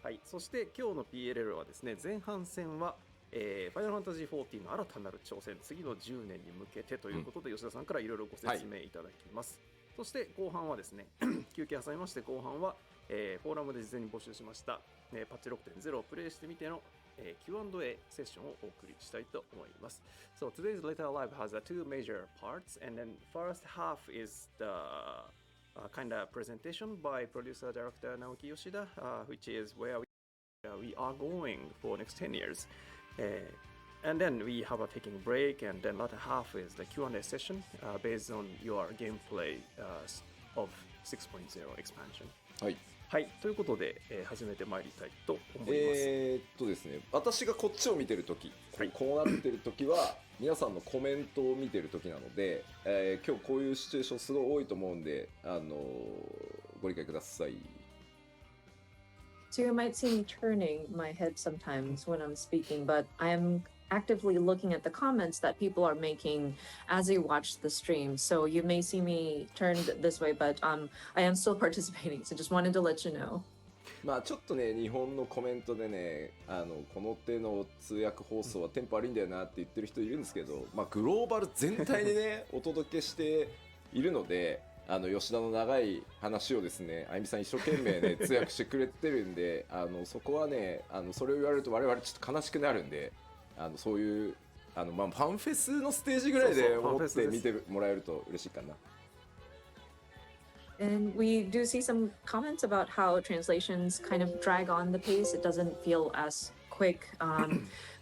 はい、そして今日の PLL はですね、前半戦は、ファイナルファンタジー14の新たなる挑戦、次の10年に向けてということで、吉田さんからいろいろご説明いただきます。そして後半はですね、休憩挟みまして、後半は、フォーラムで事前に募集しました、パッチ 6.0 をプレイしてみての、Q&A セッションをお送りしたいと思います。So today's Letter Live has two major parts, and then first half is the kind of presentation by producer director Naoki Yoshida, which is where we are going for next 10 years. And then we have a taking break, and then latter half is the Q&A session based on your gameplay of 6.0 expansion. はい。はい、ということで、始めてまいりたいと思います。ですね、私がこっちを見てるとき、こうなってるときは皆さんのコメントを見てるときなので、今日こういうシチュエーションすごい多いと思うんで、ご理解ください。So you might see me turning my head sometimes when I'm speaking, but I'm actively looking at the comments that people are making as they watch the stream. So you may see me turned this way, but I am still participating. So just wanted to let you know. まあちょっとね、日本のコメントでね、この手の通訳放送はテンポ悪いんだよなって言ってる人いるんですけど、まあグローバル全体でね、お届けしているので、吉田の長い話をですね、あゆみさん一生懸命ね通訳してくれてるんで、そこはね、それを言われると我々ちょっと悲しくなるんで、そういうまあファンフェスのステージぐらいで思って見てもらえると嬉しいかな。And we do see some comments about how translations kind of drag on the pace. It doesn't feel as quick,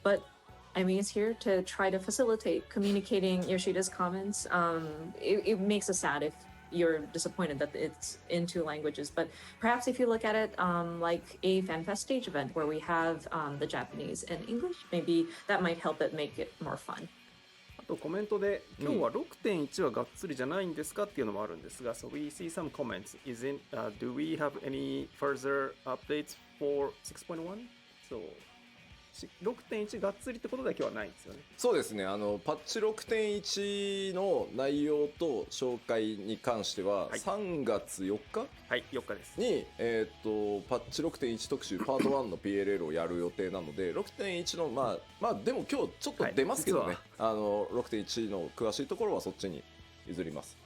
but Amy is here to try to facilitate communicating Yoshida's comments. It makes us sad if you're disappointed that it's in two languages, but perhaps if you look at it like a FanFest stage event where we have the Japanese and English, maybe that might help it make it more fun. あとコメントで今日は 6.1 はがっつりじゃないんですかっていうのもあるんですが、So we see some comments. Do we have any further updates for 6.1? So 6.1 がっつりってことだけはないんですよね。そうですね、パッチ 6.1 の内容と紹介に関しては、3月4日、はい、4日ですに、パッチ 6.1 特集パート1の PLL をやる予定なので、6.1 のまあでも今日ちょっと出ますけどね、6.1 の詳しいところはそっちに譲ります。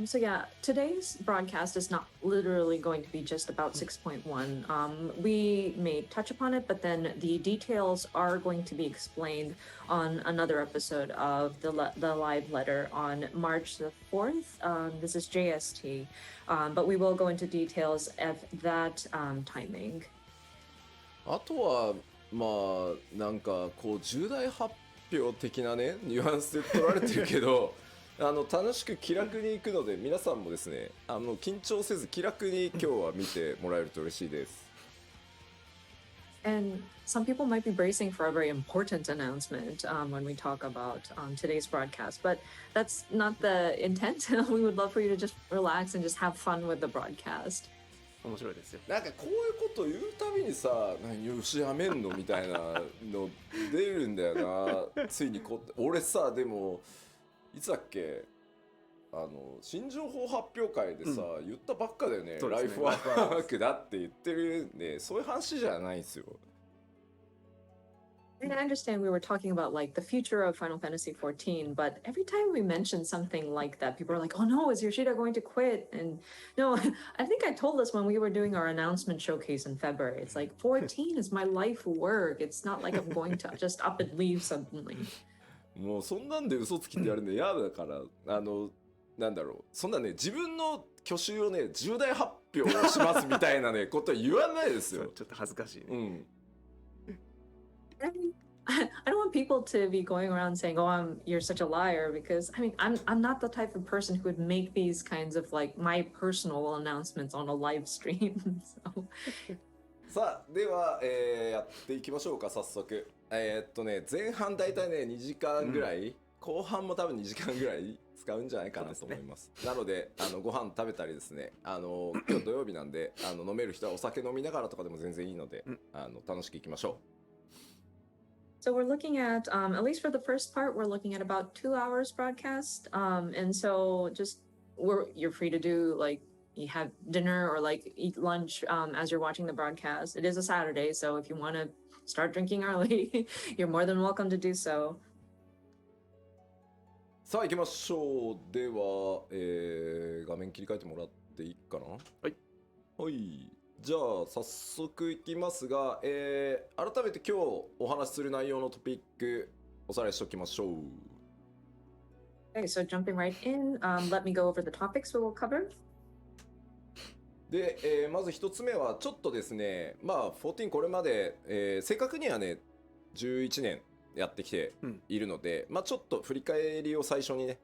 So yeah, today's broadcast is not literally going to be just about 6.1. We may touch upon it, but then the details are going to be explained on another episode of the live letter on March the 4th. This is JST, but we will go into details at that timing. あとはまあなんかこう重大発表的なねニュアンスで取られてるけど。楽しく気楽に行くので皆さんもですね緊張せず気楽に今日は見てもらえると嬉しいです。And some people might be bracing for a very important announcement when we talk about today's broadcast, but that's not the intent. We would love for you to just relax and just have fun with the broadcast. 面白いですよ。なんかこういうこと言うたびにさ、よしやめんのみたいなの出るんだよな。ついに俺さでも。いつだっけ新情報発表会でさ、言ったばっかだよね。ライフワークだって言ってるんで、そういう話じゃないんですよ。And I understand we were talking about like the future of Final Fantasy XIV, but every time we mention something like that, people are like, "Oh no, is Yoshida going to quit?" And no, I think I told this when we were doing our announcement showcase in February. It's like 14 is my life work. It's not like I'm going to just up and leave suddenly. もうそんなんで嘘つきってやるの嫌だからなんだろうそんなね自分の去就をね重大発表をしますみたいなねことは言わないですよ。ちょっと恥ずかしいね。I don't want people to be going around saying, "Oh, you're such a liar," because I mean, I'm not the type of person who would make these kinds of like my personal announcements on a live stream. So. さあでは、やっていきましょうか早速。前半だいたいね2時間ぐらい、後半も多分2時間ぐらい使うんじゃないかなと思います。なのでご飯食べたりですね今日土曜日なんで飲める人はお酒飲みながらとかでも全然いいので、楽しくいきましょう。So we're looking at least for the first part, we're looking at about 2 hours broadcast. And so just you're free to do like you have dinner or like eat lunch as you're watching the broadcast. It is a Saturday, so if you want to start drinking early, you're more than welcome to do so. さあ行きましょう。では、画面切り替えてもらっていいかな。はい。はい。じゃあ早速いきますが、改めて今日お話しする内容のトピックおさらいしておきましょう。Okay, so jumping right in, let me go over the topics we will cover. で、まず一つ目はちょっとですね、まあ14これまで、正確にはね11年やってきているので、まあちょっと振り返りを最初にね、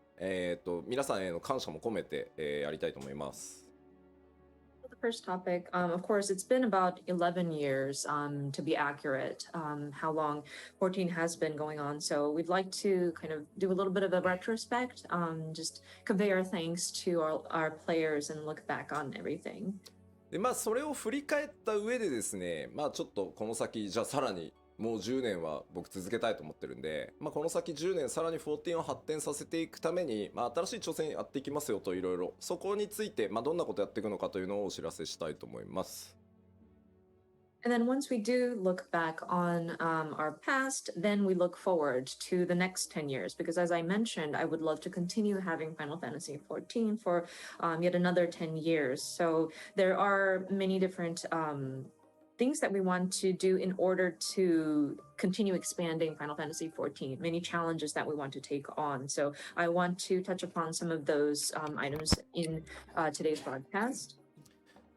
皆さんへの感謝も込めて、やりたいと思います。The first topic, of course, it's been about 11 years, to be accurate, how long 14 has been going on. So we'd like to kind of do a little bit of a retrospect, just convey our thanks to our players and look back on everything. でまあそれを振り返った上でですね、まあちょっとこの先じゃあさらにもう10年は僕続けたいと思ってるんで、まあ、この先10年さらに14を発展させていくために、まあ、新しい挑戦やっていきますよといろいろそこについて、まあ、どんなことやっていくのかというのをお知らせしたいと思います。And then once we do look back on our past, then we look forward to the next 10 years. Because as I mentioned, I would love to continue having Final Fantasy XIV for yet another 10 years. So there are many different things that we want to do in order to continue expanding Final Fantasy XIV, many challenges that we want to take on. So I want to touch upon some of those items in today's broadcast.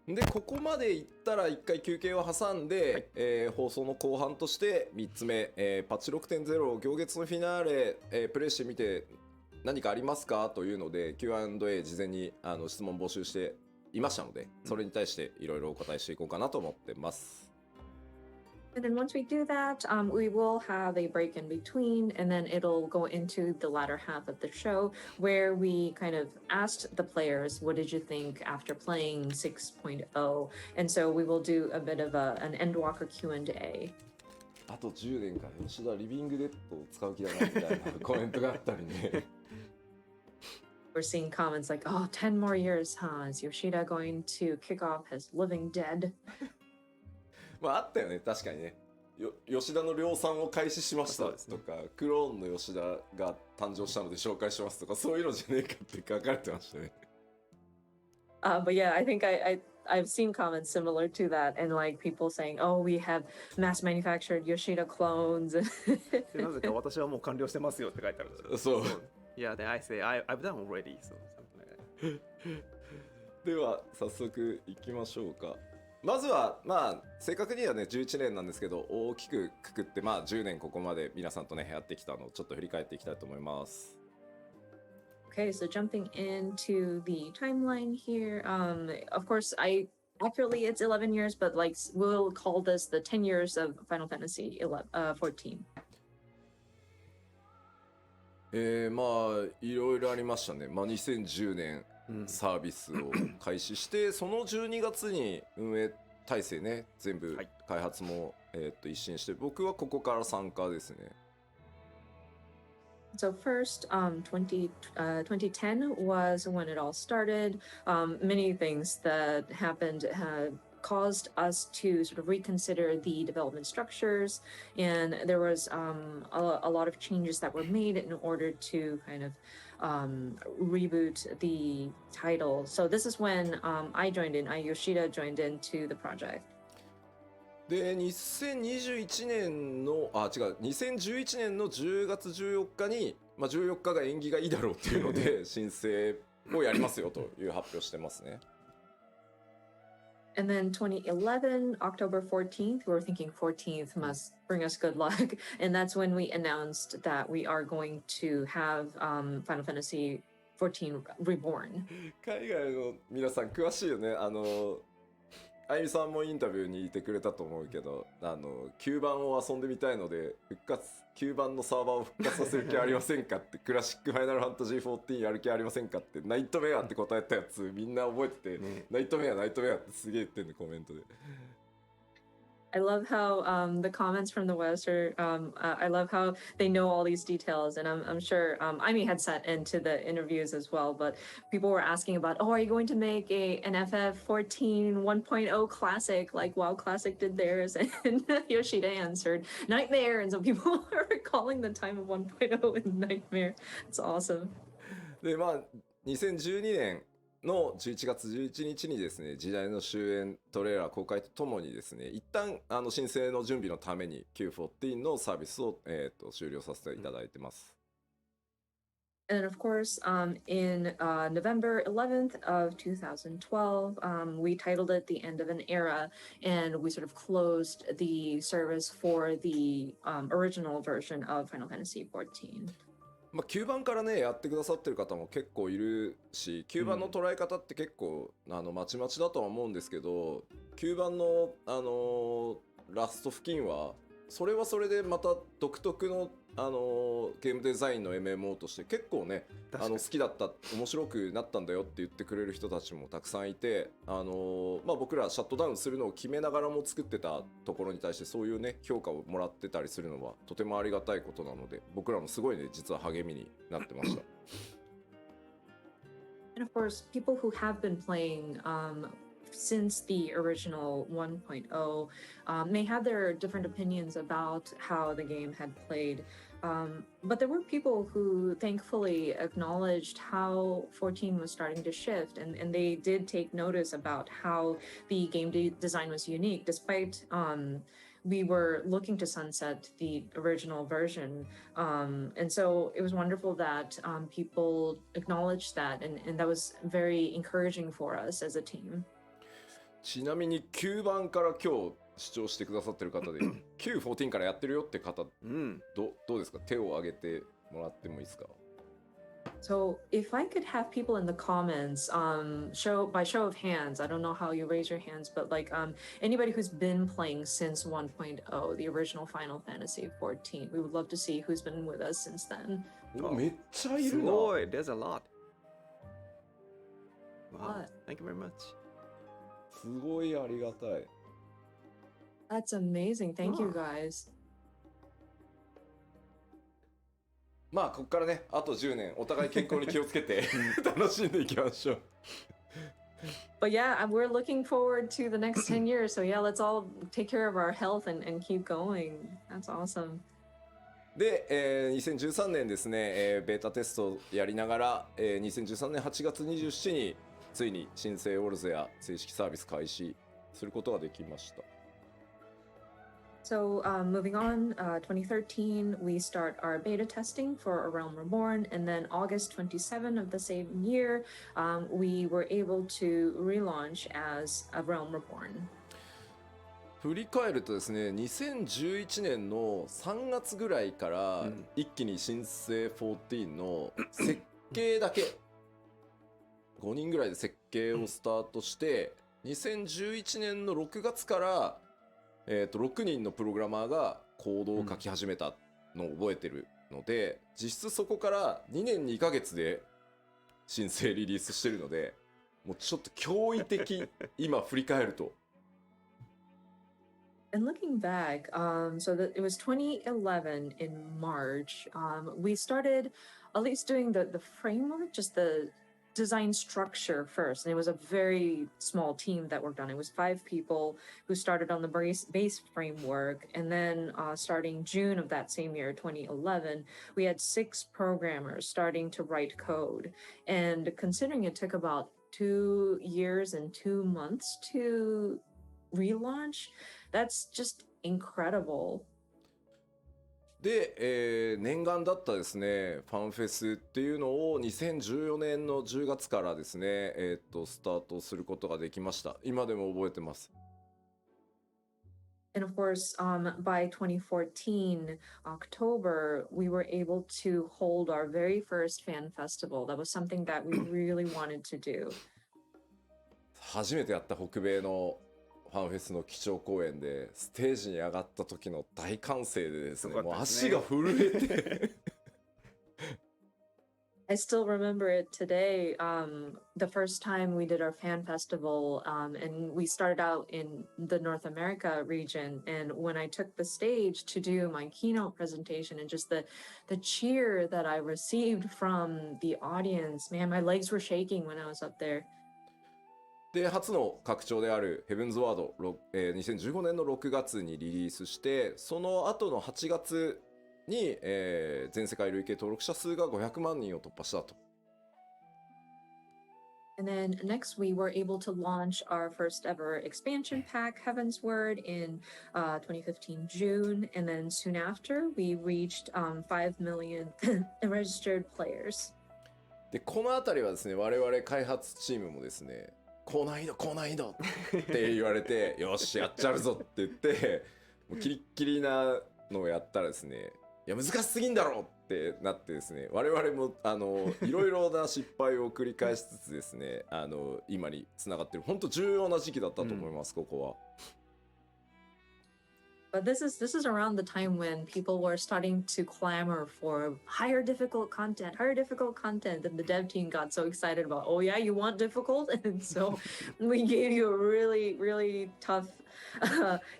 でここまでいったら1回休憩を挟んで、放送の後半として3つ目、パッチ 6.0 行月のフィナーレ、プレイしてみて何かありますかというので Q&A 事前に質問募集していましたので、それに対していろいろお答えしていこうかなと思ってます。And then once we do that, we will have a break in between, and then it'll go into the latter half of the show where we kind of asked the players, what did you think after playing 6.0? And so we will do a bit of an Endwalker Q&A. あと10年から吉田リビングデッドを使う気だなみたいなコメントがあったりね。We're seeing comments like, oh, 10 more years, huh? Is Yoshida going to kick off his Living Dead? まああったよね、確かにね。吉田の量産を開始しましたとか、クローンの吉田が誕生したので紹介しますとか、そういうのじゃねえかって書かれてましたね。But yeah, I think I've seen comments similar to that, and like people saying, "Oh, we have mass manufactured Yoshida clones." でなぜか私はもう完了してますよって書いてあるんですよ。そう。Yeah, then I say I've done already. So something like that. では早速いきましょうか。まずはまあ正確にはね11年なんですけど、大きくくくってまあ10年ここまで皆さんとねやってきたのをちょっと振り返っていきたいと思います。Okay, so jumping into the timeline here, of course, accurately it's 11 years, but like we'll call this the 10 years of Final Fantasy 14. まあいろいろありましたね。まあ2010年サービスを開始して、その12月に運営体制ね全部開発も、一新して、僕はここから参加ですね。So first, 2010 was when it all started. Many things that happened caused us to sort of reconsider the development structures, and there was a lot of changes that were made in order to kind of reboot the title. So this is when Yoshida joined into the project. で2021年の2011年の10月14日に、まあ、14日が縁起がいいだろうっていうので申請をやりますよという発表してますね。And then 2011, October 14th, we were thinking 14th must bring us good luck. And that's when we announced that we are going to have Final Fantasy 14 Reborn. 海外の皆さん詳しいよね。あゆみさんもインタビューにいてくれたと思うけど、9番を遊んでみたいので9番のサーバーを復活させる気ありませんかってクラシックファイナルファンタジー14やる気ありませんかってナイトメアって答えたやつみんな覚えてて、ナイトメアってすげえ言ってんのコメントで。I love how the comments from the West are. I love how they know all these details, and I'm sure Imi had sat into the interviews as well. But people were asking about, oh, are you going to make an FF14 1.0 classic like WoW Classic did theirs? And Yoshida answered, Nightmare, and so people are calling the time of 1.0 in Nightmare. It's awesome. でまあ2012年の11月11日にですね、時代の終焉トレーラー公開とともにですね、一旦申請の準備のために Q14 のサービスを、終了させていただいてます。And of course, in November 11th of 2012, we titled it The End of an Era, and we sort of closed the service for the original version of Final Fantasy XIV. まあ、9番からねやってくださってる方も結構いるし、9番の捉え方って結構まちまちだとは思うんですけど、9番のラスト付近はそれはそれでまた独特のゲームデザインの MMO として結構ね好きだった、面白くなったんだよって言ってくれる人たちもたくさんいて、まあ、僕らシャットダウンするのを決めながらも作ってたところに対してそういうね評価をもらってたりするのはとてもありがたいことなので、僕らもすごいね実は励みになってました。And of course, people who have been playing since the original 1.0 may have their different opinions about how the game had played. But there were people who thankfully acknowledged how 14 was starting to shift, and they did take notice about how the game design was unique, despite we were looking to sunset the original version. And so it was wonderful that people acknowledged that, and that was very encouraging for us as a team. ちなみに9番から今日視聴してくださってる方でQ14 からやってるよって方、どうですか？手を挙げてもらってもいいですか？ So if I could have people in the comments, by show of hands, I don't know how you raise your hands, but like anybody who's been playing since 1.0, the original Final Fantasy 14, we would love to see who's been with us since then. めっちゃいるな。すごい、there's a lot. Wow, What? thank you very much. すごいありがたい。That's amazing. Thank you guys. まあここからねあと10年お互い健康に気をつけて楽しんでいきましょう。But yeah, we're looking forward to the next 10 years. So yeah, let's all take care of our health and keep going. That's awesome. で、2013年ですね、ベータテストをやりながら、2013年8月27日についに新生オルゼア正式サービス開始することができました。So moving on, 2013, we start our beta testing for A Realm Reborn, and then August 27 of the same year, we were able to relaunch as A Realm Reborn. 振り返るとですね、2011年の3月ぐらいから一気に新生14の設計だけ5人ぐらいで設計をスタートして、2011年の6月から6人のプログラマーがコードを書き始めたのを覚えてるので、実質そこから2年2ヶ月で新生リリースしてるので、もうちょっと驚異的今振り返ると。And looking back, so that it was 2011 in March, we started at least doing the framework, just the design structure first, and it was a very small team that worked on it. It was 5 people who started on the base framework, and then starting June of that same year, 2011, we had 6 programmers starting to write code. And considering it took about 2 years and 2 months to relaunch, that's just incredible. で、念願だったですねファンフェスっていうのを2014年の10月からですね、スタートすることができました。今でも覚えてます。And of course, by 2014, October, we were able to hold our very first fan festival. That was something that we really wanted to do. 初めてやった北米のファンフェスの基調講演でステージに上がった時の大歓声でですね、もう足が震えて I still remember it today. The first time we did our fan festival, and we started out in the North America region. And when I took the stage to do my keynote presentation, and just the cheer that I received from the audience, man, my legs were shaking when I was up there. で初の拡張であるヘブンズワード、2015年の6月にリリースして、その後の8月に、全世界累計登録者数が500万人を突破したと。And then next, we were able to launch our first ever expansion pack, Heaven's Word, in 2015 June. And then soon after, we reached 5 million registered players. でこのあたりはですね、我々開発チームもですね、高難易度高難易度って言われてよしやっちゃうぞって言ってもうキリッキリなのをやったらですね、いや難しすぎんだろってなってですね、我々もいろいろな失敗を繰り返しつつですね、今につながってる本当重要な時期だったと思います、ここは。But this is around the time when people were starting to clamor for higher difficult content, and the dev team got so excited about, oh yeah, you want difficult? And so we gave you a really tough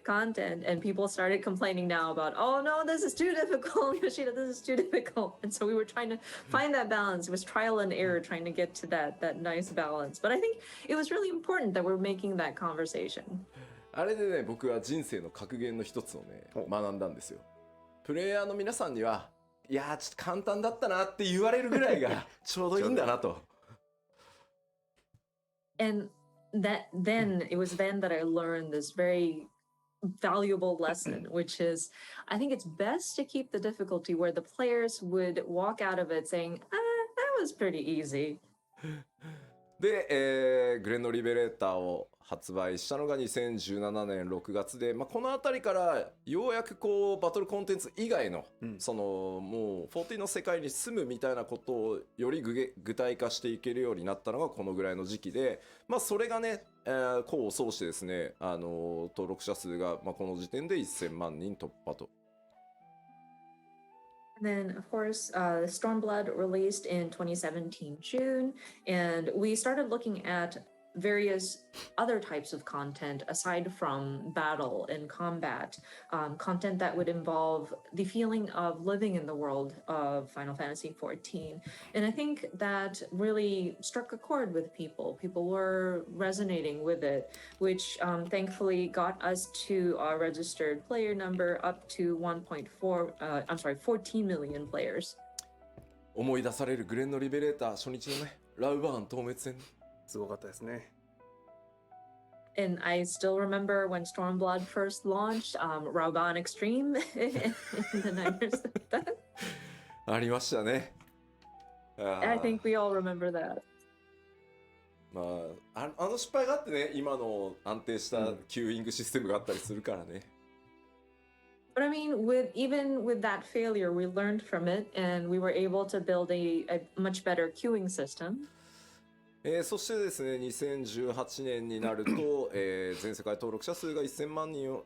content, and people started complaining now about, oh no, this is too difficult, Yoshida, this is too difficult. And so we were trying to find that balance. It was trial and error trying to get to that nice balance. But I think it was really important that we're making that conversation. あれでね、僕は人生の格言の一つをね学んだんですよ。プレイヤーの皆さんには、いやちょっと簡単だったなって言われるぐらいがちょうどいいんだなと。And it was then that I learned this very valuable lesson, which is, I think it's best to keep the difficulty where the players would walk out of it saying, that was pretty easy. で、グレンドリベレーターを発売したのが2017年6月で、この辺りからようやくこうバトルコンテンツ以外の、そのもう14の世界に住むみたいなことをより具体化していけるようになったのがこのぐらいの時期で、それがね、功を奏してですね、登録者数が、この時点で1000万人突破と。And then, of course, Stormblood released in 2017 June, and we started looking at various other types of content aside from battle and combat, content that would involve the feeling of living in the world of Final Fantasy XIV. And I think that really struck a chord with people. People were resonating with it, which thankfully got us to our registered player number up to 14 million players. 思い出されるグレンドリベレーター初日のね、ラウバーン透滅戦。すごかったですね。And I still remember when Stormblood first launched, Rauban Extreme in the Niners. ありましたね。I think we all remember that. あの失敗があってね、今の安定したキューイングシステムがあったりするからね。But I mean, even with that failure, we learned from it, and we were able to build a much better queuing system. そしてですね、2018年になると、全世界登録者数が1400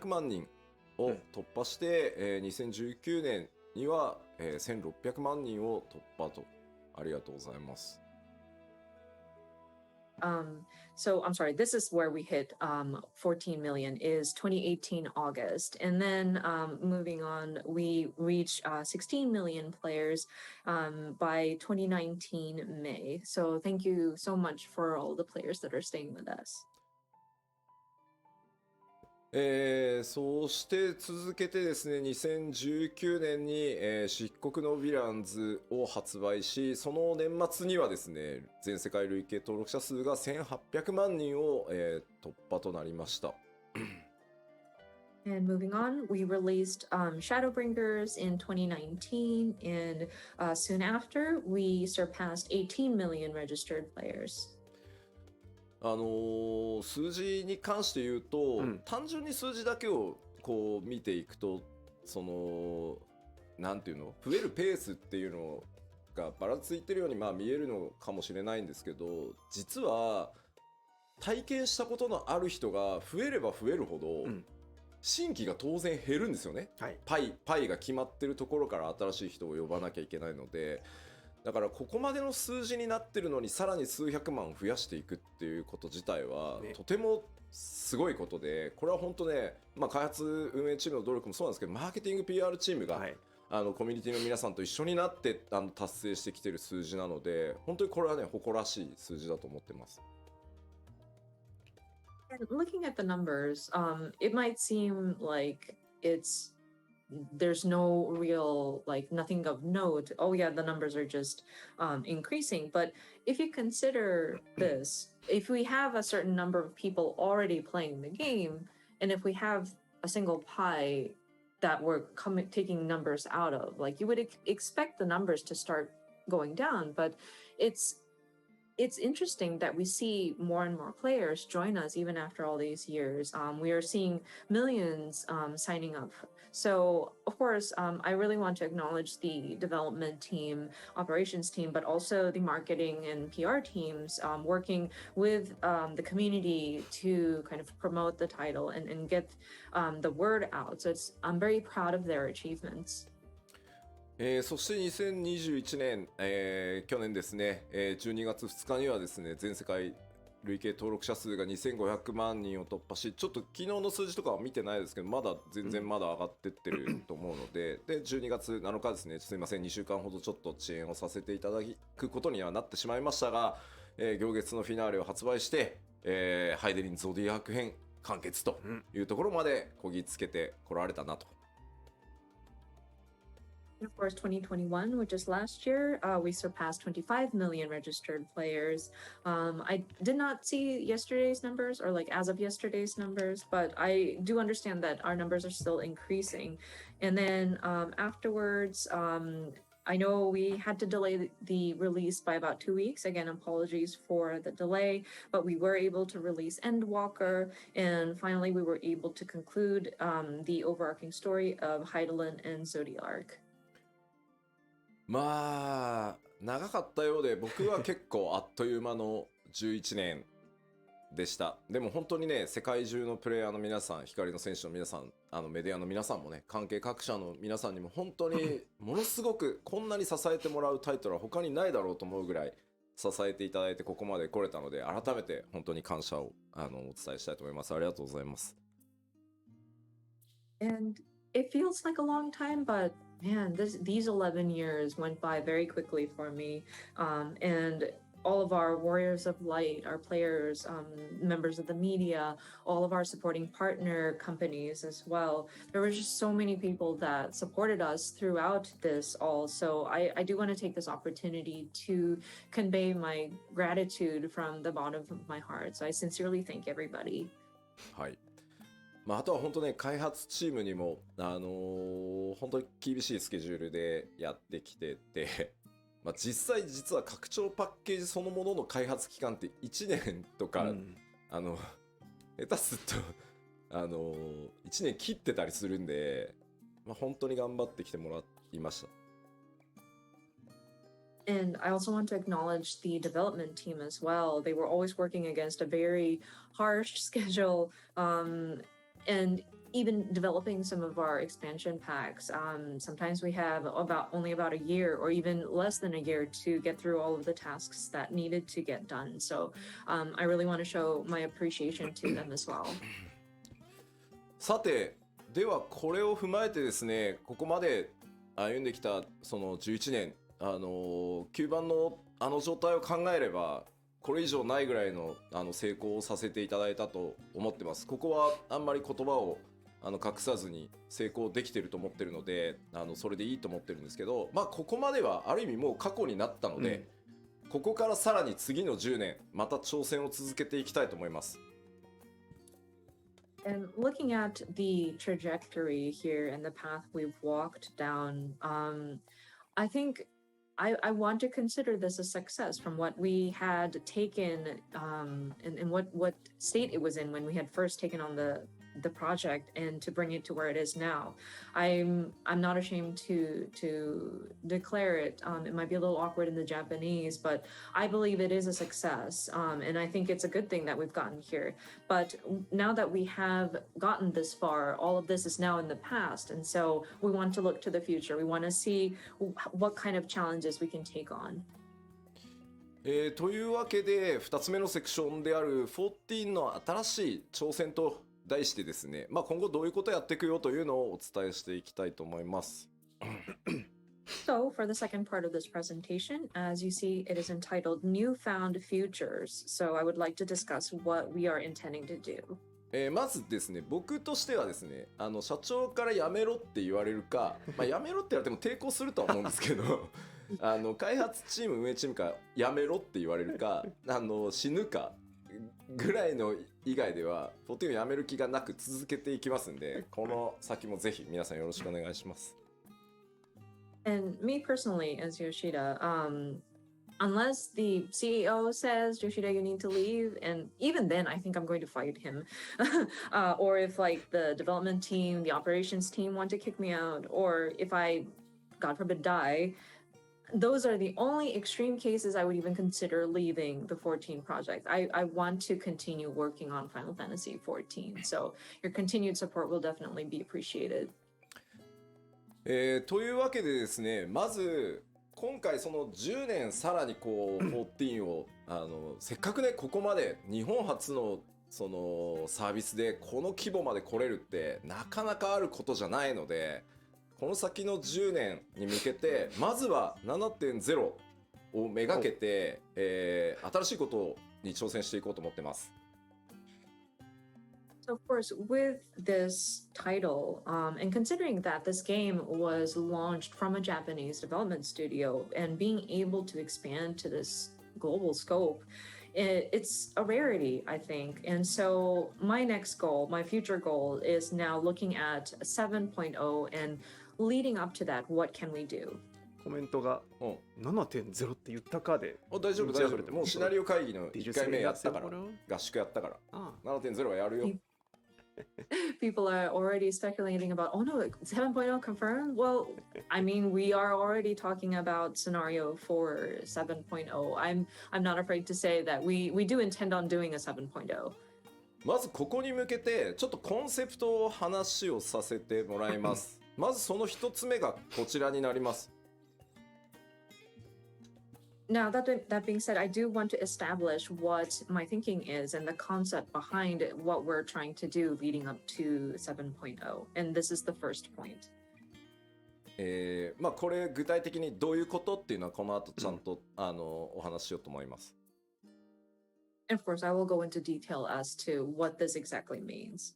万人を突破して、2019年には、1600万人を突破と。ありがとうございます。So I'm sorry, this is where we hit 14 million is 2018 August. And then moving on, we reached 16 million players by 2019 May. So thank you so much for all the players that are staying with us. そうして続けてですね、2019年に、漆黒のヴィランズを発売し、その年末にはですね、全世界累計登録者数が1800万人を、突破となりました。And moving on, we released Shadowbringers in 2019, and soon after, we surpassed 18 million registered players. 数字に関して言うと、単純に数字だけをこう見ていくと、そのなんていうの、増えるペースっていうのがばらついてるように見えるのかもしれないんですけど、実は体験したことのある人が増えれば増えるほど、新規が当然減るんですよね、パイが決まってるところから新しい人を呼ばなきゃいけないので、だからここまでの数字になってるのにさらに数百万増やしていくっていうこと自体はねとてもすごいことで、これは本当ね、まあ、開発運営チームの努力もそうなんですけど、マーケティング PR チームが、はい、コミュニティの皆さんと一緒になって達成してきてる数字なので、本当にこれはね誇らしい数字だと思ってます。And looking at the numbers, it might seem like there's no real, like, nothing of note. Oh yeah, the numbers are just increasing. But if you consider this, if we have a certain number of people already playing the game, and if we have a single pie that we're taking numbers out of, like, you would expect the numbers to start going down. But it's interesting that we see more and more players join us even after all these years. We are seeing millions signing up. So, of course, I really want to acknowledge the development team, operations team, but also the marketing and PR teams working with the community to kind of promote the title and get the word out. So I'm very proud of their achievements. そして2021年、去年ですね、12月2日にはですね、全世界累計登録者数が2500万人を突破し、ちょっと昨日の数字とかは見てないですけど、まだ全然まだ上がってってると思うので、で12月7日ですね、すいません、2週間ほどちょっと遅延をさせていただくことにはなってしまいましたが、行月のフィナーレを発売して、ハイデリンゾディアーク編完結というところまでこぎつけてこられたなと。Of course, 2021, which is last year, we surpassed 25 million registered players. I did not see yesterday's numbers, or like as of yesterday's numbers, but I do understand that our numbers are still increasing. And then afterwards, I know we had to delay the release by about 2 weeks. Again, apologies for the delay, but we were able to release Endwalker, and finally we were able to conclude the overarching story of Heidelin and Zodiark. まあ長かったようで、僕は結構あっという間の11年でした。でも本当にね、世界中のプレイヤーの皆さん、光の選手の皆さん、メディアの皆さんもね、関係各社の皆さんにも本当にものすごくこんなに支えてもらうタイトルは他にないだろうと思うぐらい支えていただいてここまで来れたので、改めて本当に感謝をお伝えしたいと思います。ありがとうございます。And it feels like a long time, but man, these 11 years went by very quickly for me. And all of our warriors of light, our players, members of the media, all of our supporting partner companies as well. There were just so many people that supported us throughout this all. So I do want to take this opportunity to convey my gratitude from the bottom of my heart. So I sincerely thank everybody. はい。まあ、あとは本当ね、開発チームにも、本当に厳しいスケジュールでやってきてて、まあ、実は拡張パッケージそのものの開発期間って1年とか、下手すると1年切ってたりするんで、まあ、本当に頑張ってきてもらいました。And I also want to acknowledge the development team as well. They were always working against a very harsh schedule, and even developing some of our expansion packs. Sometimes we have only about a year or even less than a year to get through all of the tasks that needed to get done. So I really want to show my appreciation to them as well. さて、ではこれを踏まえてですね、ここまで歩んできたその11年、9番の状態を考えれば、これ以上ないぐらいの成功をさせていただいたと思ってます。ここはあんまり言葉を隠さずに成功できてると思ってるので、それでいいと思ってるんですけど、まあここまではある意味もう過去になったので、ここからさらに次の10年また挑戦を続けていきたいと思います。And looking at the trajectory here and the path we've walked down, I think I want to consider this a success from what we had taken and what state it was in when we had first taken on the the project and to bring it to where it is now. I'm not ashamed to declare it. It might be a little awkward in the Japanese, but I believe it is a success, and I think it's a good thing that we've gotten here. But now that we have gotten this far, all of this is now in the past, and so we want to look to the future. We want to see what kind of challenges we can take on. というわけで2つ目のセクションである14の新しい挑戦と題してですね、今後どういうことをやっていくよというのをお伝えしていきたいと思います。So, for the second part of this presentation, as you see, it is entitled Newfound Futures. So, I would like to discuss what we are intending to do. まずですね、僕としてはですね、社長からやめろって言われるか、やめろって言われても抵抗するとは思うんですけど開発チーム運営チームからやめろって言われるか死ぬかぐらいの以外では14をやめる気がなく続けていきますんで、この先もぜひ皆さんよろしくお願いします。And me personally, as Yoshida, unless the CEO says, Yoshida, you need to leave, and even then, I think I'm going to fight him. Or if like the development team, the operations team want to kick me out, or if I, God forbid, die, those are the only extreme cases I would even consider leaving the 14 project. I want to continue working on Final Fantasy 14, so your continued support will definitely be appreciated. というわけでですね、まず今回その10年さらにこう14をせっかくねここまで日本初のそのサービスでこの規模まで来れるってなかなかあることじゃないので、この先の10年に向けてまずは 7.0 をめがけて、新しいことに挑戦していこうと思ってます。So of course, with this title, and considering that this game was launched from a Japanese development studio and being able to expand to this global scope, it's a rarity, I think. And so my next goal, my future goal is now looking at 7.0 and leading up to that, what can we do? コメントが 7.0 って言ったかで大丈夫大丈夫。もうシナリオ会議の1回目やったから、合宿やったから、7.0 はやるよ。People are already speculating about, oh no, 7.0 confirmed? Well, I mean, we are already talking about scenario for 7.0. I'm not afraid to say that we do intend on doing a 7.0. まずここに向けてちょっとコンセプトを話をさせてもらいます。まずその一つ目がこちらになります。Now, that being said, I do want to establish what my thinking is and the concept behind what we're trying to do leading up to 7.0. And this is the first point. これ具体的にどういうことっていうのはこの後ちゃんと、お話ししようと思います。And of course, I will go into detail as to what this exactly means.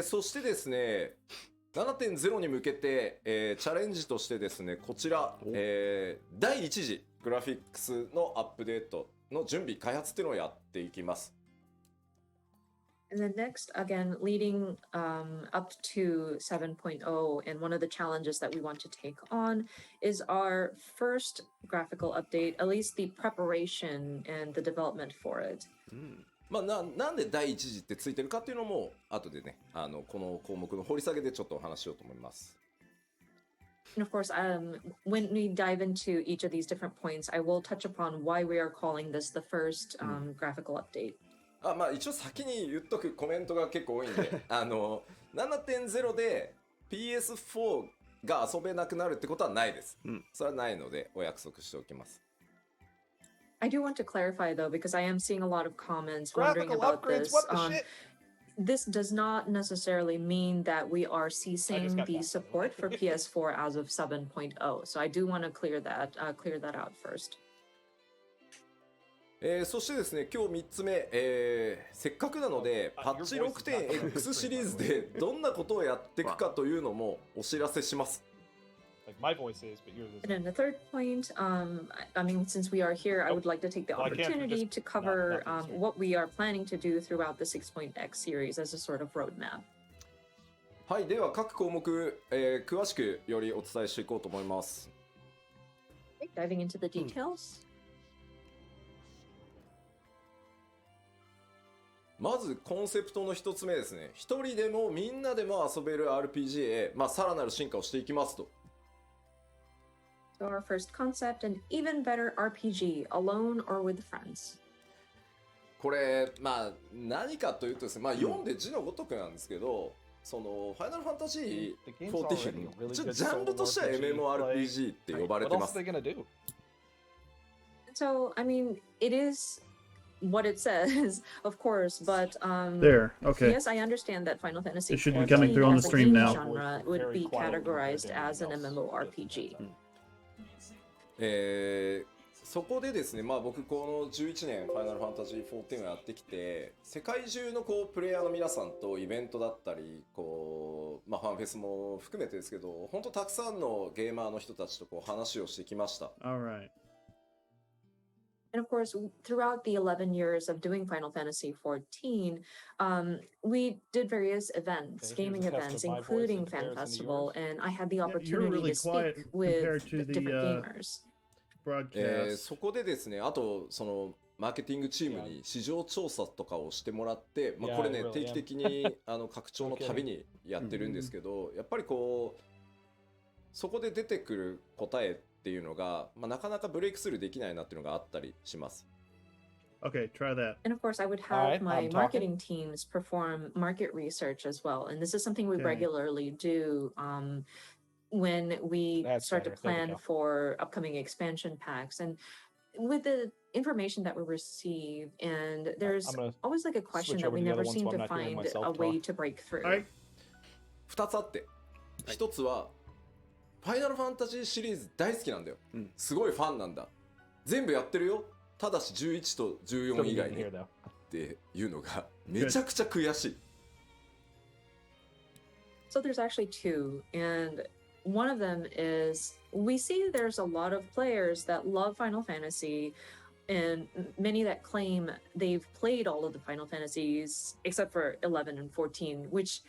そしてですね、7.0 に向けて、チャレンジとしてですね、こちら、第1次グラフィックスのアップデートの準備開発っていうのをやっていきます。And then next, again, leading up to 7.0, and one of the challenges that we want to take on is our first graphical update, at least the preparation and the development for it. なんで第一次ってついてるかっていうのも後でね、この項目の掘り下げでちょっとお話ししようと思います。And of course, when we dive into each of these different points, I will touch upon why we are calling this the first graphical update. 一応先に言っとくコメントが結構多いんで7.0 で PS4 が遊べなくなるってことはないです、それはないのでお約束しておきます。I do want to clarify though, because I am seeing a lot of comments wondering about this. This does not necessarily mean that we are ceasing the support for PS4 as of 7.0. So I do want to clear that out first. そしてですね、今日3つ目、せっかくなのでパッチ 6.x シリーズでどんなことをやっていくかというのもお知らせします。My voice is, but yours isn't. And then the third point, I mean, since we are here, I would like to take the opportunity to cover what we are planning to do throughout the 6.x series as a sort of roadmap. はい、では各項目、詳しくよりお伝えしていこうと思います。Diving into the details. まずコンセプトの一つ目ですね。一人でもみんなでも遊べる RPG へ、さらなる進化をしていきますと。So our first concept, an even better RPG, alone or with friends. これ何かというとですね、読んで字のごとくなんですけど、そのファイナルファンタジー14、ジャンルとしては MMORPG って呼ばれてます。So I mean, it is what it says, of course, but There, okay. yes, I understand that Final Fantasy It should be 14 coming through on the as a stream game now. genre would be categorized as an MMORPG. そこでですね、僕この11年ファイナルファンタジー14をやってきて、世界中のプレイヤーの皆さんとイベントだったりファンフェスも含めてですけど、本当たくさんのゲーマーの人たちと話をしてきました。 All right. And of course, throughout the 11 years of doing Final Fantasy XIV, we did various events, gaming events, including Fan Festival, and I had the opportunity to speak with different gamers. そこでですね、あとそのマーケティングチームに市場調査とかをしてもらって、これね定期的に拡張のたびにやってるんですけど、やっぱりそこで出てくる答えっていうのが、なかなかブレイクスルーできないなっていうのがあったりします。Okay, try that. And of course, I would have my marketing teams perform market research as well. And this is something we regularly do when we start to plan for upcoming expansion packs. And with the information that we receive, and there's always like a question that we never seem to find a way to break through. 2つあって、1つはファイナルファンタジーシリーズ大好きなんだよ、すごいファンなんだ、全部やってるよ、ただし11と14以外ねっていうのがめちゃくちゃ悔しい。 So there's actually two, and one of them is we see there's a lot of players that love Final Fantasy and many that claim they've played all of the Final Fantasies except for 11 and 14, which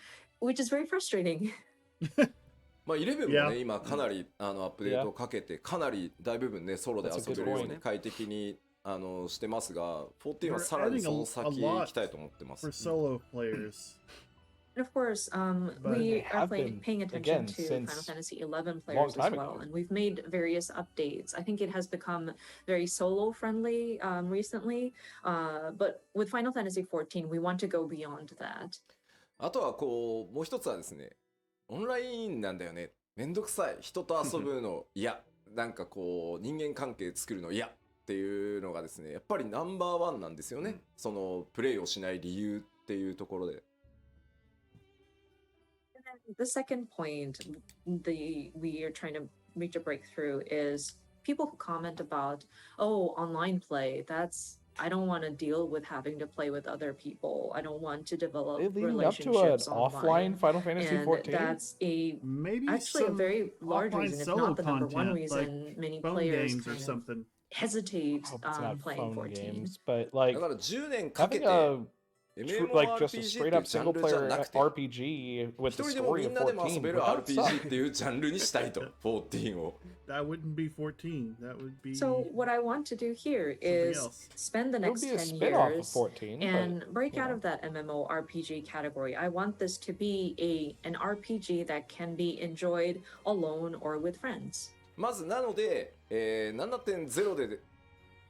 is very frustrating. 11もね、今かなりアップデートをかけて、かなり大部分ねソロで遊べるように快適にしてますが、14はさらにその先行きたいと思ってます。 For solo players. And of course, we are paying attention to Final Fantasy 11 players as well, and we've made various updates. I think it has become very solo friendly recently, but with Final Fantasy 14, we want to go beyond that. あとはもう一つはですね、オンラインなんだよね、めんどくさい、人と遊ぶの嫌、なんか人間関係作るの嫌っていうのがですね、やっぱりナンバーワンなんですよね、そのプレイをしない理由っていうところで。The second point we are trying to reach a breakthrough is people who comment about, oh, online play, I don't want to deal with having to play with other people. I don't want to develop relationships offline Final Fantasy and 14. That's actually a very large reason, if not the number one reason many players hesitate playing 14. Games, but like だから10年かけて like just a straight up single player RPG with the story of 14. RPG っていうジャンルにしたいと、14を。That wouldn't be 14. That would be. So what I want to do here is spend the next 10 years and break out of that MMORPG category. I want this to be an RPG that can be enjoyed alone or with friends. まずなので、7.0 で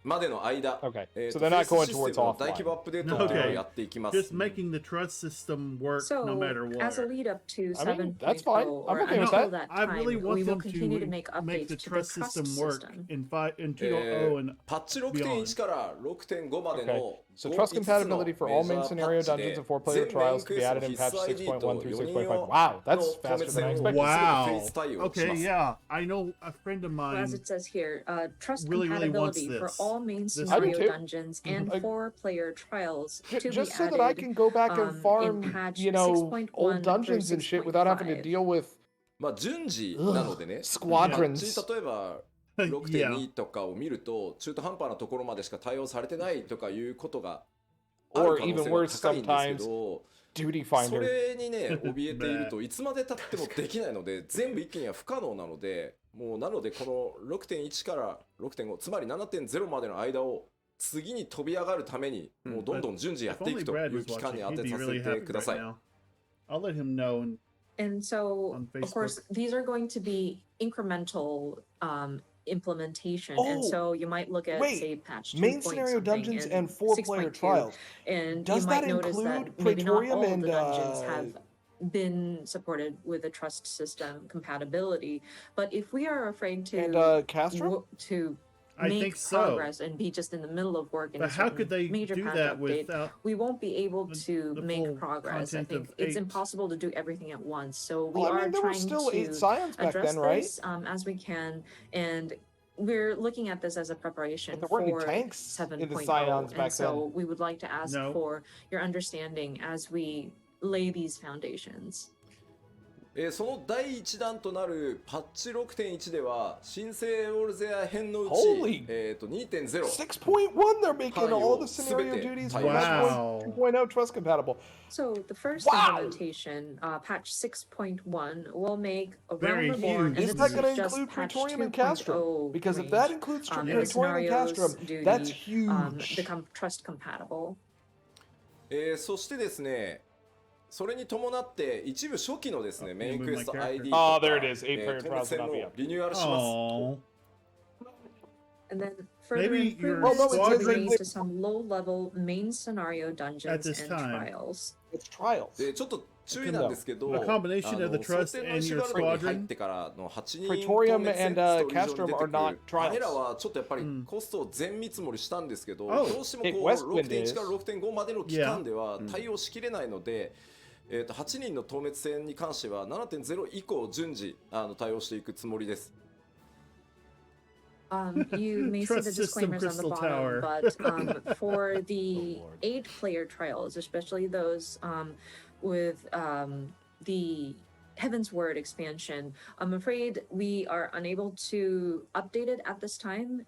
までの間、so they're not going towards offline. 大規模アップデートをやっていきます。 Just making the trust system work no matter what. As a lead up to 7.0, that's fine. I'm okay with that. I really want them to make the trust system work in 2.0 and パッチ 6.1 から 6.5 までの So trust compatibility for all main scenario dungeons and 4-player trials to be added in patch 6.1 through 6.5. Wow, that's faster than I expected. Wow. Okay, yeah. I know a friend of mine. As it says here, trust really compatibility for all main scenario dungeons and 4-player trials to be just so added, that I can go back and farm, patch you know, 6.1 old dungeons and shit without having to deal with 順次なのでね、 squadrons. 例えば 6.2 とかを見ると中途半端なところまでしか対応されてないとかいうことがある可能性が高いんですけど、それにね怯えているといつまで経ってもできないので、全部一気には不可能なので、もうなのでこの 6.1 から 6.5、 つまり 7.0 までの間を次に飛び上がるためにもうどんどん順次やっ If てい only くと Brad いう was 期間 watching, に当 he'd て be させ really て happy くだ right さい。 now. I'll let him know. And so, On of course, Facebook. these are going to be incremental implementation. Oh, and so you might look at, wait, say, patch 2 main point scenario something dungeons and 4-player 6.2, trials. and Does you might that notice that include maybe not Praetorium all of and the dungeons have been supported with the trust system compatibility. But if we are afraid to Castro? to I make think so. progress and be just in the middle of work in But a how certain could they major do patch that update, without we won't be able to the make full progress. I content think of it's 8? impossible to do everything at once. So we Well, I are mean, there were trying still 8 to scions back address then, right? this as we can, and we're looking at this as a preparation But there weren't any for tanks in the 7.0. scions And back so then. we would like to ask No. for your understanding as we lay these foundations. その第1弾となるパッチ 6.1 では新生オルゼア編のうち、Holy 2.0 6.1, they're making all the scenario duties for Wow. 2.0 trust compatible. So the first Wow. implementation, patch 6.1, will make a Very realm reborn, and huge. Is this that going is to just include patch Praetorium and 2.0 Castrum? Because if that includes and Praetorium and Castrum, scenarios that's duty, huge. become trust compatible. そしてですね、それに伴って一部初期のですね、メインクエスト ID と Oh, か、 there it is. 8-player 透 trials 明 will 戦 not be も up. リニューアルします。 Oh. And then further Maybe your improvements will be squadron- made to some low-level main scenario At dungeons this and time. trials. It's trials. でちょっと注意なんですけど、 A combination of the 想 trust 定の and 石 your ガルドに入 squadron. ってからの8人 Praetorium 透明戦 and ストーリー上に出 Castrum て are くる not trials. あれらはちょっとやっぱりコストを全見積もりしたんですけど、 Oh. どうしてもこ Hey, う Westwind 6.1 から 6.5 までの期間では Yeah. 対応しきれないので、8人の透滅戦に関しては 7.0 以降順次対応していくつもりです。You may see Trust the system disclaimers on the Crystal bottom, Tower. but for the Oh, Lord. 8-player trials, especially those with the Heaven's Word expansion, I'm afraid we are unable to update it at this time.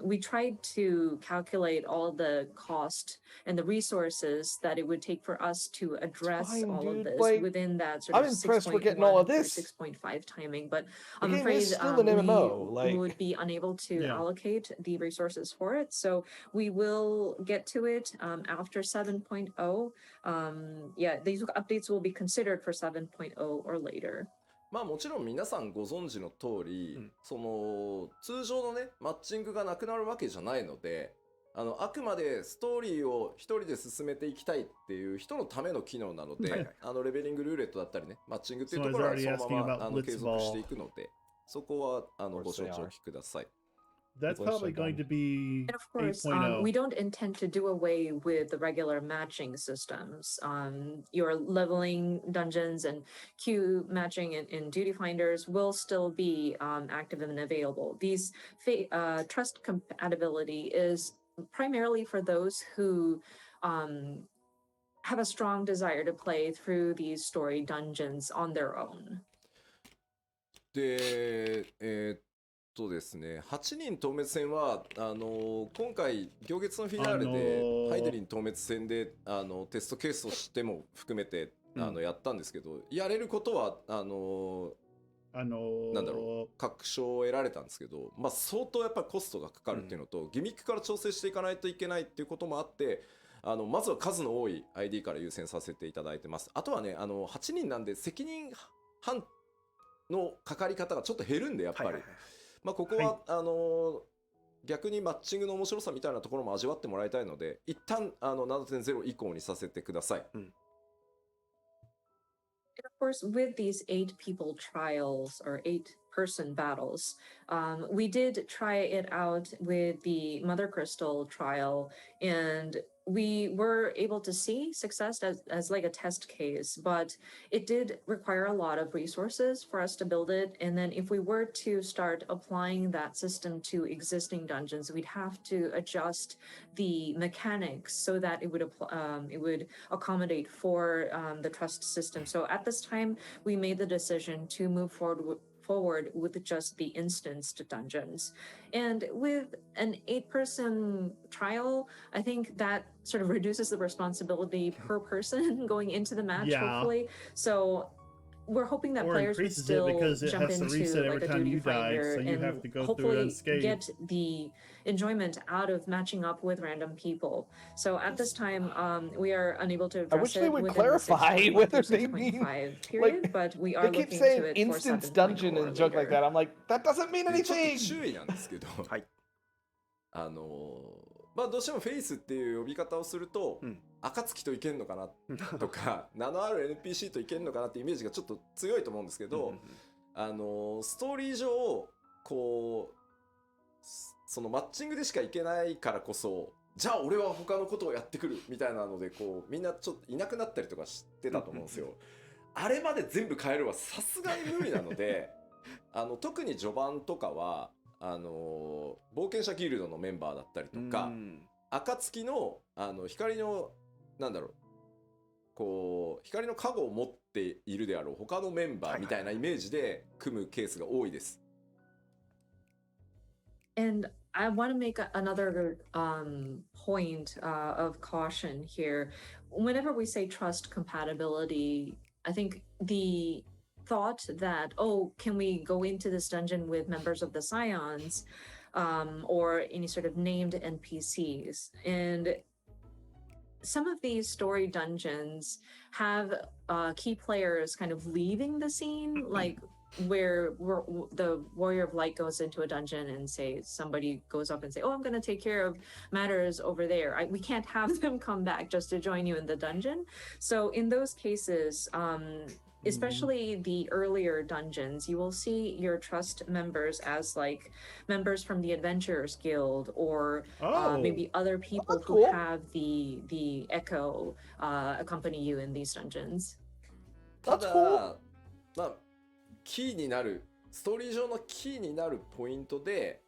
We tried to calculate all the cost and the resources that it would take for us to address fine, all dude. of this Like, within that sort I'm of impressed we're getting all of 6.1 or this. 6.5 timing, but The I'm game afraid is still an MMO, we like- would be unable to Yeah. allocate the resources for it. So we will get to it after 7.0. Yeah, these updates will be considered for 7.0 or later. まあもちろん皆さんご存知の通り、うんその通常のねマッチングがなくなるわけじゃないので、あくまでストーリーを一人で進めていきたいっていう人のための機能なので、はいはいレベリングルーレットだったりねマッチングっていうと So ころは I was そ already のまま asking about 継続していくので、そこはご承知おきください。 That's English probably going again. to be And of course, 8.0. we don't intend to do away with the regular matching systems. Your leveling dungeons and queue matching and duty finders will still be active and available. These trust compatibility is primarily for those who have a strong desire to play through these story dungeons on their own. で、ですね、8人透滅戦は今回行月のフィナーレで、ハイデリン透滅戦でテストケースとしても含めてやったんですけど、やれることはなんだろう確証を得られたんですけど、まあ、相当やっぱりコストがかかるっていうのと、ギミックから調整していかないといけないっていうこともあって、まずは数の多い ID から優先させていただいてます。あとはね8人なんで責任半のかかり方がちょっと減るんでやっぱり、はいはいはいまあここは、逆にマッチングの面白さみたいなところも味わってもらいたいので、一旦7.0 以降にさせてください。And of course, with these 8-people trials or 8-person battles, we did try it out with the Mother Crystal trial, and we were able to see success as like a test case, but it did require a lot of resources for us to build it. And then if we were to start applying that system to existing dungeons, we'd have to adjust the mechanics so that it would accommodate for the trust system. So at this time, we made the decision to move forward with just the instanced dungeons. And with an 8-person trial, I think that sort of reduces the responsibility per person going into the match, Yeah. hopefully. So we're hoping that Or players would increases it still because it jump has to into reset every like a time duty you die, finder so you and have to go through it hopefully unscathed. get the enjoyment out of matching up with random people. So at this time, we are unable to I address wish it they would within the clarify 6.1 whether through they mean 6.5 period, like but we are they keep looking saying to it for instance 7.0 dungeon or and junk like later. that. I'm like, that doesn't mean ちょっと anything. 注意なんですけどはい。まあどうしてもフェイスっていう呼び方をすると、うん暁といけんのかなとか名のある NPC といけんのかなってイメージがちょっと強いと思うんですけど、ストーリー上こうそのマッチングでしかいけないからこそ、じゃあ俺は他のことをやってくるみたいなのでこうみんなちょっといなくなったりとかしてたと思うんですよ。あれまで全部変えるはさすがに無理なので特に序盤とかは冒険者ギルドのメンバーだったりとか、暁の光のなんだろうこう光の加護を持っているであろう他のメンバーみたいなイメージで組むケースが多いです。And I want to make another point of caution here. Whenever we say trust compatibility, I think the thought that, oh, can we go into this dungeon with members of the Scions or any sort of named NPCs? And some of these story dungeons have key players kind of leaving the scene, like where the Warrior of Light goes into a dungeon and say somebody goes up and say, oh, I'm going to take care of matters over there. We can't have them come back just to join you in the dungeon. So in those cases, especially the earlier dungeons, you will see your trust members as like members from the Adventurers Guild or maybe other people who have the Echo accompany you in these dungeons. ただ、まあキーになるストーリー上のキーになるポイントで、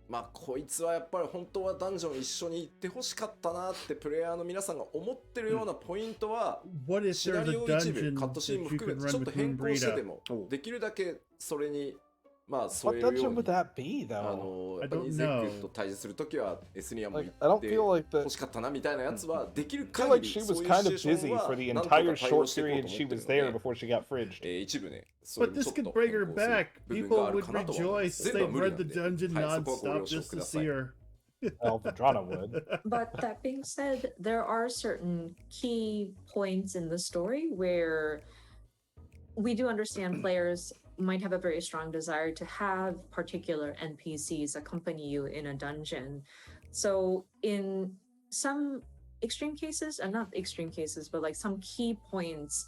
まあこいつはやっぱり本当はダンジョン一緒に行ってほしかったなってプレイヤーの皆さんが思ってるようなポイントは、シナリオ一部カットシーンも含めてちょっと変更してでもできるだけそれにまあそういうようにやっぱりゼックと対峙するときはエスニアも行って欲しかったなみたいなやつはできる限りそういうシチュエーションは何とか対応していこうと思ってるので一部ね But this could bring her back. People would rejoice. They read the dungeon non-stop just to see her. Eldrana would. But that being said, there are certain key points in the story where we do understand players might have a very strong desire to have particular NPCs accompany you in a dungeon. So in some extreme cases, and not extreme cases, but like some key points,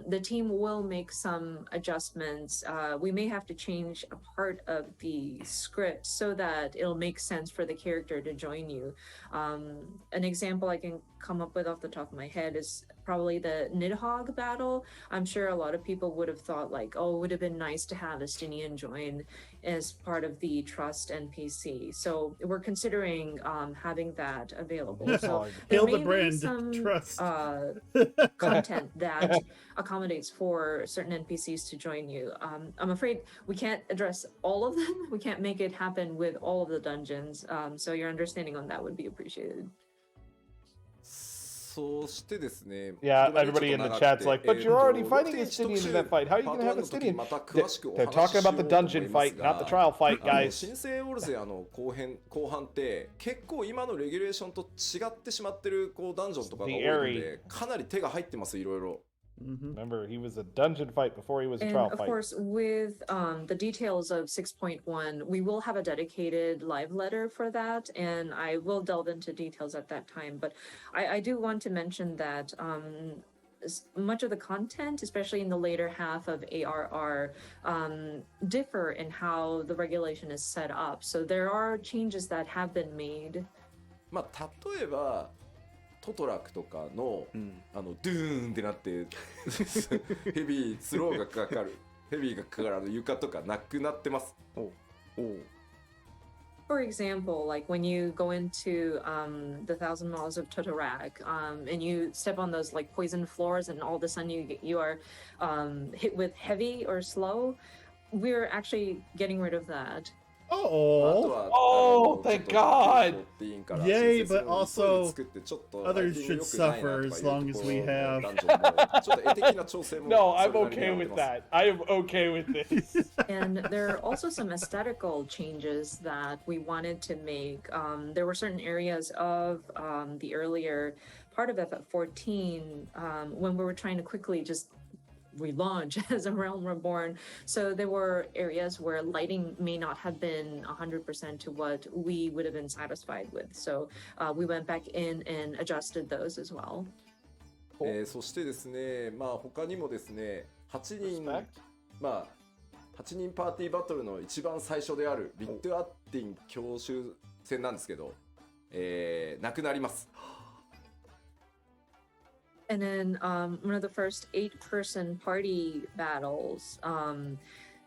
the team will make some adjustments. We may have to change a part of the script so that it'll make sense for the character to join you. An example I can come up with off the top of my head is probably the Nidhogg battle. I'm sure a lot of people would have thought like, oh, it would have been nice to have Estinian join as part of the Trust NPC. So we're considering having that available. So there may be some content that accommodates for certain NPCs to join you. I'm afraid we can't address all of them. We can't make it happen with all of the dungeons. So your understanding on that would be appreciated. そしてですね Yeah, everybody in the chat's like, but you're already fighting Estinian in that fight. How are you going to have Estinian? They're talking about the dungeon fight, not the trial fight, guys. 新生オルゼアの後半って結構今のレギュレーションと違ってしまってるこうダンジョンとかが多いのでかなり手が入ってますいろいろ。Remember, he was a dungeon fight before he was a trial and of fight. course, with the details of 6.1, we will have a dedicated live letter for that, and I will delve into details at that time. But I do want to mention that much of the content, especially in the later half of ARR, differ in how the regulation is set up. So there are changes that have been made. まあ例えばトトラクとかの、ドゥーンってなってヘビースローがかかるヘビーがかかる床とかなくなってます。For example, like when you go into the Thousand Miles of Totorak, and you step on those like poison floors, and all of a sudden you are hit with heavy or slow, we're actually getting rid of that. Oh, Oh, thank God. Yay, but also others should suffer as long as we have. No, I'm okay with that. I am okay with this. And there are also some aesthetical changes that we wanted to make. There were certain areas of the earlier part of FF14 when we were trying to quickly just relaunch as a Realm Reborn. So there were areas where lighting may not have been 100% to what we would have been satisfied with. So we went back in and adjusted those as well. そしてですね、まあ他にもですね、8人パーティーバトルの一番最初であるビッドアッティン教習戦なんですけど、なくなります。And then one of the first 8-person party battles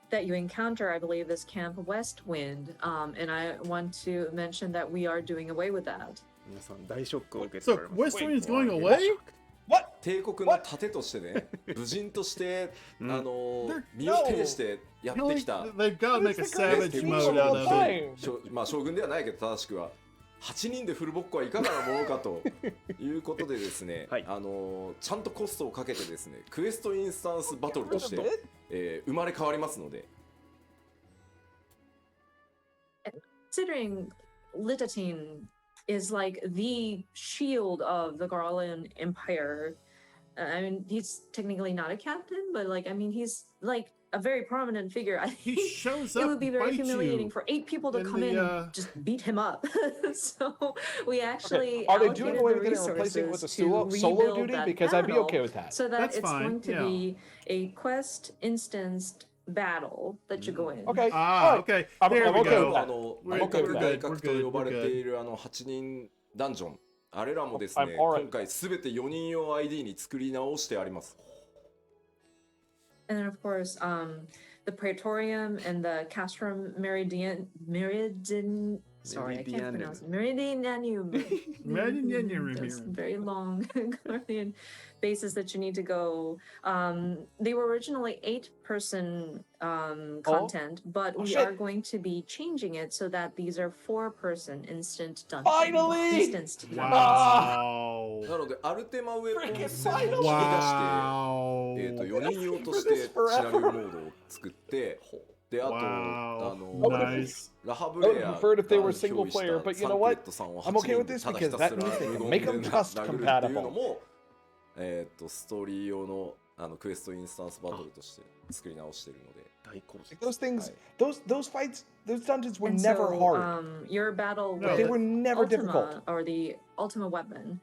that you encounter, I believe, is Camp Westwind. And I want to mention that we are doing away with that. 皆さん大ショックを受けて So おられます。 Westwind is going away? What? 帝国の盾としてね、武人として身を挺してやってきた。 They've got to make a savage mode out of it. まあ将軍ではないけど正しくは。8人でフルボッコはいかがなものかということでですね、はい、ちゃんとコストをかけてですね、クエストインスタンスバトルとして、生まれ変わりますので。Considering Litatine is like the shield of the Garland Empire, I mean, he's technically not a captain, but like, I mean, he's like a very prominent figure. I think he shows up it would be very humiliating you for 8 people to come in and just beat him up. So we actually are they doing away with it and replacing it with a solo duty? Because I'd be okay with that. So that That's it's fine, going to be a quest instanced battle that you go in. Okay. Okay. I'm There we okay go. with that. we're good, 外角 we're と good, 呼ば we're れてい good. る8人ダンジョン、あれらもですね、 I'm alright. 今回すべて4人用 ID に作り直してあります。 And then, of course, the Praetorium and the Castrum Meridian. Sorry, I can't pronounce it. Meridianum. Those very long Guardian bases that you need to go. They were originally 8-person content, but we are going to be changing it so that these are 4-person instant dungeons. Finally! Instanced dungeons. Wow. なのでアルテマウェポン戦を引き出して、 Wow. 4人用としてシナリオモードを作って、であと Nice. ラハブ I would レア have preferred if they were が single 表した player, but you サ know ンクレッ what? トさんを I'm 8 okay 人 with で this ただひ because た that すら means they 無 can 言 make で them 殴 custom るっていうの compatible. も、ストーリー用のクエストインスタンスバトルとして作り直しているので。 Those things, those fights, those dungeons were And never so, hard. Your battle No, with they were never Ultima, difficult. or the Ultima weapon,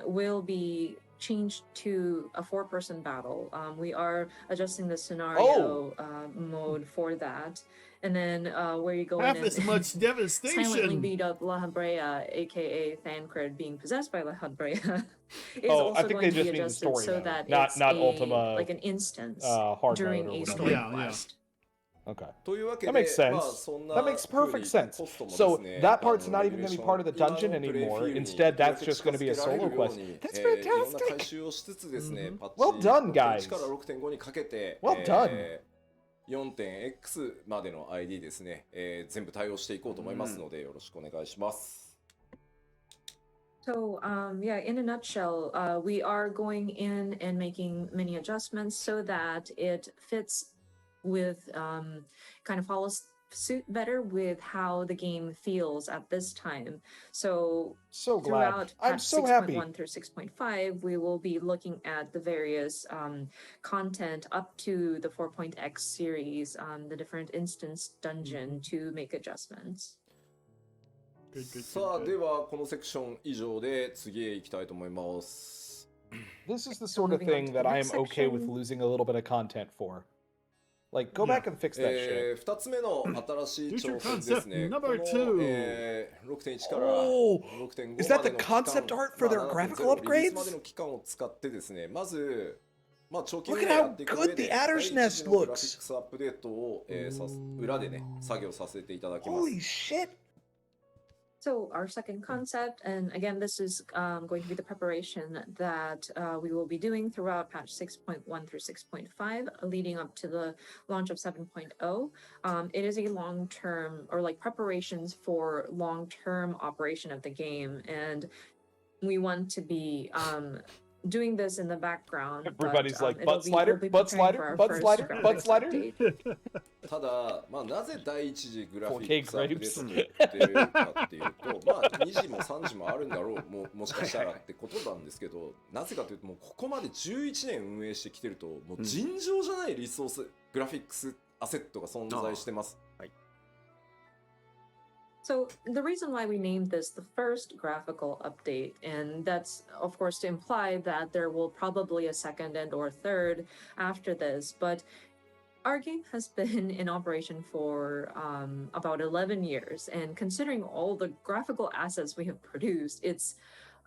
will be changed to a 4-person battle. We are adjusting the scenario mode for that. And then where you go Half in as and much silently devastation. beat up La Habrea, aka Thancred being possessed by La Habrea, is Oh, also I think going they to be just mean the adjusted story so mode, that not it's Ultima, like an instance hard during mode or a whatever. story Yeah, yeah. quest. Okay. というわけ That で makes sense. まあそんな That makes perfect sense. コストも So ですね、 that part's not レ even ギュレ going to ーシ be ョン part of the 今の dungeon プレイフィ anymore. ールに Instead, ようや that's く just going to be a 近づけられ solo るよう quest. に That's いろんな fantastic. 改修をしつつですね、パッチ Well done, guys. 6.1から 6.5 にかけて、Well done. 4.x までの ID ですね、全部対応していこうと思いますので、よろしくお願いします。 So, yeah, in a nutshell, we are going in and making many adjustments so that it fits with, kind of follows suit better with how the game feels at this time. So, So glad. throughout I'm patch so happy. 6.1 through 6.5, we will be looking at the various content up to the 4.x series, the different instance dungeon to make adjustments. さあ、ではこのセクション以上で次へ行きたいと思います。 This is the sort of thing that I am okay with losing a little bit of content for. Like, go back and fix that shit. 2つ目の新しい挑戦ですね。 Future concept この number two. 6.1から Oh, 6.5 is that ま the での期間 concept art for their まあ graphical リリースま upgrades? での期間を使ってですね、まず、まあ、長期 Look 運 at 営 how やっていく good 上 the で、 Adder's 第一 Nest 次のグラフィッ looks. クスアップデートを、裏でね、作業させていただきます。 Holy shit. So our second concept, and again, this is going to be the preparation that we will be doing throughout patch 6.1 through 6.5, leading up to the launch of 7.0. It is a long-term, or like preparations for long-term operation of the game, and we want to be doing this in the background. Everybody's but, like, butt slider, we'll be butt preparing slider, for our butt first slider, butt graphics slider. update. ただ、まあ、なぜ第一次グラフィ 4K ックスアップデートと言ってるかっていうと、まあ、2次も3次もあるんだろう、もしかしたらってことなんですけど、なぜかというと、もうここまで11年運営してきてると、もう尋常じゃないリソース、グラフィックスアセットが存在してます。はい。So the reason why we named this the first graphical update, and that's of course to imply that there will probably a second and or third after this, but our game has been in operation for about 11 years, and considering all the graphical assets we have produced, it's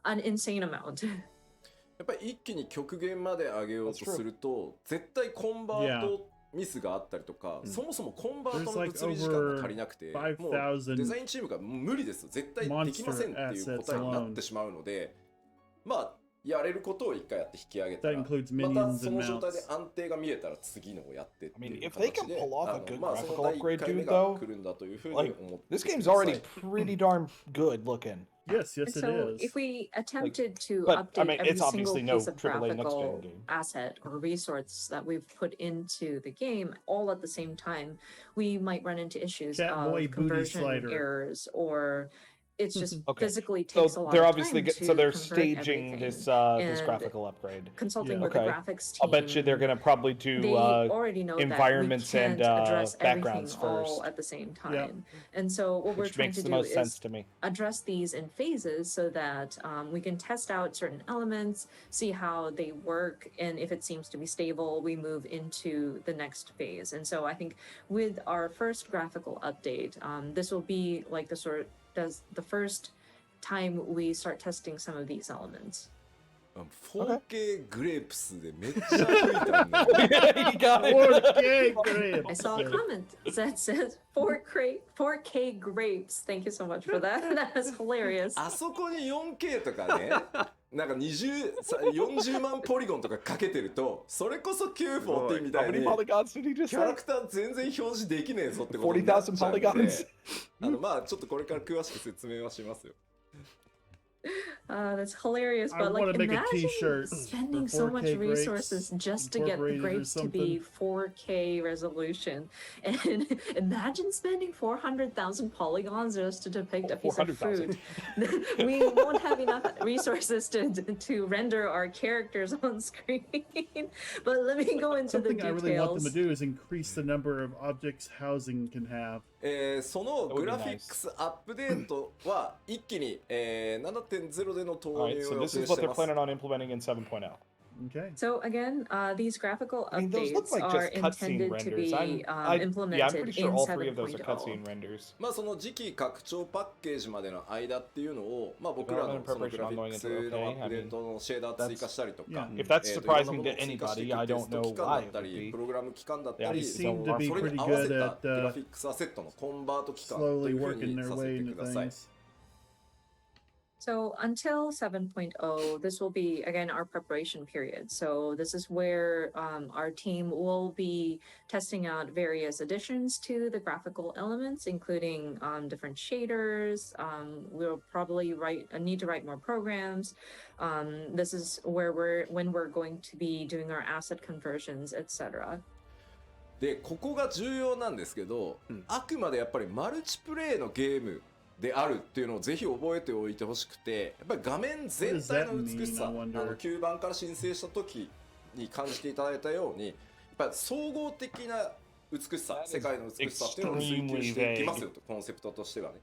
an insane amount. やっぱり一気に極限まで上げようとすると、絶対コンバートミスがあったりとか、そもそもコンバートの物理時間が足りなくて、もうデザインチームが無理です、絶対できませんっていう答えになってしまうので、まあやれることを一回やって引き上げたら、またその状態で安定が見えたら次のをやってっていう形で、まあその第1回目が来るんだというふうに思ってください。This game's already pretty darn good looking. Yes, it so is. If we attempted to but, update I mean, every it's single obviously no piece of AAA graphical next-gen game. asset or resource that we've put into the game all at the same time, we might run into issues of conversion errors, or it's just physically takes a lot they're of obviously time to so they're convert staging everything. this graphical upgrade. Consulting with the graphics team, I'll bet you they're going to probably do they already know environments that we can't and address backgrounds everything all first. at the same time. And so what we're Which trying makes to the do most sense is to me. address these in phases so that we can test out certain elements, see how they work, and if it seems to be stable, we move into the next phase. And so I think with our first graphical update, this will be like the first time we start testing some of these elements. 4K グレープスでめっちゃ吹いたんだよ。You got it. 4K grapes. I saw a comment that says 4K grapes. Thank you so much for that. That was hilarious. あそこに 4K とかね、なんか40万ポリゴンとかかけてると、それこそ940みたいにキ How many polygons did he just ャラ say? クター全然表示できねえぞってことになっちゃうんで、 40,000 polygons. まあちょっとこれから詳しく説明はしますよ。That's hilarious, I but like wanna make a imagine t-shirt spending for so much 4K grapes resources just to get the incorporated or grapes to be 4K resolution, and imagine spending 400,000 polygons just to depict a piece of fruit. We won't have enough resources to render our characters on screen. But let me go into the Something I really want them to details. do is increase the number of objects housing can have. そのグラフィックスアップデートは一気に、7.0 での投 All right, 入 so を予 this 定 is し what て they're ます。 planning on implementing in 7.0. Okay. So again, these graphical I mean, those look updates like are just cutscene intended to renders. be Yeah, I'm implemented pretty sure in all three of those are 7.0. cutscene renders. まあその次期拡張パッケージまでの間っていうのを、まあ僕らのそのグラフィックスのアップデートのシェーダー追加したりとか、 If that's いろんな surprising もの to を追加してい anybody, く I テ don't スト know 期間だ why っ it た would り、 be. プログラム期間だった They り、 seem to be それ pretty に合わせ good た at グラフィックスアセットのコンバート期間と slowly いうふう working に their さ way せて into ください。 things. So until 7.0, this will be, again, our preparation period. So this is where our team will be testing out various additions to the graphical elements, including different shaders. We'll probably need to write more programs. This is where when we're going to be doing our asset conversions, etc. で、ここが重要なんですけど、あくまでやっぱりマルチプレイのゲームであるっていうのをぜひ覚えておいてほしくて、やっぱり画面全体の美しさ、9番から申請した時に感じていただいたように、やっぱり総合的な美しさ、世界の美しさっていうのを追求していきますよと、コンセプトとしてはね。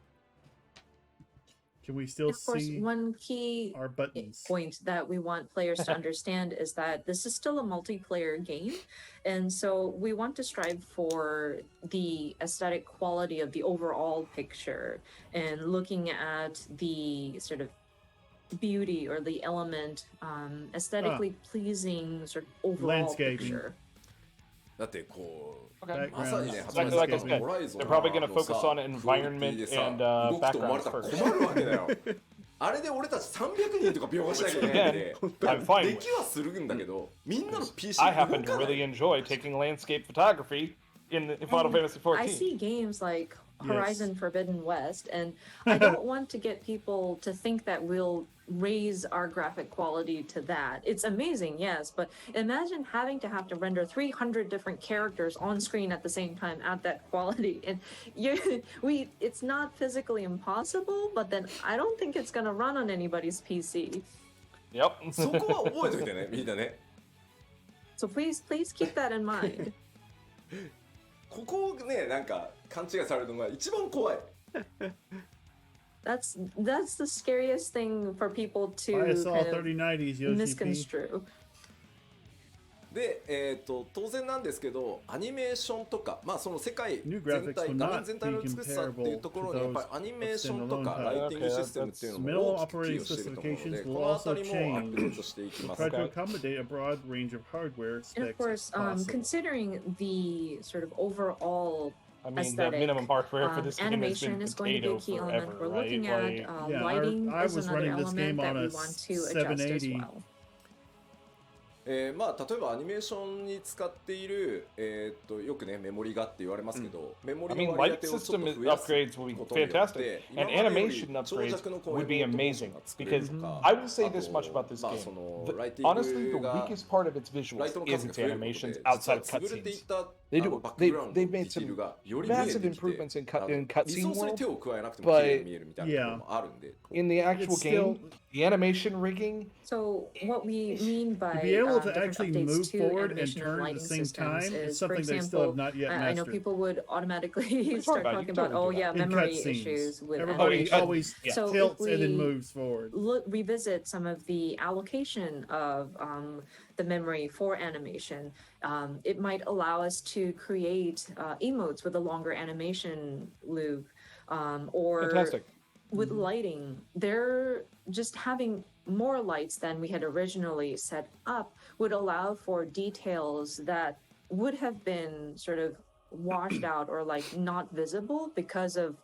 Can we still Of course, see one key our buttons? point that we want players to understand is that this is still a multiplayer game. And so we want to strive for the aesthetic quality of the overall picture and looking at the sort of beauty or the element, aesthetically pleasing sort of overall Landscaping. picture. だってこう Okay. まさにね Background. 発売 Like I さ said, れたホライゾン they're probably going to の focus さ on environment クオリティでさ and 動くと思われ backgrounds たら first. 困るわけだよあれで俺たち300人とか描画しなきゃいけないんで I'm fine で with きはするんだけどみんなの PC I 動か happen to ない really enjoy taking landscape photography in Final And Fantasy I XIV. see games like Yes. Horizon Forbidden West, and I don't want to get people to think that we'll raise our graphic quality to that. It's amazing, yes, but imagine having to render 300 different characters on screen at the same time at that quality. And it's not physically impossible, but then I don't think it's going to run on anybody's PC. Yep. そこは覚えといてねみんなね So please keep that in mind. ここをねなんか勘違いされるのが一番怖い That's the scariest thing for people to Buy us all kind of 3090s, Yoshi P. misconstrue. で、当然なんですけどアニメーションとかまあその世界 New 全 graphics 体 will 画 not 面全体の be 美しさっていうところにやっぱり comparable アニメーションと to か those ライティングシステムっていうの Minimal も大きく寄与 operating しているところなので specifications こ will のあた also りもアップデート change していきま to す try to accommodate a broad range of hardware And specs of course, as possible. considering the sort of overall I mean, the aesthetic, minimum hardware for this game has been animation is going to be a potato key forever, element. We're right? looking Like, at Yeah, lighting I is was another running this element game that on we a want to adjust as 780. well. まあ例えばアニメーションに使っているよくねメモリがって言われますけど、メモ I リ mean, の割り light 当てをちょっ system と増やす upgrades will be ことによって fantastic, 今 and までより animation 長 upgrades 尺のこう would be エフェクトモーショ amazing ンが作れる because とか I will say あと this much about this まあ game. その The- ライティ honestly, ン the グが weakest part of its ライ visuals トの is 数が its 増えること animations で outside 実は of 潰れてい cutscenes. た They バ do ックグラウンド they've のデ made ィティール some がより見え massive てきて improvements in リ cutscene ソースに world. 手を加えなくても綺麗に見えるみたいなところ But もあるんで In the actual It's still- game, the animation rigging So what we mean by To be able to different actually updates move to forward and animation turn at lighting the same systems time is is, for something they still example, have not yet I know mastered. people would automatically talking start about? You talking can about, totally oh do yeah, that. In memory cutscenes, issues with everybody animation. always Yeah. So if tilts and then we moves forward. revisit some of the allocation of the memory for animation, it might allow us to create emotes with a longer animation loop, or fantastic. with lighting, they're just having more lights than we had originally set up would allow for details that would have been sort of washed out or like not visible because of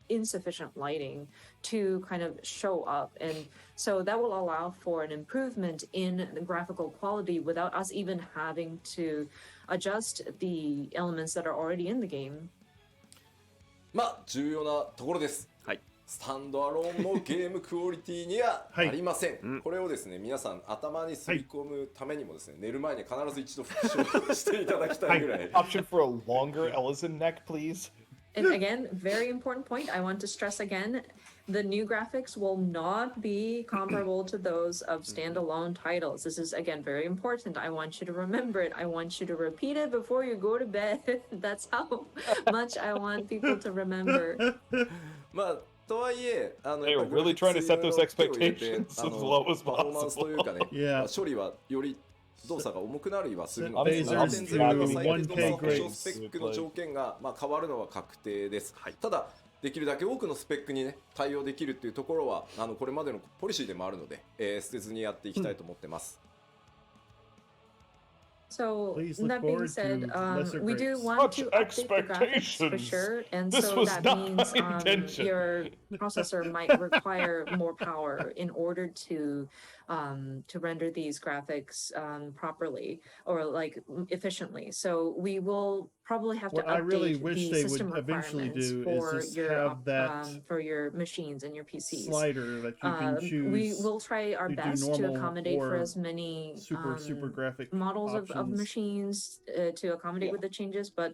insufficient lighting to kind of show up. And so that will allow for an improvement in the graphical quality without us even having to adjust the elements that are already in the game. まあ重要なところです。はい。スタンドアローンのゲームクオリティにははいありません、うんこれをですね皆さん頭にすり込むためにもですね、寝る前に必ず一度復唱していただきたいぐらい Option for a longer Ellison neck, please. And again, very important point. I want to stress again, the new graphics will not be comparable to those of standalone titles. This is again very important. I want you to remember it. I want you to repeat it before you go to bed. That's how much I want people to remember. まあとはいえやっぱ They were グラフィ really ック trying to ス set those 手を入れて expectations as low as パフォーマンスというかね possible. まあ処理はより動作が重くなるはするの Set で phasers 7.0の to 最低動 1K 作保 grades 証スペックの条件がまあ変わるのは確定です、ただできるだけ多くのスペックにね対応できるっていうところはこれまでのポリシーでもあるので、捨てずにやっていきたいと思ってます、So Please look that being forward said, to lesser we do grades. want Such to update the graphics for expectations. sure, and This so was that not means my intention. your processor might require more power in order to render these graphics properly or like efficiently. So we will probably have to What I really update wish the they system would eventually requirements do is for just your have that for your machines and your PCs. Slider that you can choose. We will try our to do best to normal accommodate for or as many super graphic models of options. machines to accommodate Yeah. with the changes, but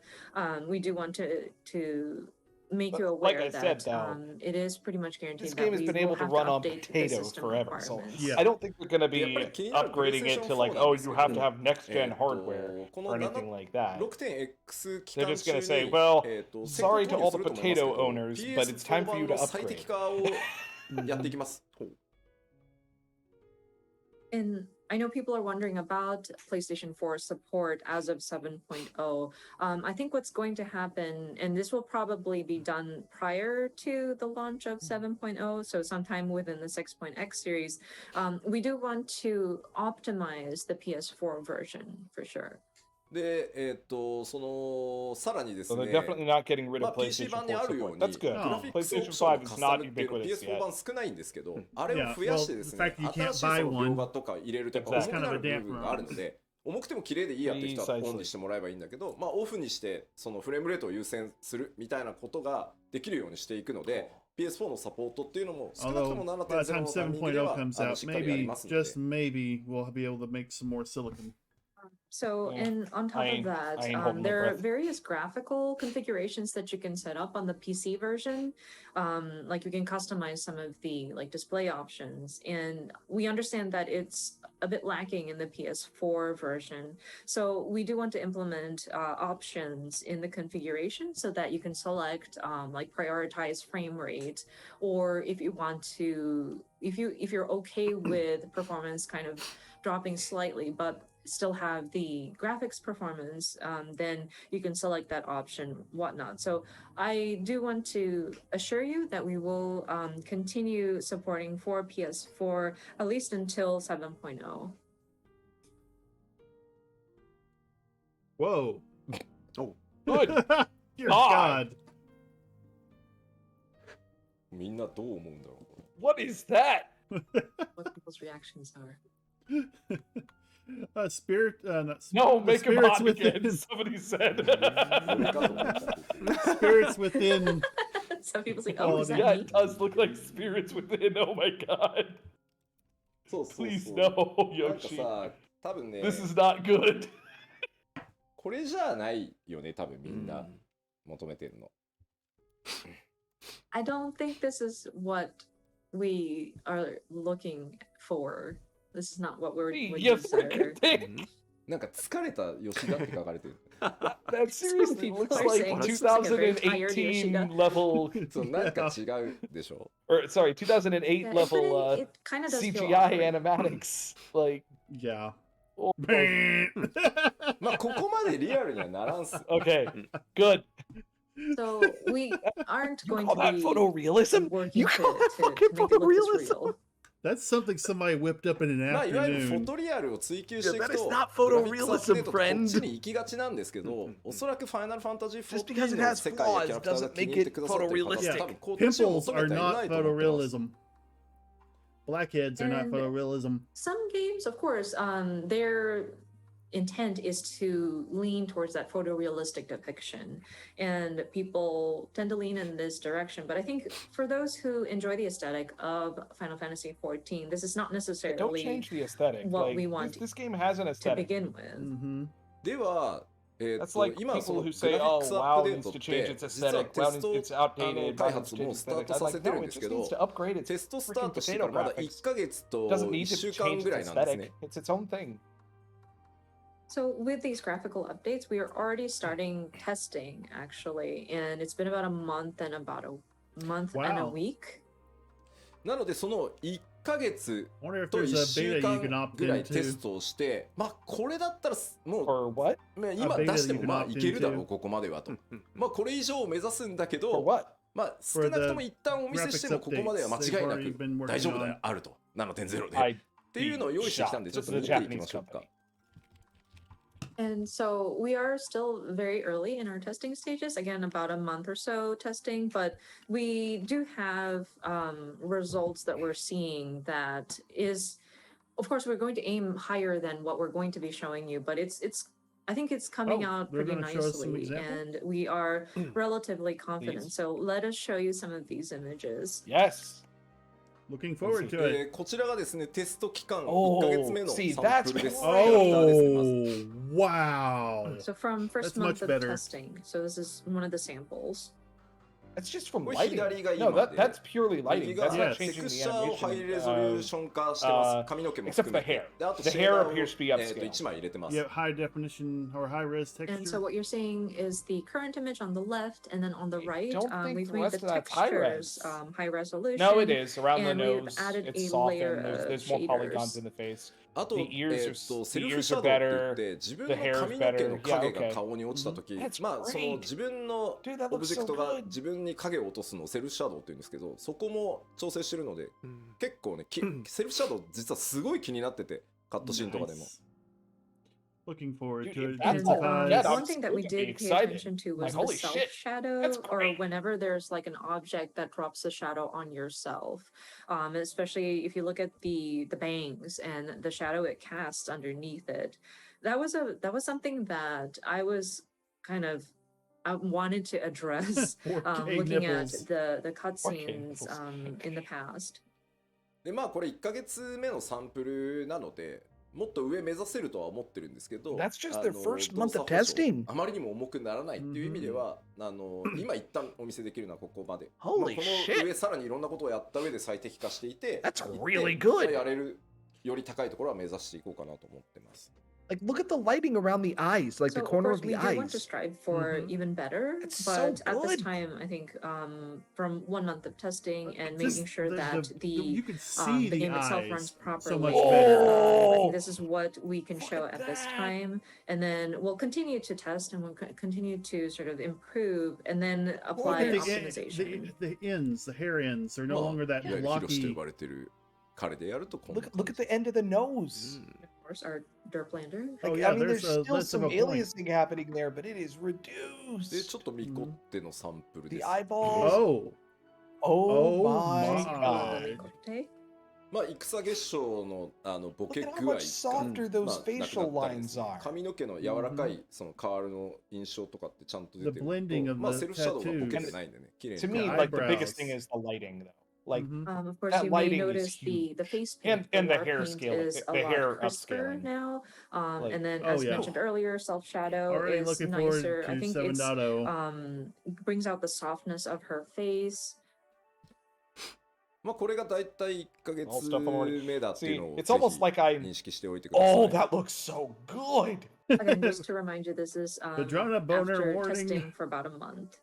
we do want to make But you like aware I said, that it is pretty much guaranteed This that game has we been will able to have run to on update the potato system forever, so requirements. Yeah. I don't think they're going to やっぱ be り気になる upgrading it to like, oh, you have to have next gen hardware この or anything like that. 6.x 期 They're 間 just 中 gonna に say, well, 先行 sorry to all 投 the 入すると思いますけ potato ど owners, but it's time for you PS4 版 to の最適 upgrade. 化をやっていきます。 And I know people are wondering about PlayStation 4 support as of 7.0. I think what's going to happen, and this will probably be done prior to the launch of 7.0, so sometime within the 6.x series, we do want to optimize the PS4 version for sure. で、そのさらにです So ね、they're definitely not getting rid ま of あ、PC PlayStation 版に 4 あるよう support. に That's good. グラフィックスオプ PlayStation ション 5の is 重ね not っていうの ubiquitous PS4 版 yet. 少ないんですけど、あれを Yeah, 増やしてです well, ね、 the fact that you 新 can't しいそ buy の one 描画とか入れるとやっぱ Exactly. 重くなる It's kind of a 部分があるので、重くても綺麗でいいやっていう人はオンにしてもらえばいいんだけど、まあ、オフにしてそのフレームレートを優先するみたいなことができるようにしていくので、PS4 のサポートっていうのも少なくと Although も by the 7.0 time のタイミングで 7.0 は comes out, しっかりあり maybe, ますので。 just maybe, we'll be able to make some more silicon. So, Yeah. and on top I of ain't that, holding my there are breath. various graphical configurations that you can set up on the PC version. Like you can customize some of the like display options, and we understand that it's a bit lacking in the PS4 version. So we do want to implement options in the configuration so that you can select like prioritize frame rate, or if you want to, if you're okay with performance kind of dropping slightly, but still have the graphics performance, then you can select that option, whatnot. So I do want to assure you that we will continue supporting for PS4 at least until 7.0. Whoa. Oh. Good. Dear God. God. みんなどう思うんだろう、これ。 What is that? What people's reactions are. Spirit, not No, the make him spirits hot within, again. Somebody said. 俺かと思った。 spirits within. Some people say, Oh, oh, is that Yeah, me? it does look like spirits within. Oh my god. そうそう Please そう。 no, なんか Yoshi. さ、多分ね、 This is not good. これじゃないよね、多分みんなうん求めてるの。 I don't think this is what we are looking for. This is not what we're what You you desire. freaking thing. なんか疲れた吉田って書かれてる。 That seriously people looks are like saying this looks like a very tired 2018 Yoshida. level, そう、なんか違うでしょ。 or sorry, 2008 Yeah, level it kind of does feel CGI awkward. animatics. Like, Yeah. oh, まあ、ここまでリアルにはならんす。 okay, good. So we aren't You going call to that be photorealism? working You call that to fucking make it look this photorealism? real. That's something somebody whipped up in an まあ、いわゆるフォ afternoon. トリアルを追求していく Yeah, that is と、 not グラフィックスアップデートって photorealism, こ friend. っちに行きがちなんですけど、おそらくファイナルファンタジー Just 14 because it の has 世界やキャラクターが flaws 気に入ってくださってる方 doesn't make it って多分こっちを Pimples 求 are めてはいな not いと思ってます。 photorealism. Blackheads are not And- photorealism. Some games, of course, their intent is to lean towards that photorealistic depiction, and people tend to lean in this direction. But I think for those who enjoy the aesthetic of Final Fantasy XIV, this is not Don't necessarily change the aesthetic. what Like, we want this game has an to aesthetic. begin with. Mm-hmm. では、That's like 今その people グ who ラ say, フィッ oh, クスアッ WoW プデー needs トっ to change て its 実は aesthetic. テ WoW ス needs ト it's outdated. 開 WoW 発 needs to も change ス its タート aesthetic. さ I'm せ like, てる no, ん it ですけ just ど needs to upgrade its テストスタ freaking ートしてか potato らまだ graphics. 1ヶ月と Doesn't need 1 to 週間 change ぐらい its なんです aesthetic. ね。 It's its own thing. So with these graphical updates, we are already starting testing actually, and it's been about a month and a Wow. week. なのでその1ヶ月 I wonder if と there's 1 a 週 beta you can 間 opt ぐらいテス into. トをしてまあこれだったらもう For what? まあ今あベータ出してもまあ you can い opt けるだろう into. ここまではとまあこれ以上を目指すんだけ For ど what? まあ少なくとも一旦お見せしても Graphics ここまでは間 updates 違い they've な already く been 大丈 working 夫で on. あると7.0 で I'd っていうのを用意してきたんで shocked. ちょっ This と is a 見ていきま Japanese しょうか company. And so we are still very early in our testing stages, again, about a month or so testing, but we do have results that we're seeing that is, of course, we're going to aim higher than what we're going to be showing you, but it's I think it's coming Oh, out they're pretty gonna show us some nicely, examples? and we are relatively confident. Please. So let us show you some of these images. Yes. Looking forward to it. こちらがですねテスト期間 Oh, 1ヶ月目の see, サンプルです that's キャラクターですねまず Oh, wow. So from first That's month much of better. testing, so this is one of the samples. That's just from これ lighting. 左が No, 今 that で that's purely 右 lighting. が That's Yes. not テ changing ク the スチャーをハイレゾリュー animation. ション化してます髪の毛も except 含 for the め hair. てであと The シェーダ hair ーを appears to be upscale. 1枚入れてます You have high definition or high res And so texture. what you're seeing is the current image on the left, and then on the I right, don't think we've the made rest the of that's high textures res. high resolution. No, it is around the and we've nose. added It's a layer softened. There's of more polygons shaders. in the face. あと、 The ears are- セル the フ ears シャ are ドウって better. 言って自分 The の hair is 髪の毛 better. の Yeah, 影が okay. 顔に落ちた時、 That's まあその great. 自分の Dude, that オブ looks ジェ so クトが good. 自分に影を落とすのをセルフシャドウって言うんですけどそこも調整してるので結構ねセルフシャドウ実はすごい気になっててカットシーンとかでも Nice. Looking forward Dude, to if it. that's And all we get, one I'm thing that we still gonna be did pay excited. attention to Like, was the holy self shit, shadow, that's or great. whenever there's like an object that drops a shadow on yourself. Especially if you look at the bangs and the shadow it casts underneath it. That was something that I wanted to address 4K looking nipples. at the Okay, cutscenes nipples. in the past. でまあこれ1ヶ月目のサンプルなのでもっと上目指せるとは思ってるんですけど That's just their first 動 month 作 of 保証 testing. あまりにも重くならないっていう意味では今一旦お見せできるのはここまで、まあ、 Holy この shit. 上さらにいろんなことをやった上で最適化していて That's いって really good. やれるより高いところは目指していこうかなと思ってます。 Like, look at the lighting around the eyes, like So the of corner course of we the do want to eyes. strive for even better, It's but so at this good. time, I think from 1 month of testing and Just making sure that you can see the game itself eyes runs so properly. much Oh! better. I think this is what we can Look show at at this that. time, and then we'll continue to test and we'll continue to sort of improve and then apply The, optimization. the ends, the hair ends, are no まあ longer that いわゆるヒロシと呼 blocky. ばれてる彼でやるとこんな Look at the end of the nose. Of course, our Derplander. Oh, Like, yeah, I mean, there's there's a still less of some a point. aliasing happening there, but it is で reduced. ちょっと見こってのサンプルで The す。 eyeballs. Oh, Oh, Oh my my. god. Okay. まあ戦月賞のボケ Look at 具 how 合 much が softer those まあなくな facial ったりです lines ね are. 髪の毛の柔らかいそのカールの印象とかってちゃんと出 The てる blending と of まあ the セルフシャドウがボケ tattoos. てないんでね綺麗 To に me, The like, the biggest eyebrows. thing is the lighting, though. Like, Mhm. Of course, That you may lighting is notice the face And- paint. and the war hair paint scaling, is a the lot hair crisper upscaling. now. Like- And then, Oh, as yeah. mentioned earlier, self shadow Already is looking forward nicer. I to think it's 7.0. brings out the softness of her face. まあこれがだいたい1ヶ月 All stuff already. 目だっていう See, のを it's ぜ almost ひ like I. 認識しておいてください。 Oh, that looks so good. Again, just to remind you, this is Drona boner after warning. testing for about a month.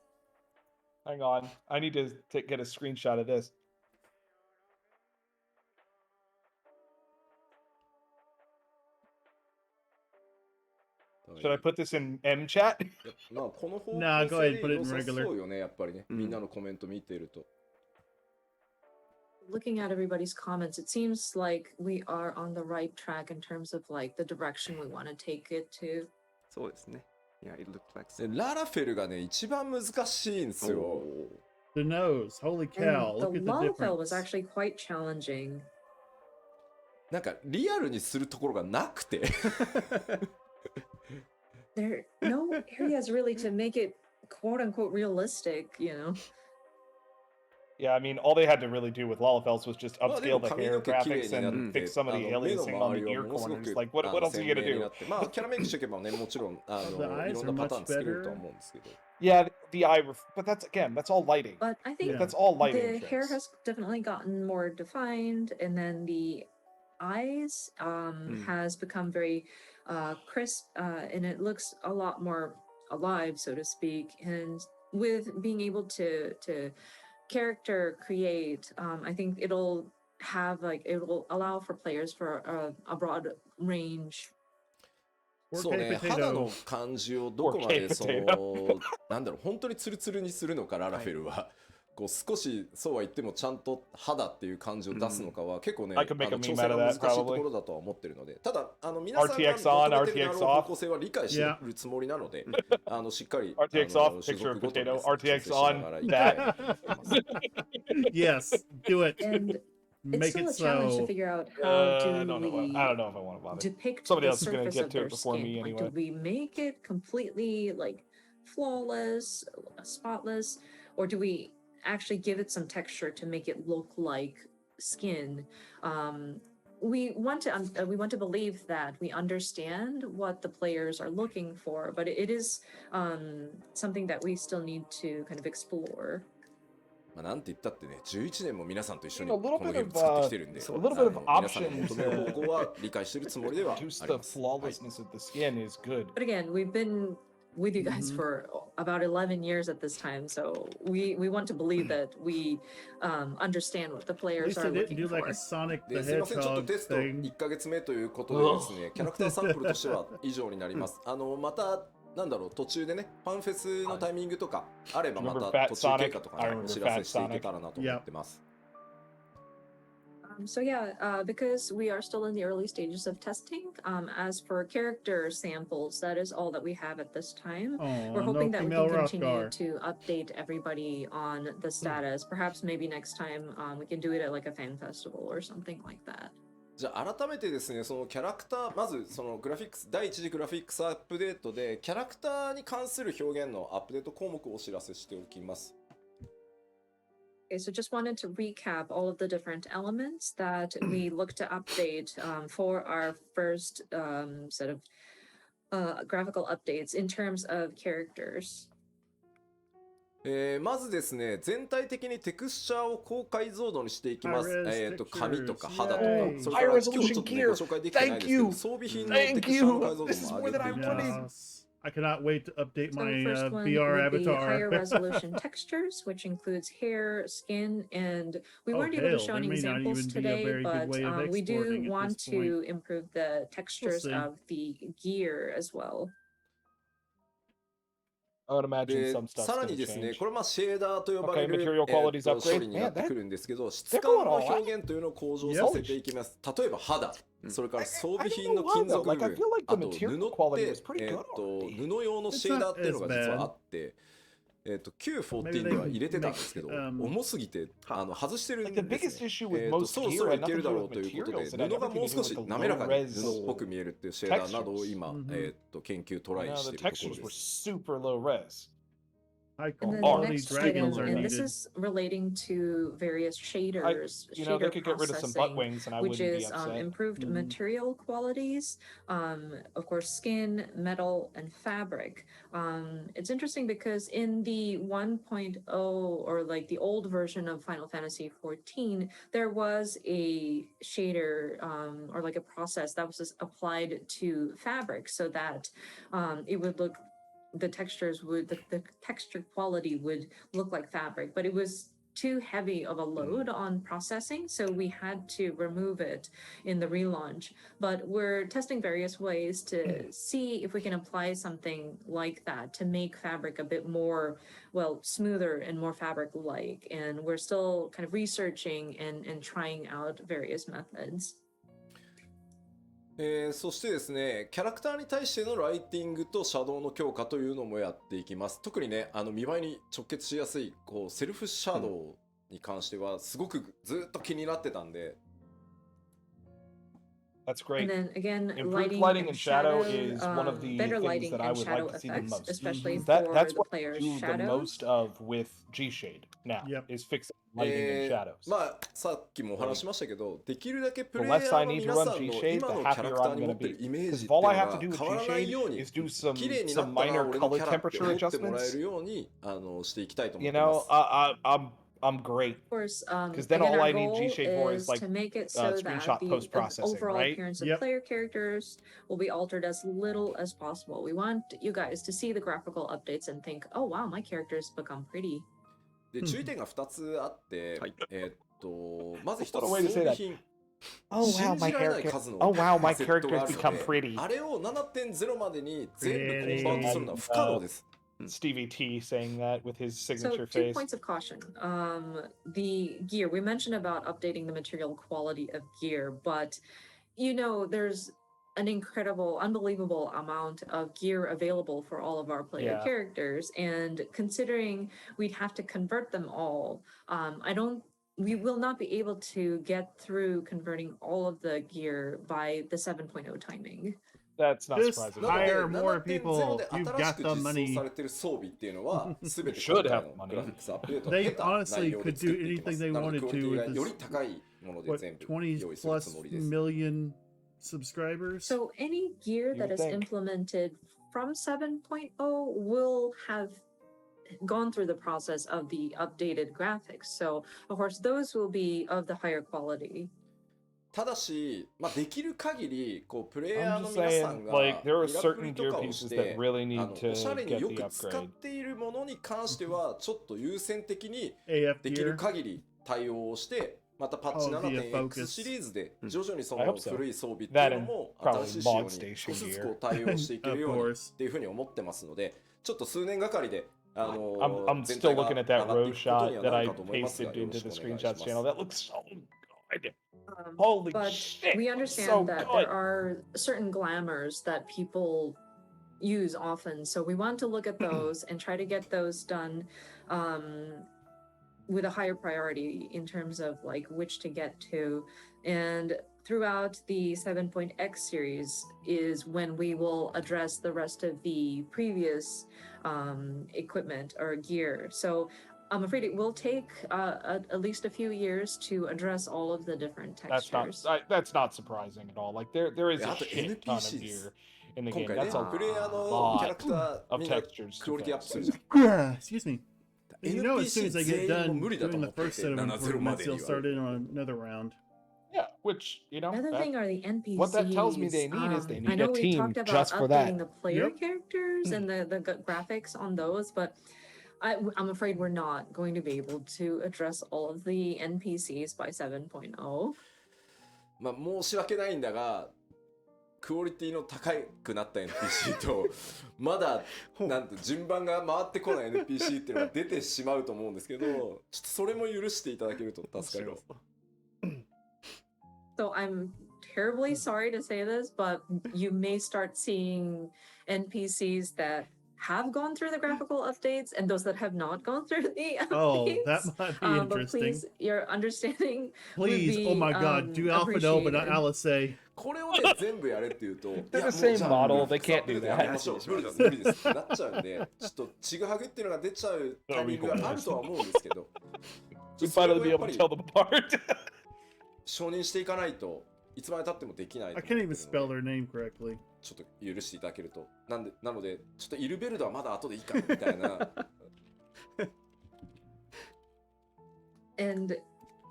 Hang on, I need to get a screenshot of this. Should I put this in M chat? まあこの方向 Nah, go 性 ahead, で put it in 良さ regular. そうよねやっぱりね、うんみんなのコメント見てると。 Looking at everybody's comments, it seems like we are on the right track in terms of like the direction we want to take it to. そうですね。Yeah, it looked like でララフェルがね一番難しいんですよ。 The nose. Holy And cow. the Look at the Lalafell was difference. actually quite challenging. なんかリアルにするところがなくて There are no areas really to make it quote unquote realistic, you know. Yeah, I mean, all they had to really do with Lalafels was just まあでも upscale the 髪 hair の毛綺麗 graphics になっ and て fix some of the 目の aliasing on 周 the り ear はものすご corners. く Like, what else are 鮮 you 明 gonna にな do? ってまあキャラメイクしておけばねもちろん The い eyes ろ are んなパ much ターン作れると better. は思うんですけど Yeah, the eye, but that's again, that's all lighting. But I think Yeah. That's all lighting. the hair tricks. has definitely gotten more defined, and then the eyes has become very crisp, and it looks a lot more alive, so to speak. And with being able to character create, I think it will allow for players for a broad range. そうね 4K 肌 potato. の感じをどこまで 4K そのなんだろう本当にツルツルにするのかララフェルはこう少しそうは言ってもちゃんと肌っていう感じを出すのかは結構ね I could make a 調 meme 整 out が of 難 that, しいと probably. ころだとは思ってるのでただ皆さんが RTX on, 求めてる RTX 方向性は理解して Yeah. るつもりなのでしっかり RTX 所 off, 属 picture of ごとに potato, ですね RTX 調整しながらいきたいなと思ってます Yes, do it. And it's Make still it a challenge to so. figure out how I do don't know. we I don't know if I want to bother. depict Somebody the else is gonna surface get of to it their before me skin. Like, anyway. do we make it completely like flawless, spotless, or do we actually give it some texture to make it look like skin? We want to believe that we understand what the players are looking for, but it is something that we still need to kind of explore. まあなんて言ったってね11年も皆さんと一緒に A こ little の bit ゲーム of, 作ってきてるんで a little bit of 皆さんが option 求める to 方向は理解してるつもりでは reduce あ the ります、はい flawlessness of the skin is good. But again, we've been with you guys for about 11 years at this time, so we want to believe that we understand what the At players least are they didn't looking do like for. a Sonic で the すいませんちょっと Hedgehog テスト thing. 1ヶ月目ということでですねキャラクターサンプルとしては以上になりますまたなんだろう途中でねファンフェスのタイミングとかあればまた途中経過とかねお知らせしていけたらなと思ってます So yeah, because we are still in the early stages of testing, as for character samples, that is all that we have at this time. We're Oh, hoping no that we female can rock continue star. to update everybody on the status. Perhaps maybe next time we can do it at like a fan festival or something like that. じゃあ改めてですね、そのキャラクター、まずそのグラフィックス、第一次グラフィックスアップデートで、キャラクターに関する表現のアップデート項目をお知らせしておきます。Okay, so just wanted to recap all of the different elements that we look to update for our first set of graphical updates in terms of characters. まずですね、全体的にテクスチャーを高解像度にしていきます。髪とか肌とか、それから今日ちょっとね、ご紹介できてないですけど、装備品のテクスチャーの解像度も上げていきます。I cannot wait to update my first one VR would be higher avatar. resolution textures, which includes hair, skin, and we weren't able to show any examples today, but we do want to improve the textures of the gear as well. I would imagine some stuff's さら gonna にですね、 change. これはシェーダーと呼ばれ Okay, る、 material qualities 処 upgrade. 理にな Man, って that くるんですけど、質 they're 感 going の all out. 表現というのを向上させていきます。例えば肌、それから装備 I 品 don't の know why 金 though. 属部 Like I 分、 feel like あ the と material 布 quality っ was て、 pretty good already. 布用のシェーダーっていうのが実はあって、Q14 では入れてたんですけど、重すぎて外してるん Like で the す biggest issue ね。 with most そろ gear そろい had け nothing る to だ do ろ with うということで、 materials. It had 布が everything もう to 少 do し with 滑らかに low 布 res っぽく見えるっていうシェーダーなどを今、 textures. 研究トライ No, し the ているところ textures で were す。 super low res. High And then Art, the quality next dragons item, are and this needed. is relating to various shaders, You know, they shader could get rid of some butt processing, wings and I which wouldn't be is upset. improved material qualities, of course, skin, metal, and fabric. It's interesting because in the 1.0 or like the old version of Final Fantasy 14, there was a shader or like a process that was just applied to fabric so that it would look the textures would the texture quality would look like fabric, but it was too heavy of a load on processing, so we had to remove it in the relaunch. But we're testing various ways to see if we can apply something like that to make fabric a bit more, well, smoother and more fabric-like. And we're still kind of researching and trying out various methods. そしてですね、キャラクターに対してのライティングとシャドウの強化というのもやっていきます。特にね、見栄えに直結しやすいこうセルフシャドウに関してはすごくずっと気になってたんで。That's great. And then again, Improved lighting and shadow shadow, is one of the better things lighting that I and would shadow like to see the effects, most. especially for That's the what I player's do the shadows. most of with G-Shade now, Yep. is fixing lighting and shadows. まあさっきもお話しましたけど、できるだけプ The レイヤ less ー I の need to 皆 run さんの G-Shade, 今 the のキャラ happier クター I'm に持 going っ to てる be. イメージっ Because ていう if の all I が have to do with 変わらないよう G-Shade に is do 綺麗 some になっ some たな minor 俺の color キャラって temperature 思ってもらえ adjustments, るようにしていきたいと思っ you てま know, す。I'm great. Of course, Because then again, all our I need goal G-Shade for is is like to make it so that screenshot the post-processing, overall right? appearance of Yep. player characters will be altered as little as possible. We want you guys to see the graphical updates and think, oh wow, my character's become pretty. で注意点が2つあって、はいまず1つ What a 装 way to say 備 that. 品。 Oh wow, 信 my じられない character. 数の Oh wow, ア my セット character が has あるの become で、 pretty. あれを 7.0 までに全部コンバートするのは不可能です。Stevie T saying that with his So signature two face. points of caution. The gear, we mentioned about updating the material quality of gear, but you know, there's an incredible, unbelievable amount of gear available for all of our player Yeah. characters. And considering we'd have to convert them all, we will not be able to get through converting all of the gear by the 7.0 timing. That's not Just surprising. なので hire more 7.0 people. で You've 新し got く the 実装 money. されている装備っていうのは全て Should 今回 have の money. グラフィックスアップデート They 下手な honestly 内容で could 作っ do ていきま anything す。 they なので wanted クオリティ to が with より this, 高いもので what, 全部 20用意するつ plus もりです。 million subscribers? So any gear You that would is think. implemented from 7.0 will have gone through the process of the updated graphics. So of course those will be of the higher quality. ただし、できる限りこうプレイヤー I'm の just 皆さ saying, んが like, there are ミラプ certain リと gear かを pieces し that て really need おしゃ to れに get よ the く使っ upgrade. ているものに関してはちょっと優先的に AF できる gear. 限り対応をしてまたパッチ Oh, via7.x focus. シリーズで徐々にそ I の hope so. 古い装備っていうの That and も probably 新しい仕様 mod に station 少しずつ gear. こう対応していけるよ Of うに course. っていうふうに思ってますのでちょっと数年がかりでI'm 全 still 体が looking at 上 that がってい rose くことに shot は that な I るかと思いますが pasted よろ into しく the お願いしま screenshots す。 channel. That looks so good. Holy but shit! we So understand that good. there are certain glamours that people use often, so we want to look at those and try to get those done with a higher priority in terms of like which to get to. And throughout the 7.x series is when we will address the rest of the previous equipment or gear. So I'm afraid it will take at least a few years to address all of the different textures. That's not surprising at all. Like there is で a あと shit ton of NPC です gear in the 今 game. 回ね That's a プレイヤーの lot キャラクター of みんな textures クオ to リティアップ fix. するじゃん Excuse me. You know, as soon as I get NPC 全員も done 無理だと doing 思 the って first て set of 70ま improvements, で you'll には start in on another round. Yeah, which Another that- thing are the NPCs. what that tells me they need is they I need know a we team talked about just for that. updating the player Yep. characters and the graphics on those, but I'm afraid we're not going to be able to address all of the NPCs by 7.0. まあ申し訳ないんだがクオリティの高くなった NPC とまだなんと順番が回ってこない NPC っていうのが出てしまうと思うんですけどちょっとそれも許していただけると助かります。 So I'm terribly sorry to say this, but you may start seeing NPCs that have gone through the graphical updates and those that have not gone through the updates. Oh, that might be But interesting. please, your understanding would Please, be, oh my God, do Alpha No, but not appreciated. Alice A. これをね全部やれって言うと They're the same model, they can't do that. やめましょう無理です無理ですってなっちゃうんでちょっとちぐはぐっていうのが出ちゃうタイミングがあるとは思うんですけど We'd それ finally を be やっ able ぱ to り tell them apart. 承認していかないといつまで経ってもできないと I 思って can't るの even で spell their name correctly. ちょっと許していただけるとなのでちょっとイルベルドはまだ後でいいかなみたいな And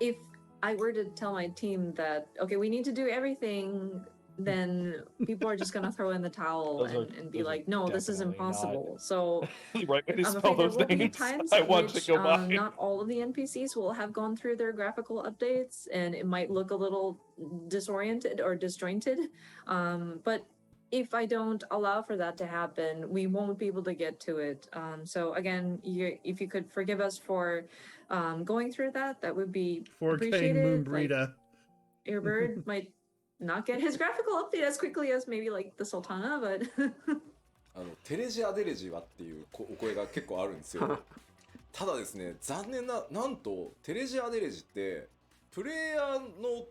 if I were to tell my team that, okay, we need to do everything, then people are just going to throw in the towel and be those are like, no, this is definitely not- impossible. So Right when you I'm spell afraid there those will be names, times I in watched it which go by. not all of the NPCs will have gone through their graphical updates, and it might look a little disoriented or disjointed. But if I don't allow for that to happen, we won't be able to get to it. So again, if you could forgive us for going through that, that would be 4K appreciated. Moon Like, Brita. your bird might not get his graphical update as quickly as maybe like the Sultana, but テレジアデレジはっていうお声が結構あるんですよただですね残念なんとテレジアデレジってプレイヤーの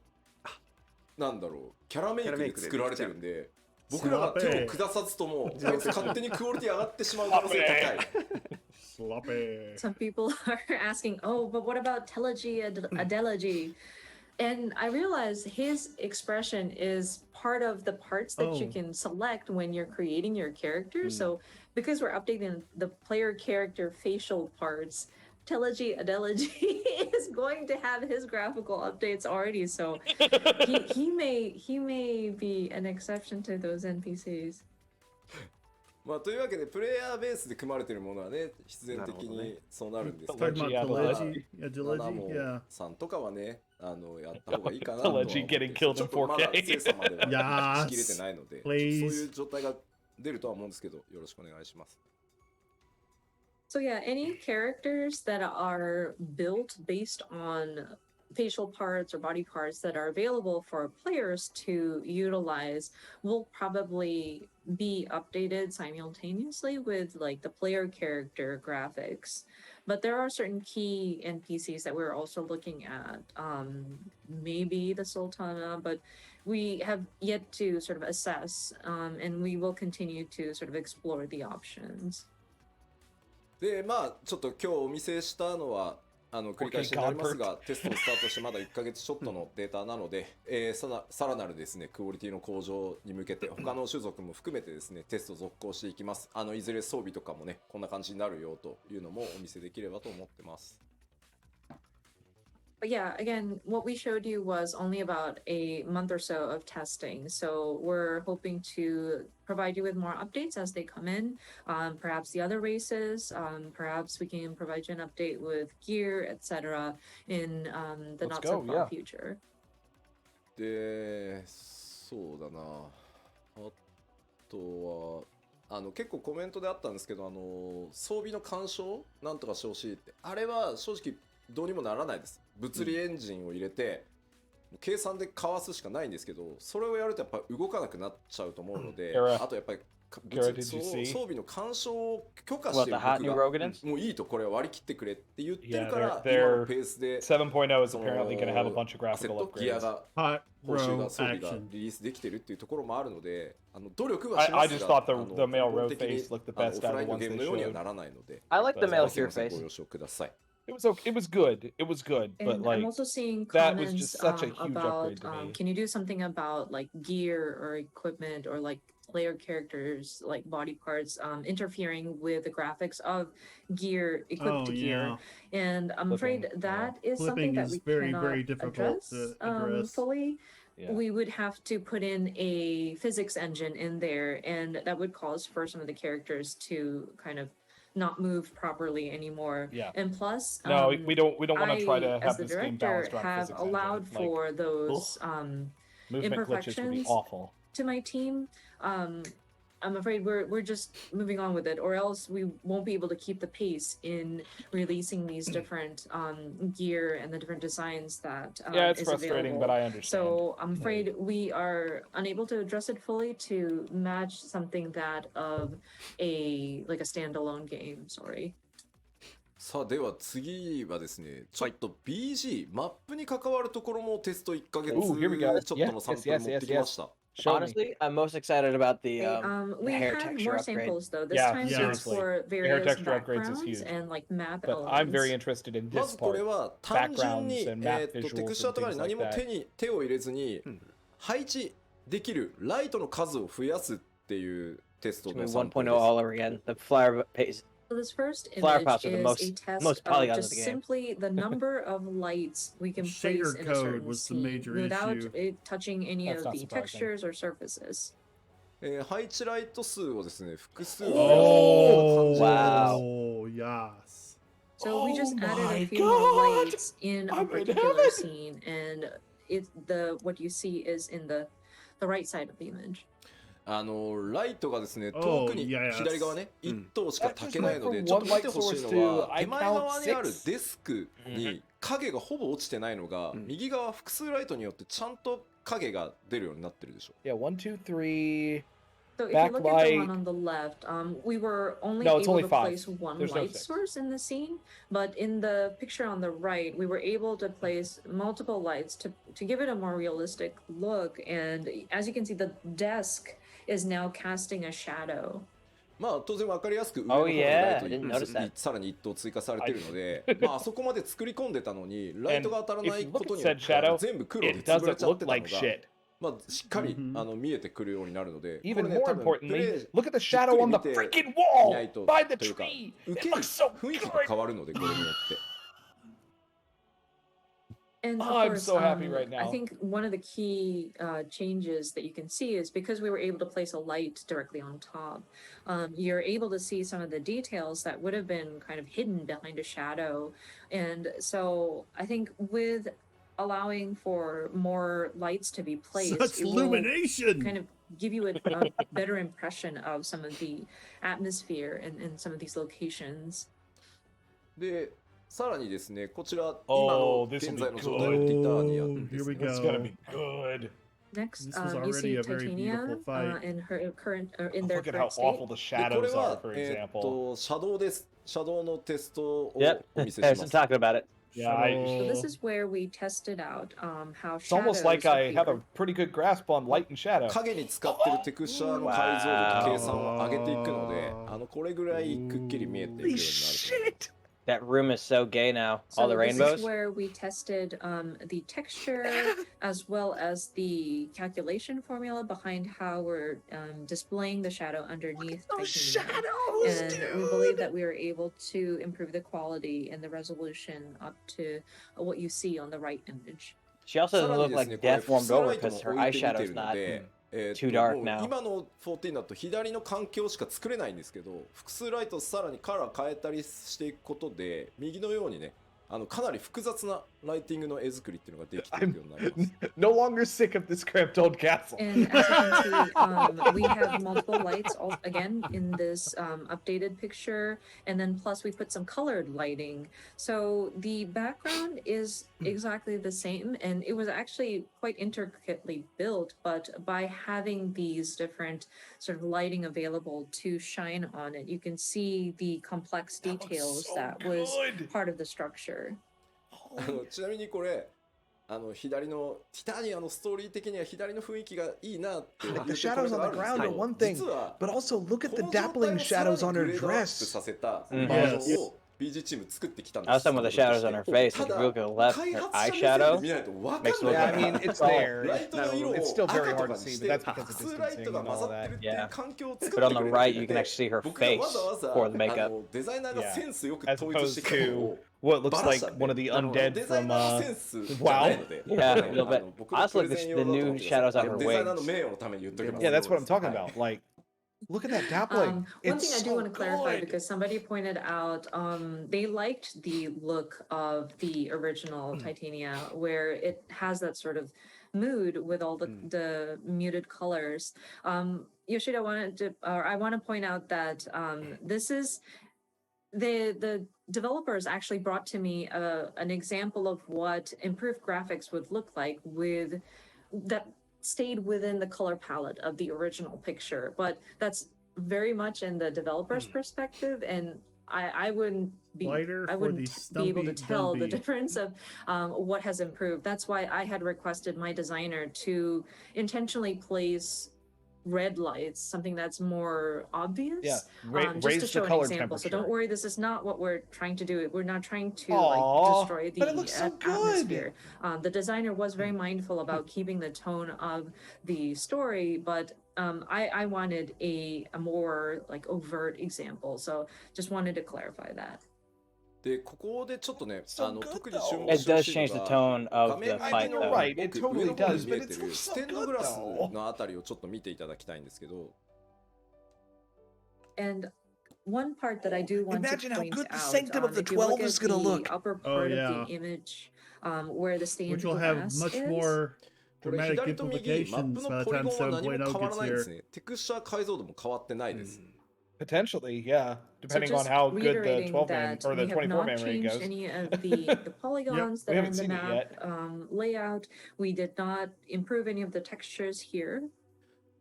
なんだろうキャラメイクで作られてるんで僕らが手を下さずともあいつ勝手にクオリティ上がってしまう可能性高い Sloppy. some people are asking, oh, but what about Telegy Adelegy? And I realize his expression is part of the parts that you Oh. can select when you're creating your character. So because we're updating the player character facial parts, Telegy Adelegy is going to have his graphical updates already. So he may be an exception to those NPCs. まあというわけでプレイヤーベースで組まれてるものはね必然的にそうなるんですけ Talking ど about Telegy. Telegy. Yeah, ナナ Telegy. モ Yeah. さんとかはねやった方がいいかなとは思って Telegy getting killed in ちょっとまだ 4K 精査まではしきれて Yes. ないので、 Please. そういう状態が出るとは思うんですけどよろしくお願いします。 So yeah, any characters that are built based on facial parts or body parts that are available for players to utilize will probably be updated simultaneously with like the player character graphics. But there are certain key NPCs that we're also looking at. Maybe the Sultana, but we have yet to sort of assess, and we will continue to sort of explore the options. でまあちょっと今日お見せしたのは繰り返しになりますがテストをスタートしてまだ1ヶ月ちょっとのデータなので、さらなるですねクオリティの向上に向けて他の種族も含めてですねテスト続行していきます。いずれ装備とかもねこんな感じになるよというのもお見せできればと思ってます。 But yeah, again, what we showed you was only about a month or so of testing. So we're hoping to provide you with more updates as they come in. Perhaps the other races, perhaps we can provide you an update with gear, etc. in the Let's not so go, far yeah. future. でそうだなあとは結構コメントであったんですけど装備の干渉なんとかしてほしいってあれは正直どうにもならないです。物理エンジンを入れて計算でかわすしかないんですけど、それをやるとやっぱ動かなくなっちゃうと思うので、あとやっぱり装備の干渉を許可してる僕がもういいとこれは割り切ってくれって言ってるから、今のペースで7.0 is apparently going to have a bunch of アセッ graphical トギア upgrades. が報酬が装備がリリースできてるっていうところもあるので、努力はし I ます just が、 thought the male 根本 road 的に face looked the オ best フ out ラ of イン the のゲー ones ム they のようには showed. ならないので、 I like the male すい here ません face. ご了承ください。It was good. It was good, but And like I'm also seeing that was comments just such a huge about upgrade to me. can you do something about like gear or equipment or like player characters like body parts interfering with the graphics of gear equipped gear, and I'm afraid that is something Flipping that is we very, cannot very difficult to address. fully. Yeah. We would have to put in a physics engine in there, and that would cause for some of the characters to kind of not move properly anymore. Yeah. And plus, No, we don't want to try to as have the this game director, balanced around have physics allowed engine. Like, for those movement glitches would be imperfections awful. to my team. I'm afraid we're just moving on with it, or else we won't be able to keep the pace in releasing these different gear and the different designs that Yeah, it's is frustrating, available. but I understand. So I'm afraid we are unable to address it fully to match something that of a like a standalone game. Sorry. さあでは次はですね、ちょっと BG、マップに関わるところもテスト1ヶ月 Ooh, here we go. ちょっとのサンプル持ってきました。 Show me. Honestly, I'm most excited about the We hair had texture more upgrade. samples though. This Yeah, time it's seriously. for Hair various texture upgrades is backgrounds huge. and like map But elements. I'm very interested in ま this ずこれ part. は単純に Backgrounds and map テ visuals クスチャー and とかに things 何 like も that. 手を入れずに配置できるライトの数を増やすっていうテスト It's の gonna be サンプル 1.0 です。 all over again. The flower pace. So this first Flower image pots are the is most- a test most of polygons just of the game. simply the number of lights we can Shader place in a code certain was the scene major without issue. it touching any That's of not the surprising. textures or surfaces. 配置ライト数をですね、複数 Oh, 増やす wow. Yes. So we Oh just added my a few more God! lights in a I'm in particular heaven! scene, and what you see is in the right side of the image. ライトがですね、 Oh, 遠くに yes. 左側ね、1灯しか That 焚 just けないの went で、 from ちょっと one 見て light ほしい source のは to I 手前側 count にある 6. デスクに影がほぼ落ちてないのが、右側複数ライトによってちゃんと影が出るようになってるでしょ。 Yeah, 1, 2, 3. So if you look at the Backlight. one on the left, we were only No, it's able only to 5. place one There's no light 6. source in the scene, but in the picture on the right, we were able to place multiple lights to give it a more realistic look. And as you can see, the desk is now casting a shadow. まあ当然分かりやすく上の Oh, 方の yeah. ライト I didn't に notice that. さらに1灯追加されてるので、まああそこまで作り込んでたのにライトが当たらないことによって If you look at said shadow, 全部黒で It 潰れ doesn't ちゃっ look てたの like が、 shit. まあしっかり見えてくるようになるので、 Even これね more 多分プレ importantly, イ look at the じっく shadow り on 見 the て freaking み wall ないと by the というか tree. 受 It ける looks so 雰囲気が good. 変わるのでこれによって。 And of Oh, I'm course, so happy right I now. think one of the key changes that you can see is because we were able to place a light directly on top, you're able to see some of the details that would have been kind of hidden behind a shadow. And so I think with allowing for more lights to be placed, Such it will illumination. kind of give you a better impression of some of the atmosphere in some of these locations. でさらにですね、こちら今 Oh, の this 現 will 在 be の状態をリターにやってです Here we ね go. It's gonna be good. Next, This was you already see a very Titania beautiful fight. in her current in their Look at how current state. awful the でこれ shadows are, は for example. シャドウです。シャドウのテストを Yep. お見せ There's しま some す。 talking about it. Yeah, I, So this Shadow. is where we tested out how it's almost like shadows I have a appear. pretty good grasp on light and shadow. 影に使ってるテクスチャーの解像度と計算を上げていくので、これぐらいくっきり見えていくようになる Holy と思います shit! That room is so gay now. All So the this rainbows. is where we tested the texture as well as the calculation formula behind how we're displaying the shadow underneath Those Titania. shadows, And we believe that we were able to improve the quality and the resolution up to what you see on the right image. She also さ doesn't らに look ですね、 like これ death 複 warmed 数ラ over イト because も her 置いてみて eyeshadow's るの not. で、too dark もう now. 今の14だと左の環境しか作れないんですけど、複数ライトさらにカラー変えたりしていくことで、右のようにね、かなり複雑なライティングの絵作りっていうのができていくようになります。 No longer sick of this cramped old castle. And as you can see, we have multiple lights again in this updated picture, and then plus we put some colored lighting. So the background is exactly the same, and it was actually quite intricately built, but by having these different sort of lighting available to shine on it, you can see the complex That looks details so that was good. part of the structure. ちなみにこれ左のティタニアのストーリー的には左の雰囲気がいいなって言って The shadows on the ground are one thing, 実は but also look at the この状態 dappling をさらに shadows on グ her レードアップ dress. させたバ Mhm. ージョンを BG チーム作ってきたんで I was す。 talking about the shadows on her face. た If you だ look to the left, 開 her 発者目線で eyeshadow 見ないと分かん makes it ない look Yeah, I like mean, a it's skull. there. ライトの色を It's still 赤 very と hard か to に see, し but て that's because of 複数ライ distancing トが and 混ざ all って that. るっていう Yeah. 環境を作って But on く the れ right, る you だけ can で actually see her 僕が face わざわざ for the makeup. デザイナーがセンスよく As 統一して opposed きたの to を what looks バラ like したん one of で the デ undead ザイ from ナーのセンスじゃ WoW. ないので Yeah, a little bit. 僕の Honestly, プレゼン the 用だと思 new ってくだ shadows さ on い her デザイナーの wings. 名誉のために言っときます Yeah, that's what I'm talking はい about. Like, look at that dappling. One It's thing I do so want to clarify, good. because somebody pointed out they liked the look of the original Titania, where it has that sort of mood with all the muted colors. Yoshida wanted to, or I want to point out that this is the developers actually brought to me an example of what improved graphics would look like with that stayed within the color palette of the original picture, but that's very much in the developer's perspective, and I wouldn't be Lighter I for wouldn't the be able to Stumpy tell the Dumpy. difference of what has improved. That's why I had requested my designer to intentionally place red lights, something that's more obvious, Yeah, just to raise the show an color example. So temperature. don't worry, this is not what we're trying to do. We're not trying to Aw, like destroy but it the looks so good. atmosphere. The designer was very mindful about keeping the tone of the story, but I wanted a more like overt example. So just wanted to clarify that. でここでちょっとね So good, 特に注 though. 目 It してほ does しい change の the が tone 画 of 面 the 右 fight, の though. Right, it 奥 totally 上の方に does, 見え but て it る looks ス so テンド good, グラス though. のあたりをちょっと見ていただきたいんですけど And one part that I do want Imagine to how point good the out, Sanctum of the if you look 12 at is gonna the look. upper Oh, part of yeah. the image, where the stained Which will have glass much is, more これ dramatic 左と右マップ implications の by ポ the リ time ゴンは何も変 7.0 わらないで gets す here. ねテクスチャー解像度も変わってないです Potentially, yeah, depending on just how good the reiterating 12 man that or the we have 24 not man rating changed goes. any of the polygons we that are in haven't the seen it map yet. layout. We did not improve any of the textures here.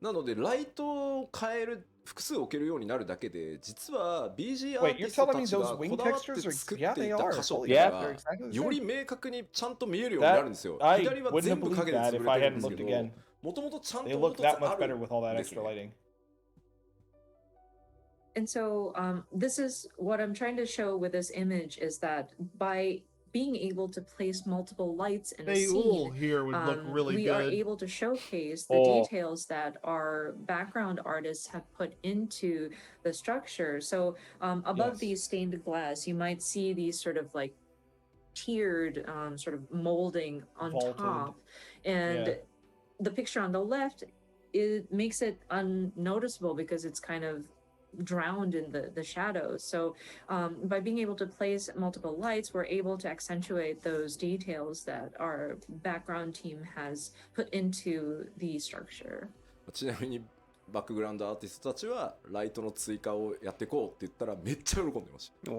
なのでライトを変える複数置けるようになるだけで実は BG アー Wait, ティ you're スト telling た me ちが those こ wing だわっ textures て are? 作っ Yeah, てい they た are. 箇所っ Holy ていう crap, の they're が exactly the よ same. り明確にちゃんと見えるようになるんですよ I 左は wouldn't 全部 have 影で believed that 潰 if れ I てるん hadn't ですけ looked ど again. もともとちゃん They と look 凹 that 凸あ much better る with all ん that です extra ね lighting. And so this is what I'm trying to show with this image is that by being able to place multiple lights in a Beul scene, here would look really we are good. able to showcase the Oh. details that our background artists have put into the structure. So above Yes. these stained glass, you might see these sort of like tiered sort of molding on Vaulted. top. And Yeah. the picture on the left, it makes it unnoticeable because it's kind of drowned in the shadows. So by being able to place multiple lights, we're able to accentuate those details that our background team has put into the structure. ちなみにバックグラウンドアーティストたちはライトの追加をやっていこうって言ったらめっちゃ喜んでました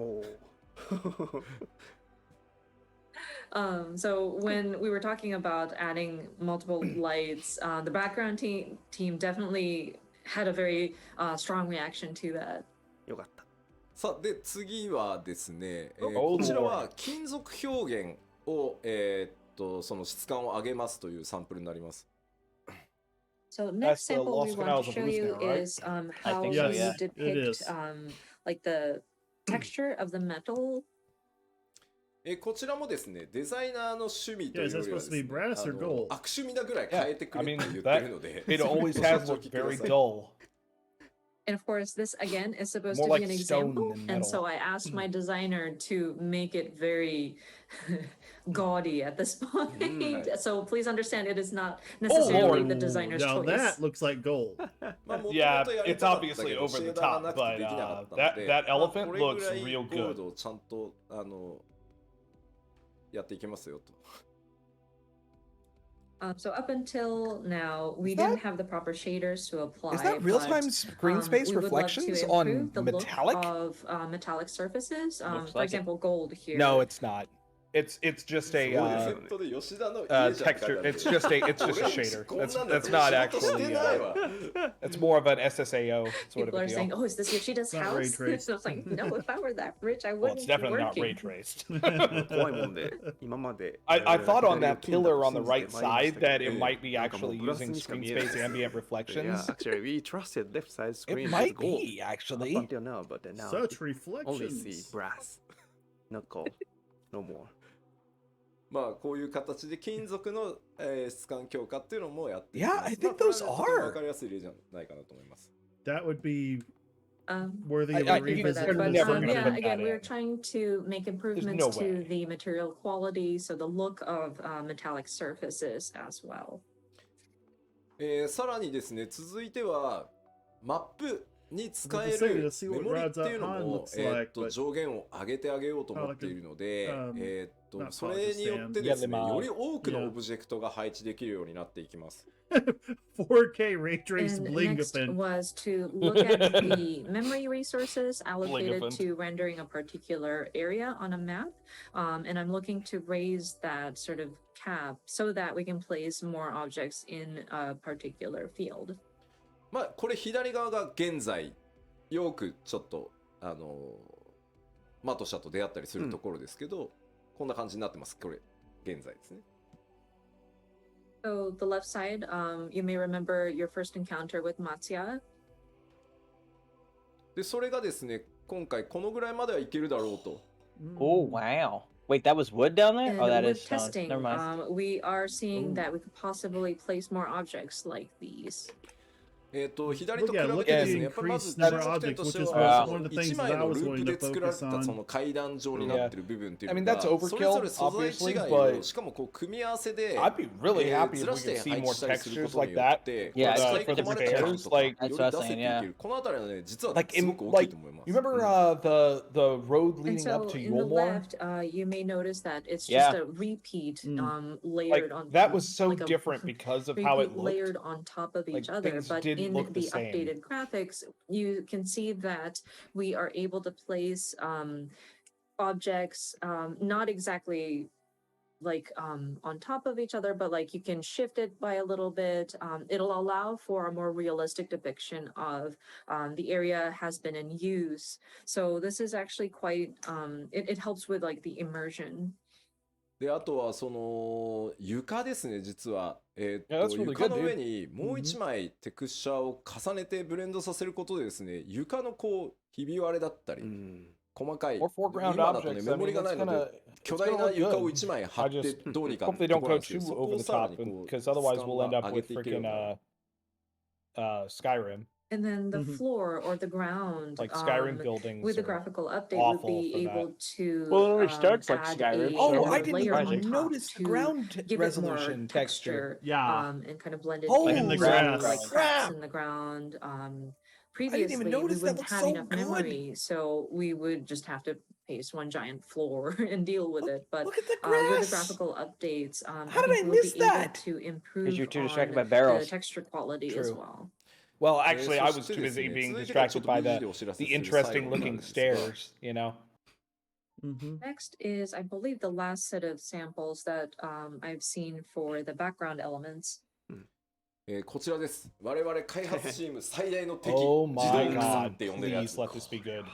So when we were talking about adding multiple lights, the background team definitely had a very strong reaction to that. よかった。さあで次はですね、Oh, こちらは金属表現をその質感を上げますというサンプルになります So That's next the sample we Lost want Canals to of show you Luzna, right? is I how think we so, Yes, yeah. it depict is. like the texture of the metal. こちらもですねデザイナーの趣味という Yeah, is よ that りは supposed で to す be ね brass or gold? 悪趣味なぐらい変えてくれって言って that るので it always has looked very dull. And of course, this again is supposed More to be like an stone example. than And metal. so I asked my designer to make it very gaudy at this point. So please understand it is not necessarily Lord. the designer's Now choice. that looks like gold. まあ元々 Yeah, やり it's たかったけ obviously ど over シ the ェーダーがな top, くて but できなかったの that で that まあ elephant これぐ looks らい real ゴール good. ドをちゃんとやっていけますよと。So up until now, we Is didn't that- have the proper shaders to apply. Is that real-time screen space we would love to reflections improve on the metallic? look of metallic surfaces. Looks For like it. example, gold here. No, it's not. It's just a ネットで吉田の家じゃん texture. か It's just a shader. That's not actually. It's more of an SSAO sort People of are a saying, deal. "Oh, is this Yoshida's It's not ray house?" traced. So I was like, "No, if I were that rich, I Well, wouldn't it's be definitely not working." ray traced. 怖いもんで今まで I thought on that 左を pillar on the 金だと信じて right まいりまし side たけど that it might be なんかもう actually グラス using にしか screen 見えない space ambient Yeah, reflections. actually, we trusted left side It screen might with gold be up actually. until now, but now Such we only see reflections. brass, not gold, no more. まあこういう形で金属の、質感強化っていうのもやっていき Yeah, ます。 I まあ think これは those ねとても are. 分かりやすい例じゃないかなと思います。 That would be Um, worthy of I- a I- for that, revisit. but never gonna yeah, put again, that we were in. trying to make improvements no to way. the material quality, so the look of metallic surfaces as well. さらにですね、続いてはマップに使え I was gonna る say, メ let's see モ what リっていうの Rod's も Han looks like, but- 上限を上げてあげようと思っているので、 not それによってですね、 Pocket stand. より多くのオブジェクトが配置できるようになっていきます。 4K ray trace And bling next up was to look at the memory resources allocated Bling-a-pin. to rendering a particular area on a map. And I'm looking to raise that sort of cap so that we can place more objects in a particular field. まあこれ左側が現在よくちょっとマトシャと出会ったりするところですけど、こんな感じになってます。これ現在ですね。 So the left side, you may remember your first encounter with Matsuya. でそれがですね、今回このぐらいまではいけるだろうと。 Oh wow! Wait, that was wood down there? And Oh, that with is stone. testing, Never mind. we are seeing that we could possibly place more objects like these. 左と比 Yeah, べ look て at です the ね、やっぱりまず increased 注 number 目 of 点と objects, して which is は one of the things 1 枚 that I の was ルー going プ to で作られ focus た on. その階段状になってる部分っていう I の mean, が that's それぞれ overkill, 素材違 obviously, いを but しかもこう組み合わせで I'd be really happy ず if ら we して could see 配 more 置したりする textures ことに like よっ that て Yeah, 使 for い the 込まれたキャラ bears, とかより like- That's 出 what せ I'm てい saying, け yeah. るこのあたりはね実は Like す in ごく大きい like と思います you remember the road And leading up so to in the Yulmore? left, you may notice that it's Yeah. just a repeat Like layered on that was so like a different because of how it repeat looked. layered on top of each Like, other. things But didn't in look the the same. updated graphics, you can see that we are able to place objects not exactly like on top of each other, but like you can shift it by a little bit. It'll allow for a more realistic depiction of the area has been in use. So this is actually quite it helps with like the immersion. であとはその床ですね実は、Yeah, that's really 床 good, の dude. 上にもう一枚テクスチャーを重ねてブレンドさせることでですね床のこうひび割れだったり、細かい Or foreground 今だとね objects. メ I モリ mean, がな it's いので gonna 巨 it's 大 gonna な look 床を good. 一枚貼 I って just どうにか hope they と don't ころな go んですけ too どそこ over を the さら top にこう because otherwise 質感 we'll は end up 上げ with ていけるよう freaking な Skyrim. And then the floor or the ground, Like Skyrim buildings with the are graphical update, awful would be for that. able to Well, it already starts like add Skyrim, a so- Oh, I layer didn't on even top notice the to ground give it more resolution texture. Yeah. and kind of blend it Holy In the in, grass. like cracks crap! in the ground. even Previously, we notice that. wouldn't Looks have so enough good. memory, so we would just have to paste one giant floor and deal with it. But Look at the with the grass. graphical updates, How did I think we'll miss be able that? to improve you're too on distracted by the barrels. texture quality as True. well. Well, actually, I そ was して too です busy ね being 続いてからちょ distracted っと by 無事 the でお知らせ the する最 interesting 後になるん looking ですが stairs. You know. Next is, I believe, the last set of samples that I've seen for the background elements. こちらです。我々開発チーム最大の敵 Oh 自 my 動草っ god! て呼んでるや Please つ。 let this be good.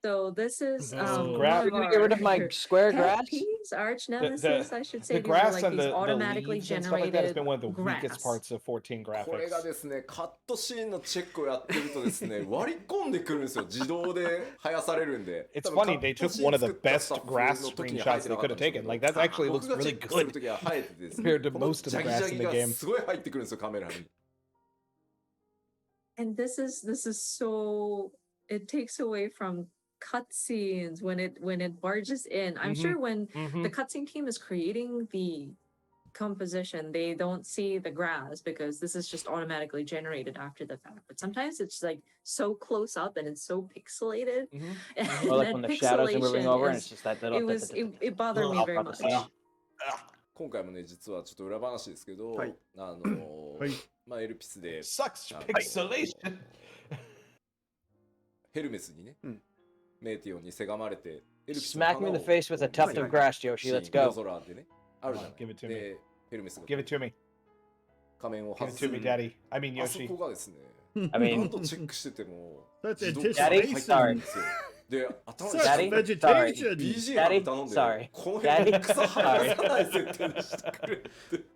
So this is Oh. one Grab- of You're gonna get rid of my our square pet grass? peeves, arch nemesis, I should say. The These are grass like and these the automatically leaves and stuff like that has generated been one of the weakest grass. parts of 14これが graphics. ですね、カットシーンのチェックをやってるとですね、割り込んでくるんですよ。自動で生やされるんで。 It's 多分 funny, they カット took シーン one of the 作った best スタッフ grass の時に screenshots 生えて they なか could った have んですけ taken. ど Like, that actually 僕 looks がチェ really ックする good 時は生えててですね、 compared to この most of ジ the ャギジ grass ャ in ギ the が game. すごい入ってくるんですよ、カメラに。And this is so, it takes away from cutscenes when it barges in. I'm Mhm. sure when Mhm. the cutscene team is creating the composition, they don't see the grass because this is just automatically generated after the fact. But sometimes it's like so close up and it's so pixelated. And Or like that when the shadows are moving over and is it's just that little. it bothered me very much. 今回もね実はちょっと裏話ですけど、はいまあエルピスで Sucks あの pixelation. ヘルメスにね、うんメーティオンにせがまれてエルピスの Smack me in the face with a tuft of grass, Yoshi. Let's 夜 go. 空でねあるじゃない。 Give it to me. でヘルメスが Give it to me. 仮面を Give 外 it す to me, Daddy. I mean あそ Yoshi. こがですね I 何 mean, 度チェックしてても That's 自動で Daddy? 入ってるんですよで頭に Such Daddy? vegetation. BGM Daddy? 頼んで Sorry. この辺 Daddy? 草生やさない設定にしてくれって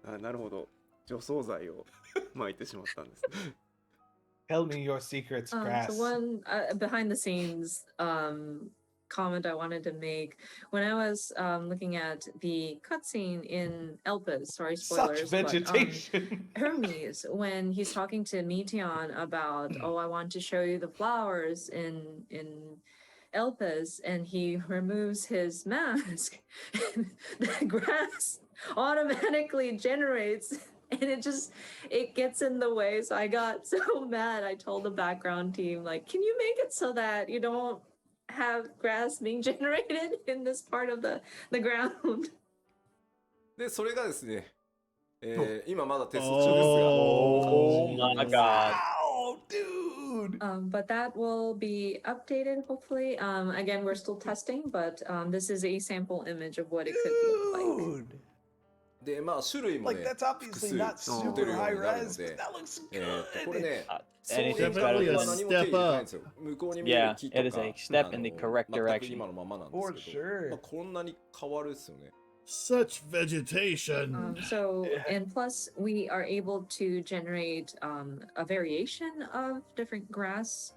あ、なるほど。除草剤を撒いてしまったんですね。Tell me your secrets, grass. So one behind the scenes comment I wanted to make when I was looking at the cutscene in Elpis. Sorry, spoilers. Such vegetation. But, Hermes, when he's talking to Meteon about, oh, I want to show you the flowers in Elpis, and he removes his mask, and the grass automatically generates. And it gets in the way. So I got so mad. I told the background team, like, can you make it so that you don't have grass being generated in this part of the ground? でそれがですね、お今まだテスト中 oh ですが my god. Wow, dude. But that will be updated, hopefully. Again, we're still testing, but this is a sample image of what it could look like. Dude. でまあ種類も Like ね that's 複 obviously 数 not 持てる super よう high になるの res, で but that looks これ good. ね Anything's そう better いう than 何も手入れてないんですよ向こうに見える Yeah, 木とか it is a step in the correct 全く direction. 今のままなんで For すけど、 sure. まあ、こんなに変わるですよね Such vegetation. So, and plus, we are able to generate a variation of different grass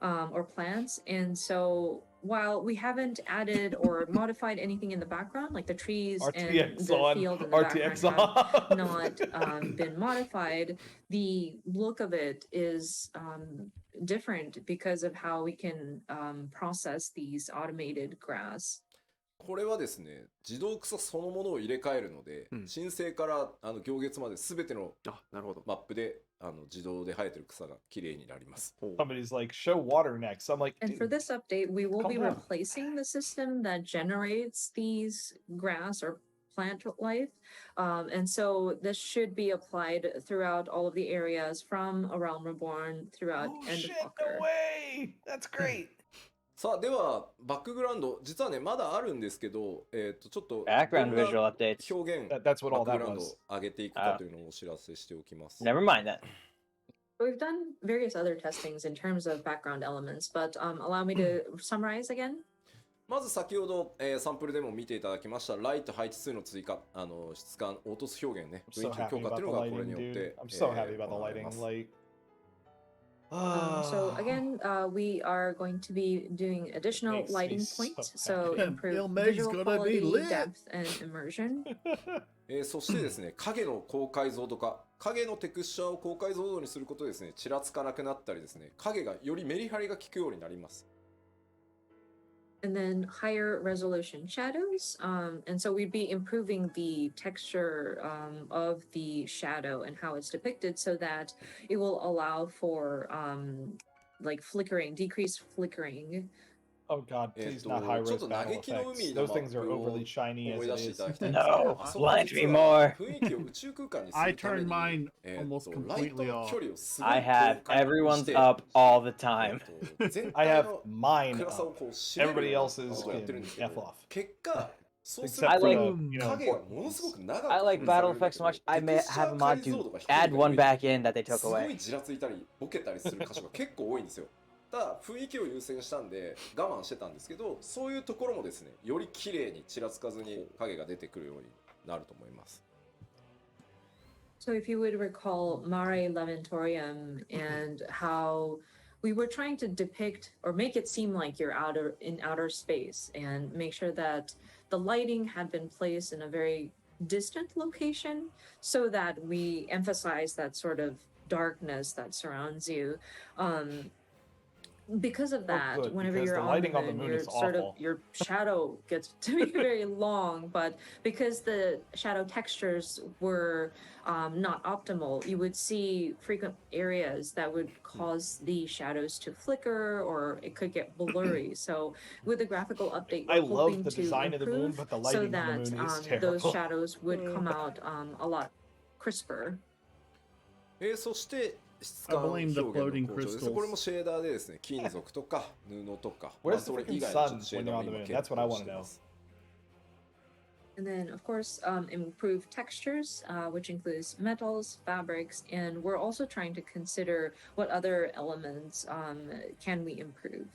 or plants. And so, while we haven't added or modified anything in the background, like the trees and RTX the on. field in the RTX background have on. not been modified, the look of it is different because of how we can process these automated grass. これはですね自動草そのものを入れ替えるので、うん申請から行月まで全てのあ、なるほど。マップで自動で生えてる草が綺麗になります Somebody's like, show water next. I'm like, And for dude, this update, we will calm be down. replacing the system that generates these grass or plant life. And so this should be applied throughout all of the areas from A Realm Reborn throughout oh End shit, of Walker. no way. That's great. さあではバックグラウンド実はねまだあるんですけどちょっto Background どんな visual updates. 表現 That's what バッ all クグ that ラウンドを was. 上げていくかというのをお知らせしておきます Never mind that. We've done various other testings in terms of background elements, but allow me to summarize again. まず先ほど、サンプルでも見ていただきましたライト配置数の追加質感凹凸表現ね I'm 雰囲 so 気の happy 強化って about いう the のがこれ lighting, によっ dude. て I'm so happy about the 行われま lighting. す Like, So again, we are going to be doing additional Makes me lighting so points, so happy. improve Bill Meg's visual gonna be quality, lit. depth, and immersion. そしてですね影の高解像度化影のテクスチャーを高解像度にすることでですねちらつかなくなったりですね影がよりメリハリが効くようになります And then higher resolution shadows. And so we'd be improving the texture of the shadow and how it's depicted so that it will allow for like flickering, decreased flickering. oh god, please not high ちょっ res と battle 嘆きの effects. 海の Those マ things ッ are プを overly shiny 思 as い it 出してい is. ただきたいんですけ No, どあそこは blind 実 me は more. 雰囲気を宇宙空間にす I るため turned に mine almost ライト completely の off. 距離をすごい I have 遠くに everyone's して up all the time. 全 I 体 have の mine 暗さを up. こう締める Everybody よう else な is ことをやってるん in ですけ F ど off. 結果そうす Except る for と the, you know, 影がものすごく長く I like battle effects so much. I may have a mod to add one back in that they す took ご away. いじらついたりボケたりする箇所が結構多いんですよただ雰囲気を優先したんで我慢してたんですけどそういうところもですねより綺麗にちらつかずに影が出てくるようになると思います So if you would recall Mare Lamentorium and how we were trying to depict or make it seem like you're in outer space and make sure that the lighting had been placed in a very distant location so that we emphasize that sort of darkness that surrounds you. because of that, good, whenever because you're the on lighting the on the moon, moon you're is sort of awful. your shadow gets to be very long. But because the shadow textures were not optimal, you would see frequent areas that would cause the shadows to flicker, or it could get blurry. So with the graphical update, I we're love hoping the to design of the moon, improve but the so lighting on the that moon is those terrible. shadows would come out a lot crisper. そして質 I 感表 blame 現 the の floating 向上です。これも crystals. シェーダーでですね、金属とか布とか、 Where's そ the れ以 freaking 外のちょっ sun とシェー when ダ you're ー on も the 今 moon? 検 That's what I 討 want し to て know. ます。And then, of course, improved textures, which includes metals, fabrics, and we're also trying to consider what other elements can we improve.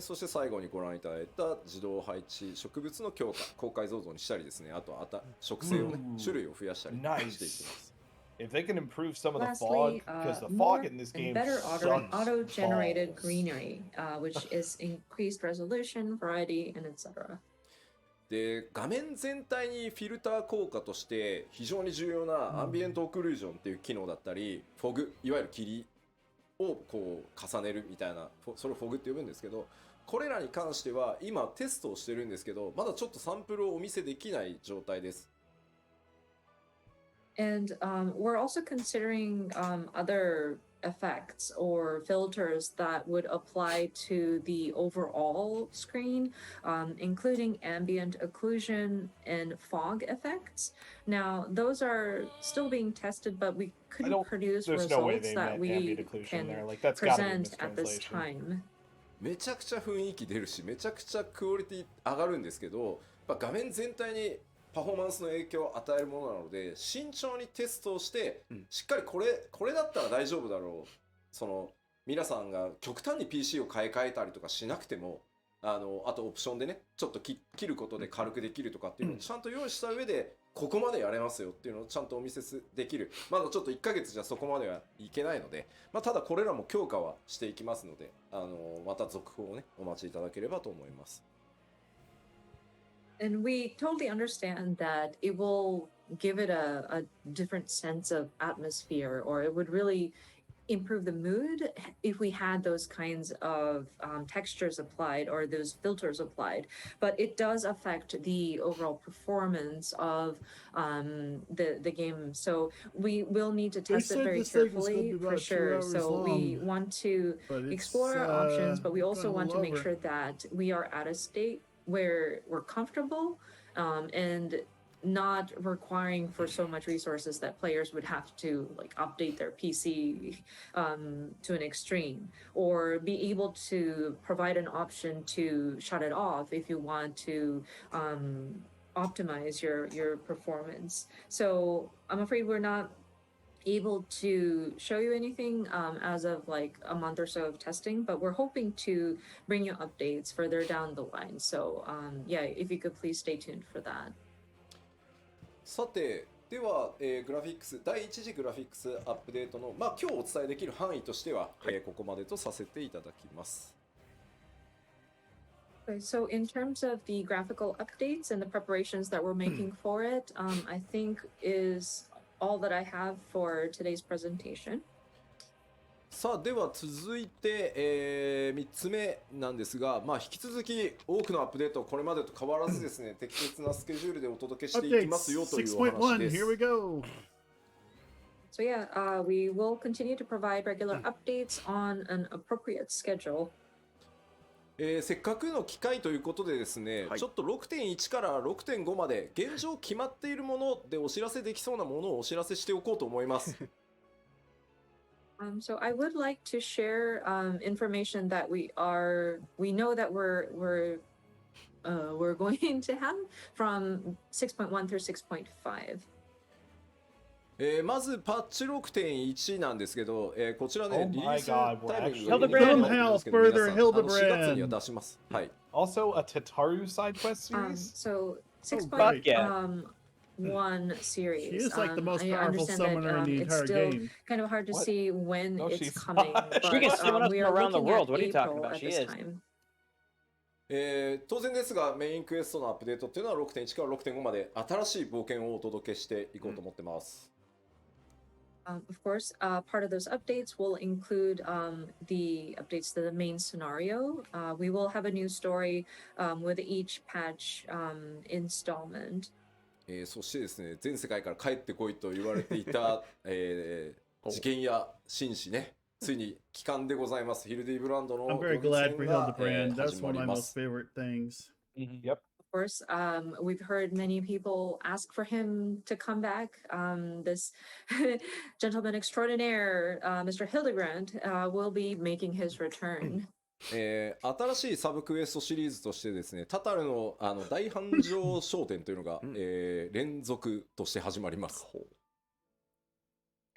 そして最後にご覧いただいた自動配置植物の強化、高解像度にしたりですね、あとは植生をね、種類を増やしたりしていきます。 If they can improve some of the Lastly, fog, because the more fog in this and game better sucks auto-generated balls. greenery, which is increased resolution, variety, and etc. で画面全体にフィルター効果として非常に重要なアンビエントオクルージョンっていう機能だったり、フォグ、いわゆる霧をこう重ねるみたいな、それをフォグって呼ぶんですけど、これらに関しては今テストをしてるんですけど、まだちょっとサンプルをお見せできない状態です。 And we're also considering other effects or filters that would apply to the overall screen, including ambient occlusion and fog effects. Now, those are still being tested, but we couldn't produce There's no way results they that meant we ambient occlusion can there. Like, that's gotta be a present at this mistranslation. time. めちゃくちゃ雰囲気出るし、めちゃくちゃクオリティ上がるんですけど、画面全体にパフォーマンスの影響を与えるものなので、慎重にテストをして、しっかりこれだったら大丈夫だろう。その皆さんが極端に PC を買い替えたりとかしなくても、あとオプションでね、ちょっと切ることで軽くできるとかっていうのをちゃんと用意した上で、ここまでやれますよっていうのをちゃんとお見せできる。まだちょっと1ヶ月じゃそこまではいけないので、ただこれらも強化はしていきますので、また続報をね、お待ちいただければと思います。 And we totally understand that it will give it a different sense of atmosphere, or it would really improve the mood if we had those kinds of textures applied or those filters applied. But it does affect the overall performance of the game. So we will need to test it very carefully for sure. So we want to explore our options, but we also want to make sure that we are at a state where we're comfortable and not requiring for so much resources that players would have to like update their PC to an extreme, or be able to provide an option to shut it off if you want to optimize your performance. So I'm afraid we're not able to show you anything as of like a month or so of testing, but we're hoping to bring you updates further down the line. So yeah, if you could please stay tuned for that. さて、では、グラフィックス第1次グラフィックスアップデートの、今日お伝えできる範囲としては、ここまでとさせていただきます。 Okay, so in terms of the graphical updates and the preparations that we're making for it, I think is all that I have for today's presentation. さあでは続いて、3つ目なんですが、引き続き多くのアップデートこれまでと変わらずですね、適切なスケジュールでお届けしていきますよというお話です。Here we go. So yeah, we will continue to provide regular updates on an appropriate schedule. せっかくの機会ということでですね、ちょっと 6.1 から 6.5 まで現状決まっているものでお知らせできそうなものをお知らせしておこうと思います。So I would like to share information that we know that we're going to have from 6.1 through 6.5. まずパッチ 6.1 なんですけど、こちらね、リリースタイミングが Hildebrand 4月には出します。はい。Also a Tataru side quest series? So 6.1 series. She is like the most I powerful understand summoner that in the it's entire still game. kind of hard to see when No, it's she's coming. not. But, She can summon us we from are around the looking world. at What are you talking April about? at She this is. time. 当然ですがメインクエストのアップデートっていうのは 6.1 から 6.5 まで新しい冒険をお届けしていこうと思ってます。Of course, part of those updates will include the updates to the main scenario. We will have a new story with each patch installment. そしてですね、全世界から帰ってこいと言われていた、事件や紳士ね、ついに帰還でございます。ヒルディブランドの I'm very 予備 glad 戦 for が、Hildebrand. 始 That's ま one of り my ま most す。 favorite things. Yep. Of course, we've heard many people ask for him to come back. This gentleman extraordinaire, Mr. Hildebrand, will be making his return. 新しいサブクエストシリーズとしてですね、タタルの大繁盛商店というのが、連続として始まります。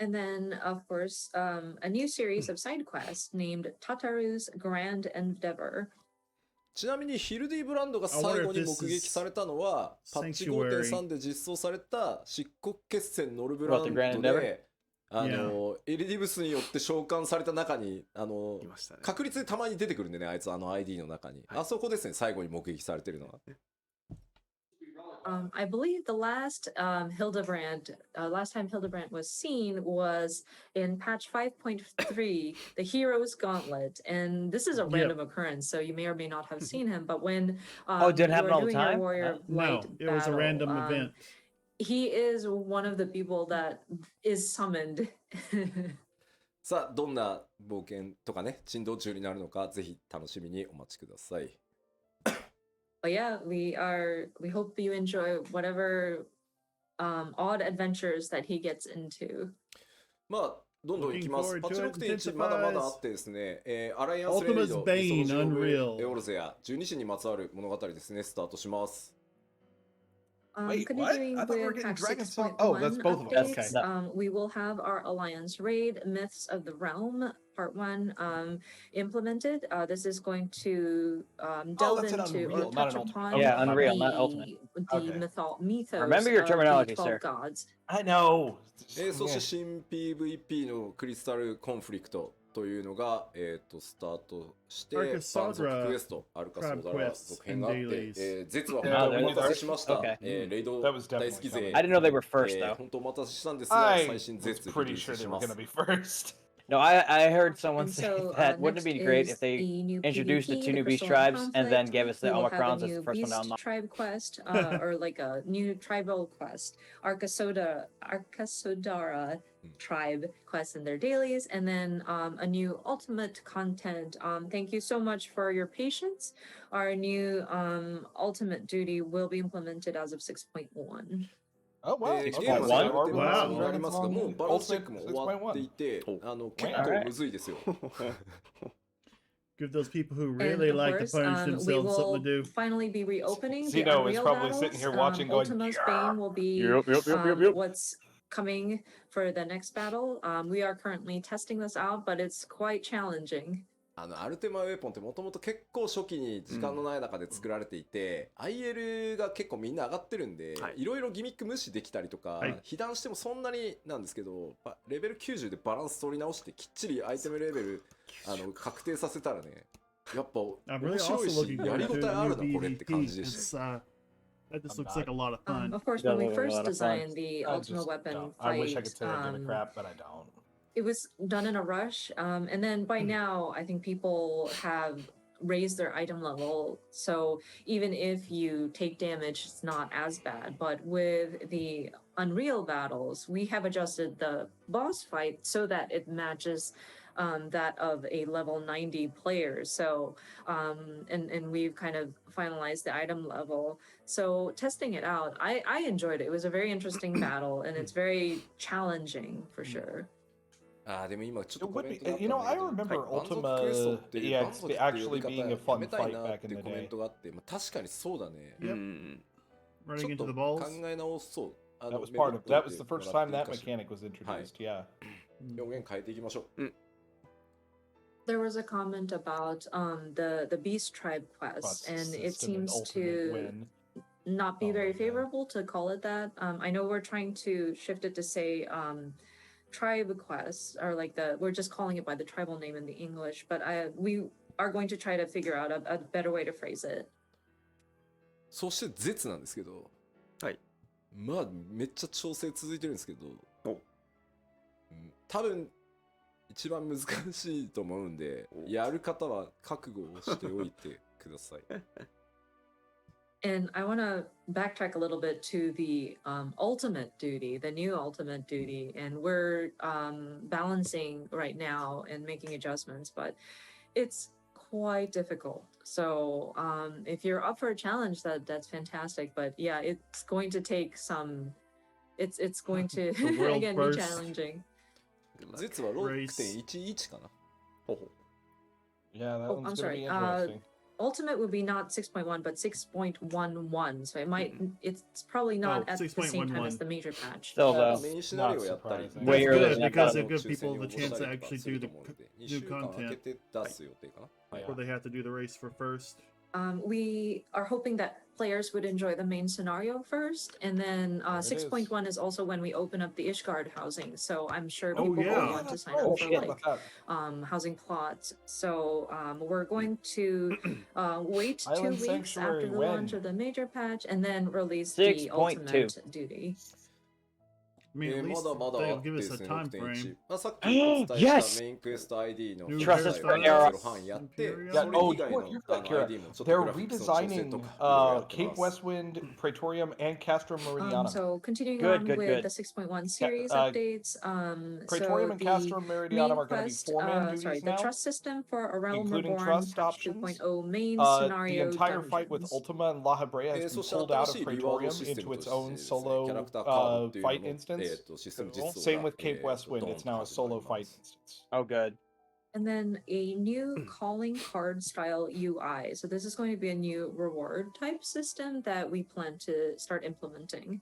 And then, of course, a new series of side quests named Tataru's Grand Endeavor. ちなみにヒルディブランドが最後に目撃されたのはパッチ 5.3 で実装された漆黒決戦ノルブランドでエリディブスによって召喚された中に確率でたまに出てくるんでね、あいつID の中に、あそこですね、最後に目撃されてるのは。I believe the last last time Hildebrand was seen was in patch 5.3, the Hero's Gauntlet, and this is a random occurrence, so you may or may not have seen him. But when it didn't happen all the doing your time? Warrior Light No, it was a battle, random event. He is one of the people that is summoned. さあ、どんな冒険とかね、珍道中になるのか、ぜひ楽しみにお待ちください。But yeah, we hope you enjoy whatever odd adventures that he gets into. まあ、どんどんいきます。パッチ 6.1 まだまだあってですね、アライアンスレイド、Ultimate's Bane, ミソロジオブ Unreal エオルゼア、12神にまつわる物語ですね、スタートします。Wait, Continuing what? I thought we were with getting patch Dragonsong. 6.1 Oh, that's both of them. updates, Okay. we will have our Alliance Raid Myths of the Realm Part 1 implemented. This is going to delve that's an into or Unreal, not touch an Ultimate. upon Okay, Yeah, my Unreal, bad. not Ultimate. the Okay. mythos Remember your of terminology, the 12 sir. gods. I know. そして新 PVP のクリスタルコンフリクトというのが、スタートして、バン族クエスト、アルカソーダラ続編があって、ゼツは本当にお待たせしました。レイド大好き勢。I didn't know they were first, though. 本当お待たせしたんですが、最新ゼツ pretty sure they were going to be first. No, I heard someone And say so, that wouldn't it next be great is if they the new introduced the PvP, two new the beast Crystal tribes and then Conflict. gave us the We will have a Omicrons as the new first one to beast unlock? tribe quest, or like a new tribal quest, Arkasodara tribe quest in their dailies, and then a new ultimate content. Thank you so much for your patience. Our new ultimate duty will be implemented as of 6.1. Oh, wow. ゲー Okay, ム so は they や are って releasing ますになり Dragons ますが、もう on バランスチェッ Ultimate クも終わっていて、結構むずいですよ。Give those people who And really of like to course, punish we themselves something will to do. finally be reopening the Zeno is Unreal probably battles. sitting here watching going, Ultima's "Yeah." Bane will be Yep. what's coming for the next battle. We are currently testing this out, but it's quite challenging. アルテマウェポンってもともと結構初期に時間のない中で作られていて、IL が結構みんな上がってるんで、いろいろギミック無視できたりとか、被弾してもそんなになんですけど、レベル90でバランス取り直してきっちりアイテムレベル確定させたらね、やっぱ面白いし、やりごたえあるなこれって感じでした。That just looks like a lot of fun. Of course, when we first designed the Ultimate Weapon I wish I fight, could say I give a crap, but I don't. it was done in a rush. And then by now, I think people have raised their item level. So even if you take damage, it's not as bad. But with the Unreal battles, we have adjusted the boss fight so that it matches that of a level 90 player. So, and we've kind of finalized the item level. So testing it out, I enjoyed it. It was a very interesting battle, and it's very challenging for sure. でも今ちょっとコメント You know, I remember Ultima EX actually being a fun fight back in the コメン day. トがあって、確かにそうだね。 Running ちょっ into と the 考 balls. え直そう。 That was part of that was the first time that mechanic was introduced. Yeah. 表現変えていきましょう。There was a comment about the Beast Tribe quest, and it seems to not be very favorable to call it that. I know we're trying to shift it to say tribe quest, or like we're just calling it by the tribal name in the English, but we are going to try to figure out a better way to phrase it. そして絶なんですけど、まあめっちゃ調整続いてるんですけど、多分一番難しいと思うんで、やる方は覚悟をしておいてください。And I want to backtrack a little bit to the ultimate duty, the new ultimate duty. And we're balancing right now and making adjustments, but it's quite difficult. So if you're up for a challenge, that's fantastic. But yeah, it's going to take some. It's going to again be challenging. 実は 6.11 かな。Yeah, that Oh, one's I'm gonna be sorry. interesting. Ultimate would be not 6.1 but 6.11, so it might it's probably not Oh, at the same time as 6.11. the major patch. Still メ though, インシナリオやったり、 Not surprising. way That's earlier good than I because thought. it gives people the chance to actually do the 2 new 週間空け content て出す予定かな。はい where they have to do the race for first. We are hoping that players would enjoy the main scenario first, and then There it is. 6.1 is also when we open up the Ishgard housing. So I'm sure Oh, people yeah. will want to sign Oh, up for shit. like housing plots. So we're going to wait 2 Island weeks after Sanctuary the launch when? of the major patch, and then release 6.2. the ultimate duty. I mean, at ま least だまだあ they'll って give で us す a ね、time 6.1 frame.。まあ、さっきお伝えした Yes! メインクエスト ID の New フ Trust ル us, サイ Kira. ゼロ半やって、 Yeah. それ Oh, 以外 you の hear that, ID Kira? もちょっと They're グラフィックスの調整 redesigning とかいろいろやって Cape ます。 Westwind, Praetorium, and Castrum Meridianum. So continuing Good, on good, with good. the 6.1 series uh, updates. Praetorium So and the Castrum main Meridianum are going to be quest, 4-man duties sorry, the now, trust system for A Realm including Reborn trust patch options. 2.0 main The scenario entire fight with dungeons. Ultima and La Hebrea has そ been して pulled out 新し of いリワード Praetorium システム into と its して own ですね、キャラ solo クターカードっていうの fight の、 instance. システム実 Cool. 装 Same が、 with Cape ド Westwind. ーン It's と now a 始ま solo りま fight す。 instance. Oh, good. And then a new calling card style UI. So this is going to be a new reward type system that we plan to start implementing.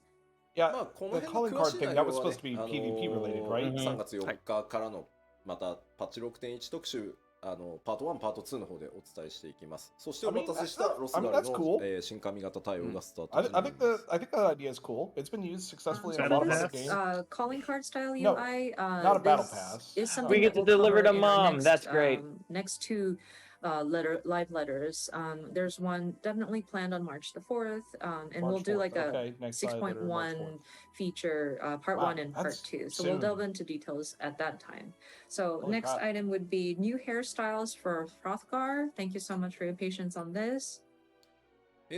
Yeah, まあ、この the 辺 calling の詳 card しい thing, 内 that 容 was はね supposed to be PvP related, right? 3月4日からのまたパッチ 6.1 特集パート1、パート2の方でお伝えしていきます。そしてお待たせしたロスガル that's の cool. 新神型対応がスタート I にな think ります。 I think that idea is cool. It's been used successfully in a Battle lot of other Pass? games. Calling card style No, UI. not a battle This pass. is something We get that to we'll deliver cover to in our Mom. next, That's great. Next two live letters. There's one definitely planned on March the 4th, and we'll March do 4th. like a Okay, next side letter, March 4th. 6.1 feature, part Wow, 1 and part that's 2. So we'll soon. delve into details at that time. So Holy next crap. item would be new hairstyles for Hrothgar. Thank you so much for your patience on this.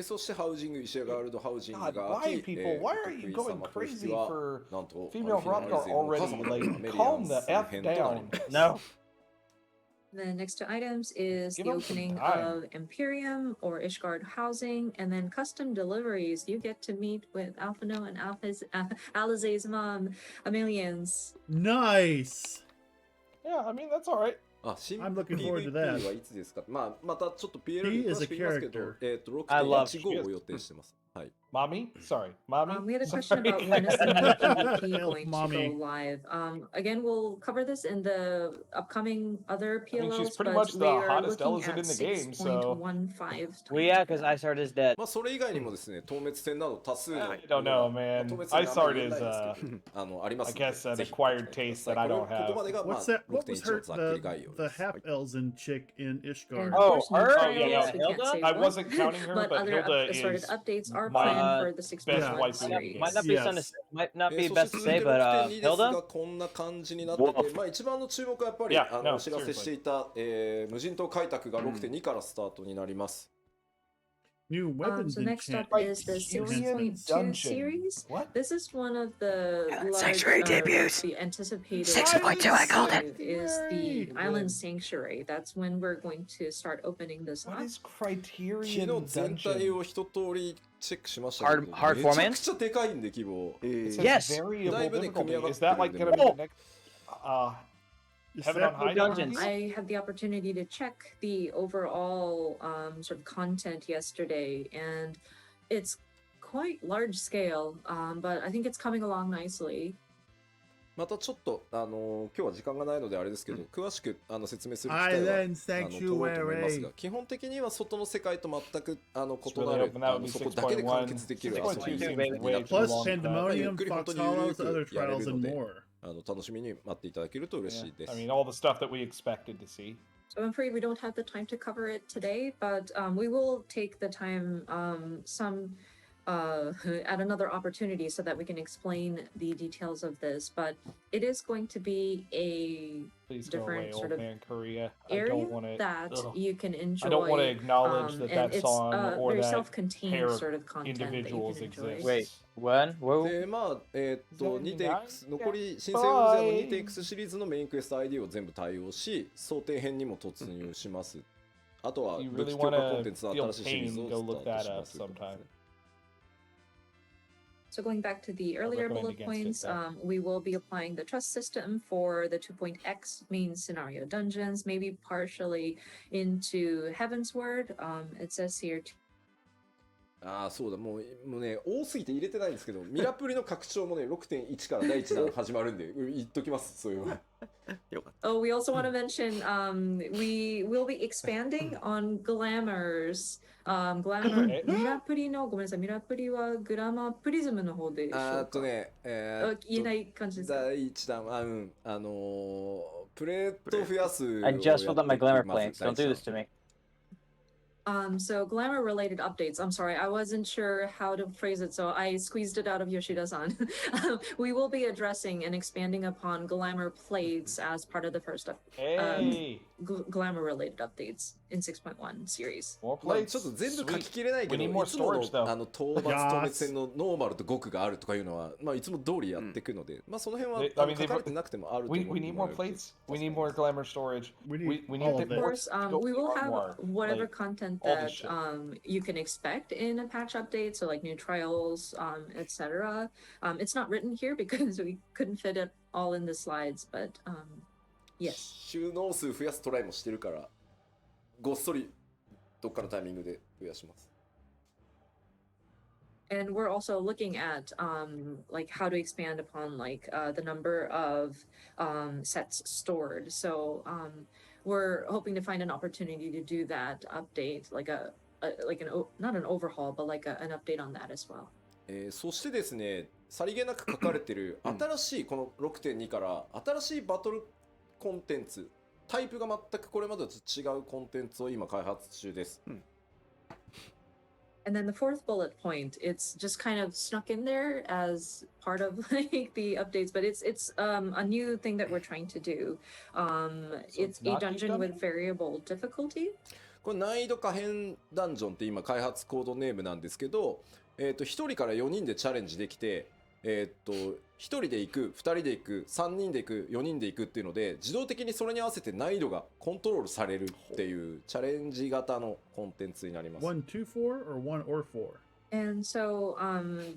そしてハウジング、石ガールドハウジング God, が why 秋、 people? Why are you 得意 going 様取引 crazy は for なんと female アルフィナ Hrothgar リゼンのお母 already? 様 Like, アメリア calm ン the ス F 編となり down. ます。 No. The next two items is Give the them some opening time. of Imperium or Ishgard housing, and then custom deliveries. You get to meet with Alphino and Alizé's mom, Amelians. Nice. Yeah, I mean that's all right. 新 I'm looking forward to PVP that. はいつですか。まあ、またちょっと PL He に is 詳 a しく言いますけど、 character. I love- 6.15 を予定してます。はい。 Mommy, sorry, mommy. We had a question Sorry. about when is the new PvP Help, going to mommy. go live. Again, we'll cover this in the upcoming other I mean, PLLs, she's pretty but much we the are hottest looking Elizabeth at in the game, so- 6.15 Well, yeah, because Isard is dead. まあ、それ以外にもですね、透滅戦など多数の I don't know, まあ man. 透滅戦があんまり言えない Isard ですけ is ど、あります I ので guess an ぜひ acquired taste that I don't ここま have. でが、まあ、 What's that? What was 6.1 her のざっくり概要で the す。 half Elzen chick in Ishgard? And Oh, of course, new her? titles, Oh, yeah, we no. can't say Hilda? I what, wasn't counting her, but other Hilda assorted is updates are my planned for the best 6.1 wife in the series. Might not be Yes. fun to, might not be そ best して to 続い say, て but 6.2ですが Hilda. こんな感じになってて、まあ、一番の注目はやっぱり Yeah, no, お知らせしていた、無人島開拓が 6.2 からスタートになります。 New weapons So next up enchantment. is the Criterion 6.2 Dungeon. series. What? This is one of the large, Sanctuary debuts. the anticipated 6.2, I called it. is the Yay. Island Sanctuary. That's when we're going to start opening this What up. is 昨日 Criterion 全体 Dungeon? を一通りチェックしましたけど、 Hard めちゃ format? くちゃでかいんで規模。 It says Yes. variable だいぶね、組み上が difficulty. っ Is てる that like んで、 gonna be もう the next Is Heaven that on High Dungeons. difficulty? I had the opportunity to check the overall sort of content yesterday, and it's quite large scale, but I think it's coming along nicely. またちょっと、今日は時間がないのであれですけど、詳しく説明する機会は Island 取ろうと思いますが、 Sanctuary. 基本的には外の世界と全く異な really る hoping that would be そこだけで完結できる遊び 6.1 に seems なって way い too ま Plus す long. Pandemonium, Yukuri Fox Hontoni Hollows, Yuruku other Yareru trials, and node. more. 楽しみに待っていただけると嬉しいで I す。 mean, all the stuff that we expected to see. So I'm afraid we don't have the time to cover it today, but we will take the time some at another opportunity so that we can explain the details of this. But it is going to be a Please go away, different old sort of man Korea. I area don't want to. that you can enjoy. I don't want to acknowledge that and that it's song or very that self-contained pair of sort of content that you individuals can enjoy. exists. Wait, when? Whoa. でまあ2.x 残り新生バヨイーゼの 2.x シリーズのメインクエスト ID を全部対応し想定編にも突入します。あとは You 武 really 器強化コン want テ to ンツの feel 新しいシリー pain, ズを go ス look タート that しま up すということです sometime. ね。 So going back to the earlier recommend bullet against it, points, though. we will be applying the trust system for the 2.x main scenario dungeons, maybe partially into Heaven's Word. It says here. ああそうだもうね多すぎて入れてないんですけどミラプリの拡張もね 6.1 から第1弾始まるんで言っときますそういうの。よかった。 Oh, we also want to mention we will be expanding on glamours. Glamour ミラプリのごめんなさいミラプリはグラマープリズムの方でしょうか。ね言えない感じですか。第1弾はプレート増やす I just filled up my glamour planes. Don't do this to me. So glamour related updates. I'm sorry, I wasn't sure how to phrase it, so I squeezed it out of Yoshida-san. We will be addressing and expanding upon glamour plates as part of the first Hey, glamour related updates in 6.1 series. more まあ plates. ちょっと全部書き Sweet. きれないけ We ど need い more つもの storage, though. 討伐討滅戦のノーマルと極があるとかいうのは、まあ、いつも通りやっていくので、まあその辺は I mean, 書かれてなくてもあると We 思う we need more plates. We need more glamour storage. We need we all need of to it. Of more course, scope we will for have more, whatever like, content all this that shit. you can expect in a patch update, so like new trials, etc. It's not written here because we couldn't fit it all in the slides, but yes. 収納数増やすトライもしてるからごっそりどっかのタイミングで増やします。 And we're also looking at like how to expand upon like the number of sets stored. So we're hoping to find an opportunity to do that update, like not an overhaul, but like an update on that as well. そしてですねさりげなく書かれてる新しいこの 6.2 から新しいバトルコンテンツタイプが全くこれまでと違うコンテンツを今開発中です。 And then the fourth bullet point, it's just kind of snuck in there as part of like the updates, but it's a new thing that we're trying to do. It's a not dungeon deep with variable difficulty. これ難易度可変ダンジョンって今開発コードネームなんですけど、1人から4人でチャレンジできて、1人で行く、2人で行く、3人で行く、4人で行くっていうので自動的にそれに合わせて難易度がコントロールされるっていうチャレンジ型のコンテンツになります。 1, 2, 4 or 1 or 4? And so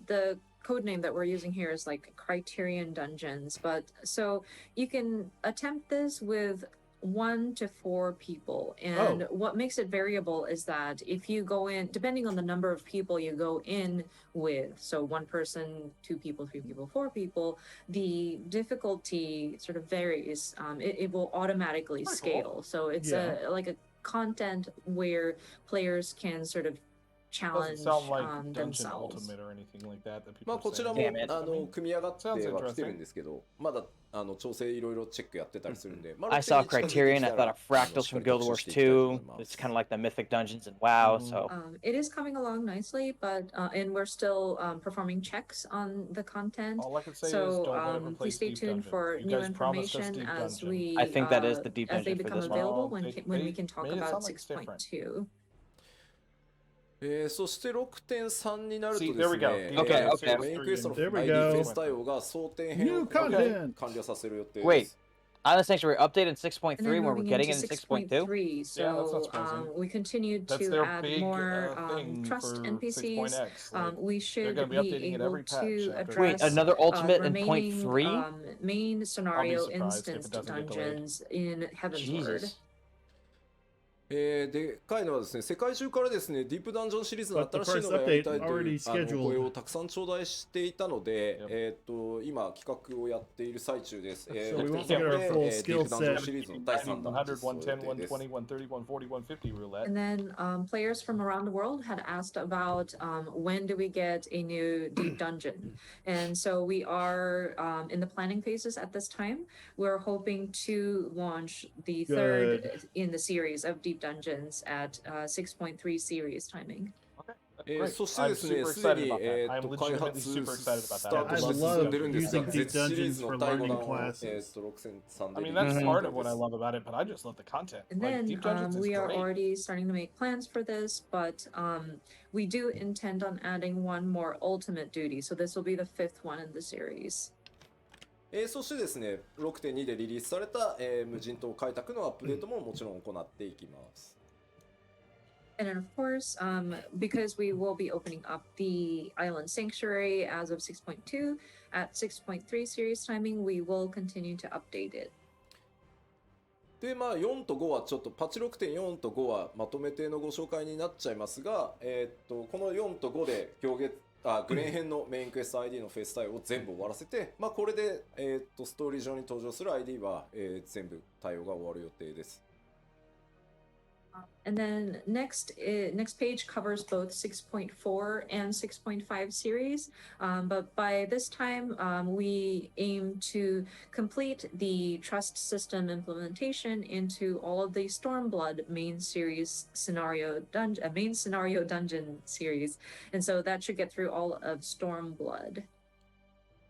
the code name that we're using here is like Criterion Dungeons, but so you can attempt this with 1 to 4 people, and what makes it variable is that if you go in, depending on the number of people you go in with, so 1 person, 2 people, 3 people, 4 people, the difficulty sort of varies. It will automatically scale. So it's like a content where players can sort of challenge Doesn't sound like Dungeon themselves. Ultimate or anything like that. That ま people あ are こちらも saying. 組み上がっては Sounds 来てるんですけど、まだ調整いろいろチェックやってたりするんで。 I saw Criterion. I thought of Fractals from Guild Wars 2. It's kind of like the Mythic Dungeons in WoW. So It is coming along nicely, but and we're still performing checks on the content. All I can say is So don't let it replace please stay Deep tuned Dungeon. for You new guys promised us information Deep as Dungeon. we I think that is the Deep as they Dungeon for become this one. available Well, when we they can talk made it about sound like it's different. 6.2. そして 6.3 になると See, で there す we ね go. Okay, okay. メインクエストの There we ID フ go. ェース対応が争点編を New content. 完了させる予定で Wait, す。 on the sanctuary update in And 6.3 then where we're moving getting into in 6.2. 6.3, Yeah, that's not so surprising. we continued That's to their add big more thing trust for NPCs. 6.x. Like, We they're should gonna be be updating it able every patch to after address Wait, another ultimate in remaining 0.3? main scenario surprised if it instanced doesn't get delayed. dungeons in Heaven's Word. Jesus. でかいのはですね、世界中からですね、ディープダンジョンシリーズの But the 新しい first のがやりたい update という already scheduled. お声をたくさん頂戴していたので、今企画をやっている最中です。So we want to で get our full ディー skill プダンジョン set. シリーズの第3弾 100, 実装予定110, です。 120, 130, 140, 150 roulette. And then players from around the world had asked about when do we get a new deep dungeon? And so we are in the planning phases at this time. We're hoping to launch the third in the series of deep dungeons at 6.3 series timing. Okay, Great. そして I'm ですね、 super すで excited に、 about that. I'm 開 legitimately 発 super excited ス about タ that. ート I して love 進んでるんですが、 using ゼ deep シリー dungeons ズの for 第5 learning 弾を、classes. 6003 I で mean, リリー that's ス予 part 定 of で what I す。 love about it, but I just love the content. And Like, then Deep Dungeons is we are great. already starting to make plans for this, but we do intend on adding one more ultimate duty. So this will be the fifth one in the series. そしてですね、6.2 でリリースされた、無人島開拓のアップデートももちろん行っていきます。And then, of course, because we will be opening up the Island Sanctuary as of 6.2, at 6.3 series timing, we will continue to update it. で、まあ、4と5はちょっと、パッチ 6.4 と5はまとめてのご紹介になっちゃいますが、この4と5でグレン編のメインクエスト ID のフェイス対応を全部終わらせて、まあ、これで、ストーリー上に登場する ID は、全部対応が終わる予定です。And then next page covers both 6.4 and 6.5 series. But by this time, we aim to complete the trust system implementation into all of the Stormblood main scenario dungeon series. And so that should get through all of Stormblood.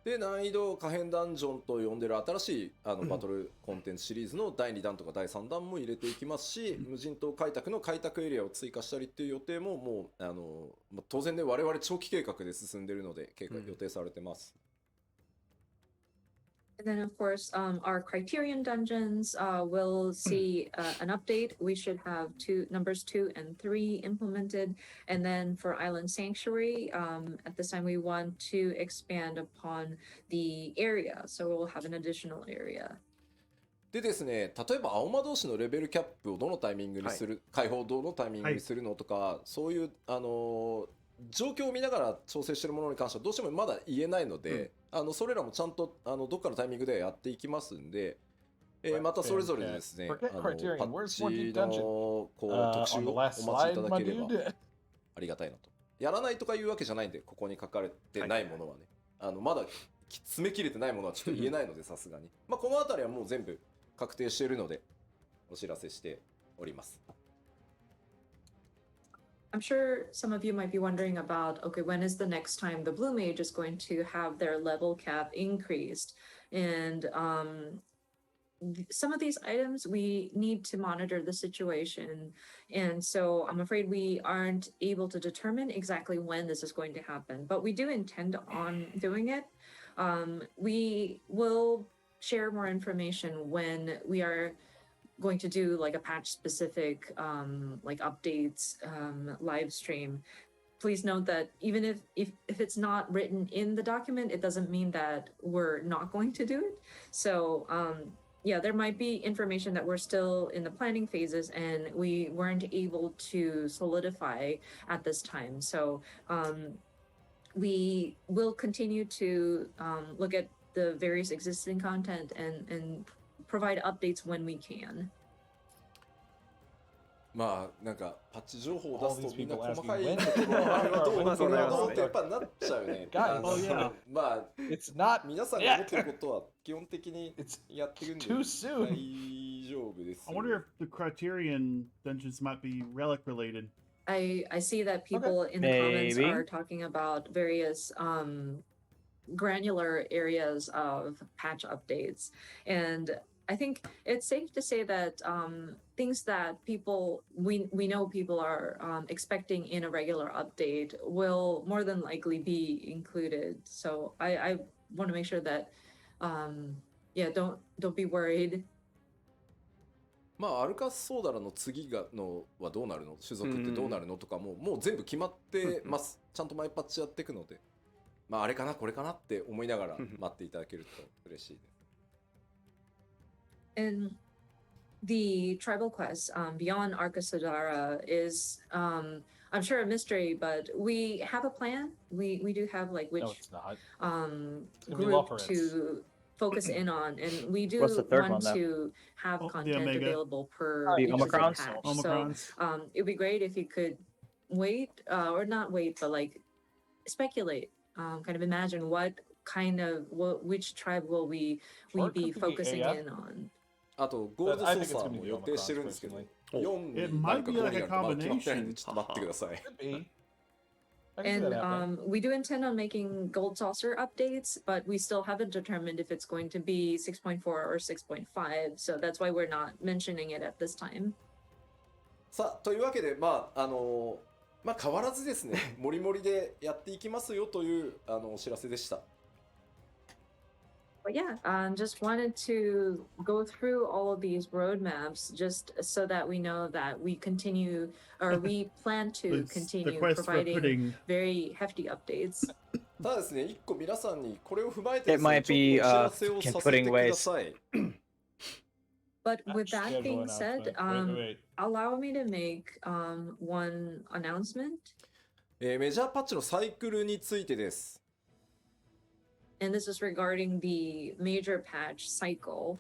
で、難易度可変ダンジョンと呼んでる新しいバトルコンテンツシリーズの第2弾とか第3弾も入れていきますし、無人島開拓の開拓エリアを追加したりっていう予定ももう当然ね、我々長期計画で進んでるので予定されてます。And then, of course, our Criterion dungeons will see an update. We should have numbers 2 and 3 implemented. And then for Island Sanctuary, at this time, we want to expand upon the area. So we'll have an additional area. でですね、例えば青魔同士のレベルキャップをどのタイミングにする、解放どのタイミングにするのとか、そういう状況を見ながら調整しているものに関してはどうしてもまだ言えないので、それらもちゃんとどっかのタイミングでやっていきますんで、またそれぞれですね、パッチの特集をお待ちいただければありがたいなと。やらないとかいうわけじゃないんで、ここに書かれてないものはね、まだ詰め切れてないものはちょっと言えないのでさすがに。まあこのあたりはもう全部確定しているのでお知らせしております。I'm sure some of you might be wondering about, okay, when is the next time the Blue Mage is going to have their level cap increased? And some of these items, we need to monitor the situation. And so I'm afraid we aren't able to determine exactly when this is going to happen, but we do intend on doing it. We will share more information when we are going to do like a patch specific like updates live stream. Please note that even if it's not written in the document, it doesn't mean that we're not going to do it. So yeah, there might be information that we're still in the planning phases and we weren't able to solidify at this time. So we will continue to look at the various existing content and provide updates when we can. まあなんかパッチ情報を出すとみんな細かいところはどうなのってやっぱなっちゃうね。まあ皆さんが思ってることは基本的にやってるんで大丈夫です。I wonder if the Criterion dungeons might be relic related. I see that people in the comments are talking about various granular areas of patch updates, and I think it's safe to say that things that we know people are expecting in a regular update will more than likely be included. So I want to make sure that yeah, don't be worried. まあアルカスソーダラの次のはどうなるの、種族ってどうなるのとかもう全部決まってます。ちゃんと毎パッチやっていくので、まああれかなこれかなって思いながら待っていただけると嬉しいです。And the tribal quest beyond Arkasodara is I'm sure a mystery, but we have a plan. We do have like which group to focus in on, and we do want to have content available per patch. So it'd be great if you could wait or not wait, but like speculate, kind of imagine which tribe will we be focusing in on. あとゴールド操作も予定してるんですけど、4になるか5になるかまだ決まってないんでちょっと待ってください。I can see that And happening. we do intend on making Gold Saucer updates, but we still haven't determined if it's going to be 6.4 or 6.5. So that's why we're not mentioning it at this time. さあというわけで変わらずですねもりもりでやっていきますよというお知らせでした。 But yeah, just wanted to go through all of these roadmaps just so that we know that we continue or we plan to It's the continue quest for providing pudding. very hefty updates. ただですね一個皆さんにこれを踏まえて It ですね might ちょっ be とお知らせをさせて pudding くだ ways. さい。 But with that Schedule being said, announcement. Wait. allow me to make one announcement. メジャーパッチのサイクルについてです。 And this is regarding the major patch cycle.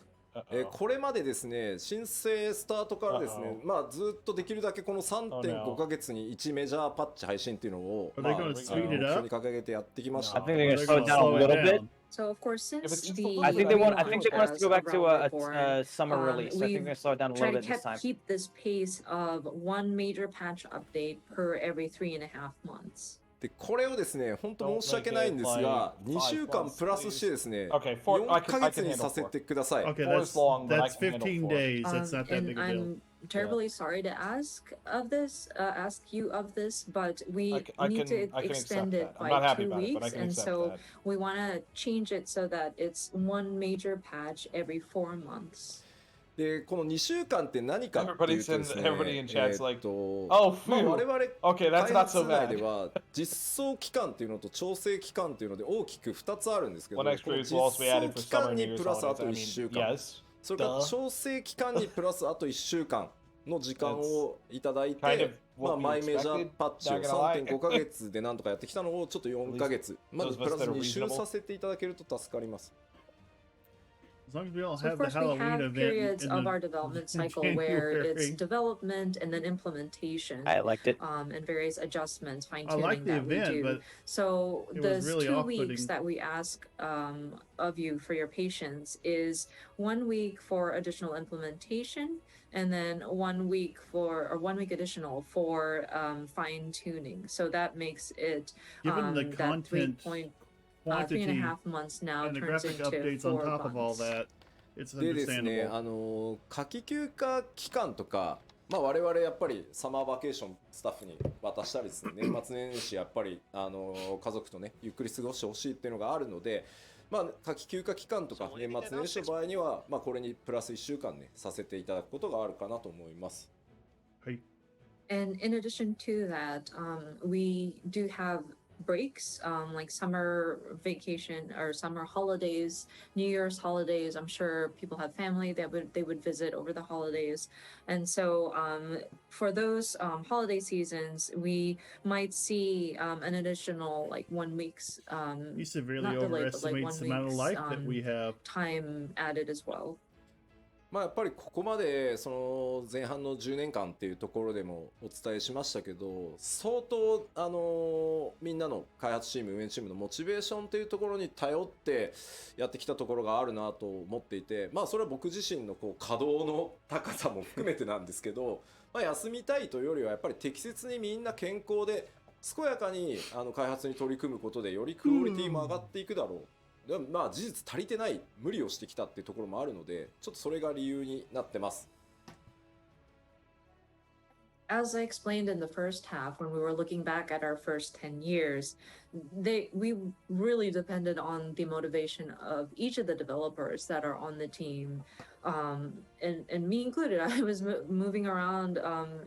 これまでですね申請スタートからですねずっとできるだけこの 3.5 ヶ月に1メジャーパッチ配信っていうのを Are they gonna speed 目 it 標 up? に掲げてやってきまし I た。 think they're gonna They're slow it gonna down a slow it little bit. down. So of course, since it's just the a I little think they bit want. I think they want us to go back to around a before, summer release. So I think they're gonna slow it down a little try bit to this time. keep this pace of one major patch update per every 3.5 months. でこれをですね本当申し訳ないんですが2週間プラスしてですね Okay, 4ヶ月にさせてください。 Okay, Four is long, but I that's can handle 15 four. days. That's not that And big a deal. I'm terribly sorry to ask you of this, but we I need to can extend accept it that. I'm not by happy 2 about it, but I weeks, can and accept so that. we want to change it so that it's one major patch every 4 months. でこの2週間って何かっていうとですね Everybody in chat's like, 我 Oh, 々 okay, that's 開 not 発 so 内 bad. では実装期間っていうのと調整期間っていうので大きく2つあるんですけど、 One この extra 実 is will also be 装 added for 期間 summer and に New プ Year's ラスあ holidays. と I 1 週 mean, 間 yes. それから Duh. 調整期間にプラスあと1週間の時間をいただい Kind て of what we マイメジャー expected, パッチを not gonna lie. 3.5 ヶ月でなんとかやってきたのをちょっと4ヶ月まず those プ of ラ us ス that are 2週 reasonable. させていただけると助かります。 As long as we don't So of have the course we Halloween have event periods in of the our development cycle where it's January. development and then implementation. I liked it. And various adjustments, fine I like tuning the that we event, do. but So it was those really 2 off-putting. weeks that we ask of you for your patience is 1 week for additional implementation, and then 1 week additional for fine tuning. So that makes it given the that content 3.5 quantity months now and the turns graphic into updates on 4 top of all months. that, it's でですね understandable. 夏季休暇期間とか我々やっぱりサマーバケーションスタッフに渡したりですね年末年始やっぱり家族とねゆっくり過ごしてほしいっていうのがあるので夏季休暇期間とか年末年始の場合にはこれにプラス1週間ねさせていただくことがあるかなと思います。 And in addition to that, we do have breaks, like summer vacation or summer holidays, New Year's holidays. I'm sure people have family that they would visit over the holidays, and so for those holiday seasons, we might see an additional like 1 week's You severely not delayed, but like 1 overestimates the amount of life that we week's have. time added as well. やっぱりここまでその前半の10年間っていうところでもお伝えしましたけど相当みんなの開発チーム運営チームのモチベーションというところに頼ってやってきたところがあるなと思っていてそれは僕自身のこう稼働の高さも含めてなんですけど休みたいというよりはやっぱり適切にみんな健康で健やかに開発に取り組むことでよりクオリティも上がっていくだろう。でも事実足りてない無理をしてきたっていうところもあるのでちょっとそれが理由になってます。 As I explained in the first half, when we were looking back at our first 10 years, we really depended on the motivation of each of the developers that are on the team, and me included. I was moving around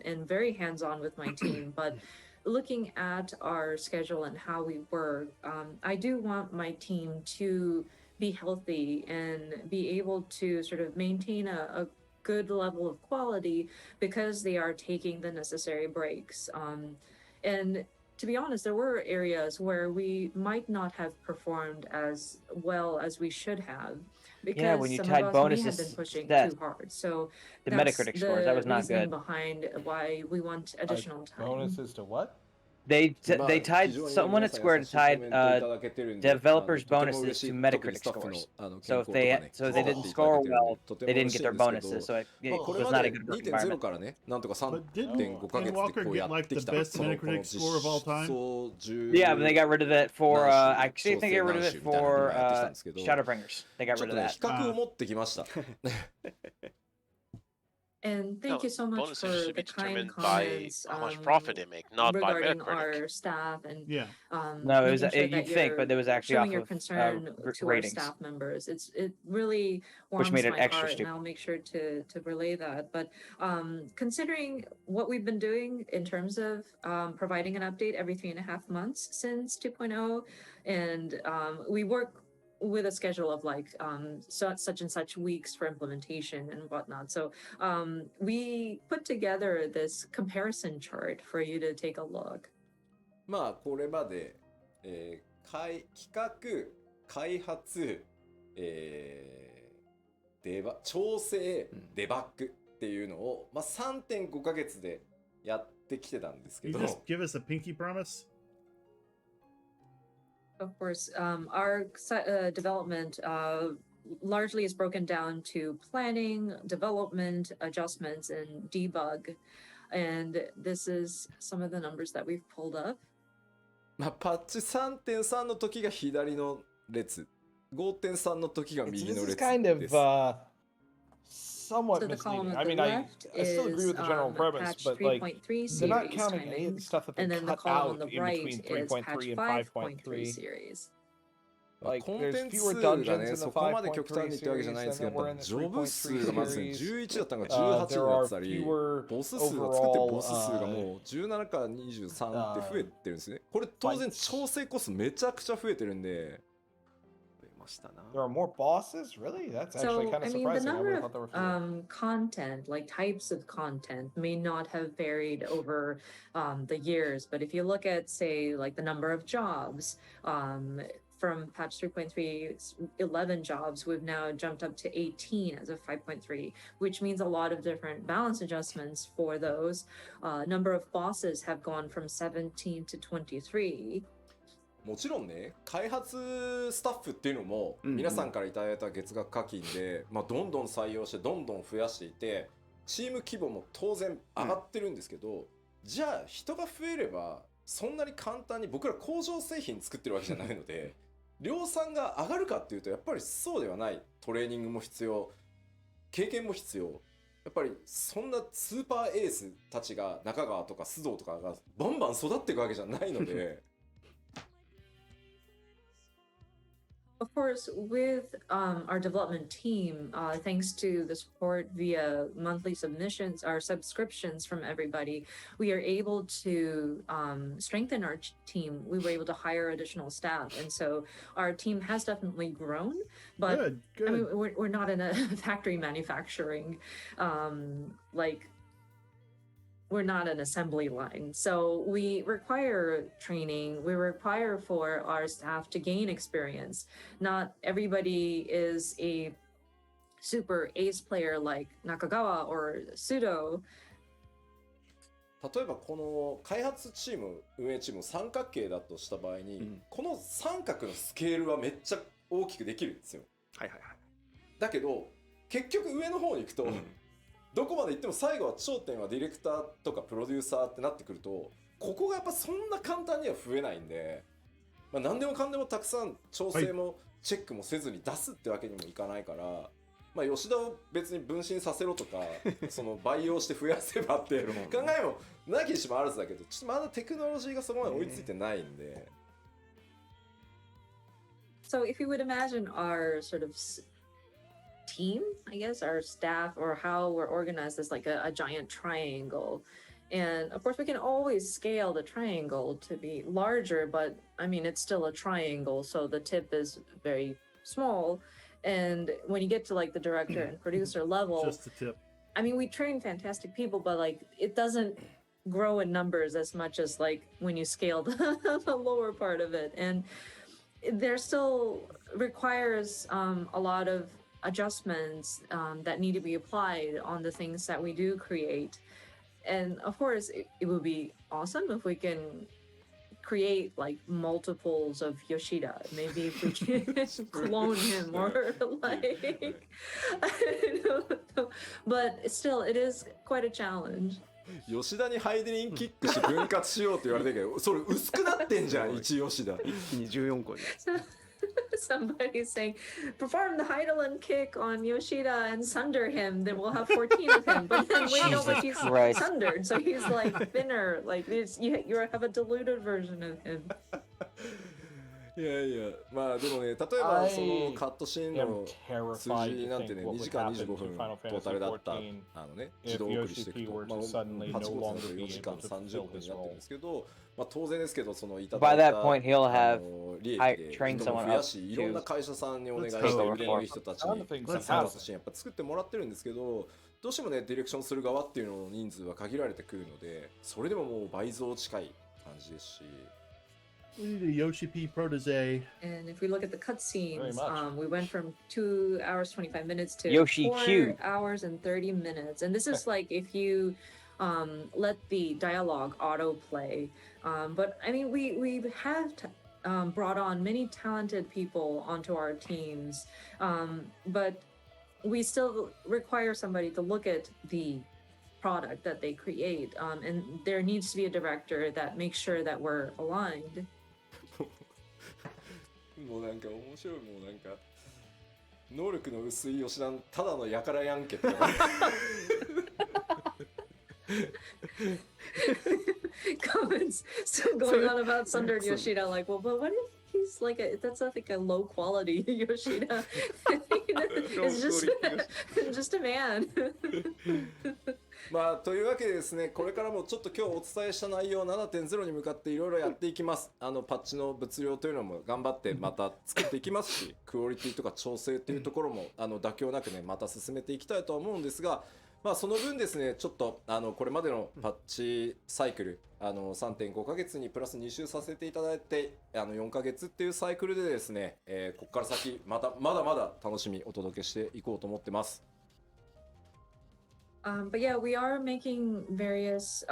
and very hands-on with my team, but looking at our schedule and how we work, I do want my team to be healthy and be able to sort of maintain a good level of quality because they are taking the necessary breaks. And to be honest, there were areas where we might not have performed as well as we should have because when you some tied of us may have bonuses been pushing that- too hard. So The that's Metacritic scores, that was the not reasoning good. behind why we want additional time. Bonuses to what? They tied 非常に someone 皆 at さん Square 優しい tied コメントいただけてるんで、 developers とても bonuses 嬉し to い。特に Metacritic スタッフの scores. 健 So 康 if とか they ね、 so 気 they 遣っ didn't ていただ score けてるんで、 well, とて they も didn't 嬉し get い their んですけ bonuses. ど、 So it まあ、これ was ま not で a good work 2.0 か environment. らね、なんとか But didn't 3.5ヶ月で Walker こう get やっ like て the きた、 best そのこの Metacritic 実 score of all time? 装10 Yeah, but they got rid of it for 何 actually I 週 think they got rid of 何 it 週みたいなの for 今やってきたんですけど、 Shadowbringers. They got ちょっ rid と of ね、 that. 比較を持ってきました。 And thank No, you so much bonuses for should the be kind determined by comments how much profit they make, not by regarding Metacritic. our staff and Yeah. No, it was making sure you'd that think, you're but it was actually showing off your of concern to our ratings, staff members. It really which warms made it my extra heart, and stupid. I'll make sure to relay that. But considering what we've been doing in terms of providing an update every 3.5 months since 2.0, and we work with a schedule of like such and such weeks for implementation and whatnot. So we put together this comparison chart for you to take a look. まあこれまで、企画、開発、調整、デバッグっていうのを、まあ、3.5 ヶ月でやってきてたんですけ You ど、 just give us a pinky promise? Of course, our development largely is broken down to planning, development, adjustments, and debug. And this is some of the numbers that we've pulled up. まあ、パッチ 3.3 の時が左の列、5.3 の時が It's, 右 this の is 列 kind of です。somewhat So the column misleading. on I the mean, I left still agree is with the general premise, patch but like 3.3 they're not series counting any of the timings, stuff that they and then the cut column out on the in right between is patch 3.3 and 5.3 5.3. series. まあ Like コンテ there's ンツ fewer 数が dungeons ね、 in the そこまで極端 5.3にってわけじゃないん series, ですけ and ど、 then や we're っ in ぱ the ジョブ数がまずね、 3.3 11だったのが series. 18 There になっ are てたり、 fewer ボス数が作ってる overall ボス数がもう17から23って増えてるんですね。これ当然調整コストめちゃくちゃ増えてるんで、増えましたな。 There are more bosses? Really? That's actually So, kind I of mean, the surprising. I number would have thought there were fewer. of content, like types of content, may not have varied over the years. But if you look at, say, like the number of jobs, from patch 3.3, 11 jobs, we've now jumped up to 18 as of 5.3, which means a lot of different balance adjustments for those. Number of bosses have gone from 17 to 23. もちろんね、開発スタッフっていうのも皆さんからいただいた月額課金で、まあ、どんどん採用してどんどん増やしていて、チーム規模も当然上がってるんですけど、じゃあ人が増えればそんなに簡単に僕ら工場製品作ってるわけじゃないので量産が上がるかっていうとやっぱりそうではない。トレーニングも必要、経験も必要。やっぱりそんなスーパーエースたちが中川とか須藤とかがバンバン育っていくわけじゃないのでOf course, with our development team, thanks to the support via monthly submissions, our subscriptions from everybody, we are able to strengthen our team. We were able to hire additional staff, and so our team has definitely grown. But Good. I mean, we're not in a factory manufacturing like. We're not an assembly line. So we require training. We require for our staff to gain experience. Not everybody is a super ace player like Nakagawa or Sudo. 例えばこの開発チーム運営チーム三角形だとした場合に、この三角のスケールはめっちゃ大きくできるんですよ。はいはいはい。だけど結局上の方に行くと、どこまで行っても最後は頂点はディレクターとかプロデューサーってなってくると、ここがやっぱそんな簡単には増えないんで、まあ、何でもかんでもたくさん調整もチェックもせずに出すってわけにもいかないから、まあ、吉田を別に分身させろとかその培養して増やせばって考えもなきにしもあらずだけど、ちょっとまだテクノロジーがそこまで追いついてないんで。So if you would imagine our sort of team, I guess, our staff, or how we're organized as like a giant triangle. And of course, we can always scale the triangle to be larger, but I mean, it's still a triangle, so the tip is very small. And when you get to like the director and producer level, Just the tip. I mean, we train fantastic people, but like it doesn't grow in numbers as much as like when you scale the lower part of it. And there still requires a lot of adjustments that need to be applied on the things that we do create. And of course, it would be awesome if we can create like multiples of Yoshida. Maybe if we can clone him or like, I don't know. But still, it is quite a challenge. 吉田にハイデリンキックして分割しようって言われてるけど、それ薄くなってんじゃん、一吉田。一気に14個に。Somebody's saying, perform the Heidelin kick on Yoshida and sunder him. Then we'll have 14 of him. But then we know what he's Christ. sundered, so he's like thinner. Like you have a diluted version of him. いやいや、まあでもね、例えばそのカットシーンの数字なんてね、2時間25分トータルだった自動送りしていくと、まあ、8個つ4時間30分になってるんですけど、まあ当然ですけど、そのいただい By た that point, he'll have 利益 trained で人も someone 増や up し、いろんな to 会社さんにお願いして take 腕 over のいい人たちに One of the things カ that ットシーンやっぱ作ってもらってるんですけど、どうしてもね、ディレクションする側っていうのの人数は限られてくるので、それでももう倍増近い感じですし。We need a Yoshi P protege. And if we look at the cutscenes, Very much. we went from 2 hours 25 minutes to Yoshi 4 Q. hours and 30 minutes. And this is like if you let the dialogue autoplay. But I mean, we have brought on many talented people onto our teams, but we still require somebody to look at the product that they create, and there needs to be a director that makes sure that we're aligned. もうなんか面白い、もうなんか能力の薄い吉田のただのやからやんけってComments still going on about Sundered Yoshida, like, well, but what if he's like that's like a low quality Yoshida? It's just a man. まあというわけでですね、これからもちょっと今日お伝えした内容 7.0 に向かっていろいろやっていきます。パッチの物量というのも頑張ってまた作っていきますし、クオリティとか調整というところも妥協なくねまた進めていきたいとは思うんですが、まあその分ですね、ちょっとこれまでのパッチサイクル3.5 ヶ月にプラス2周させていただいて4ヶ月っていうサイクルでですね、ここから先まだまだ楽しみお届けしていこうと思ってます。But yeah, we are making various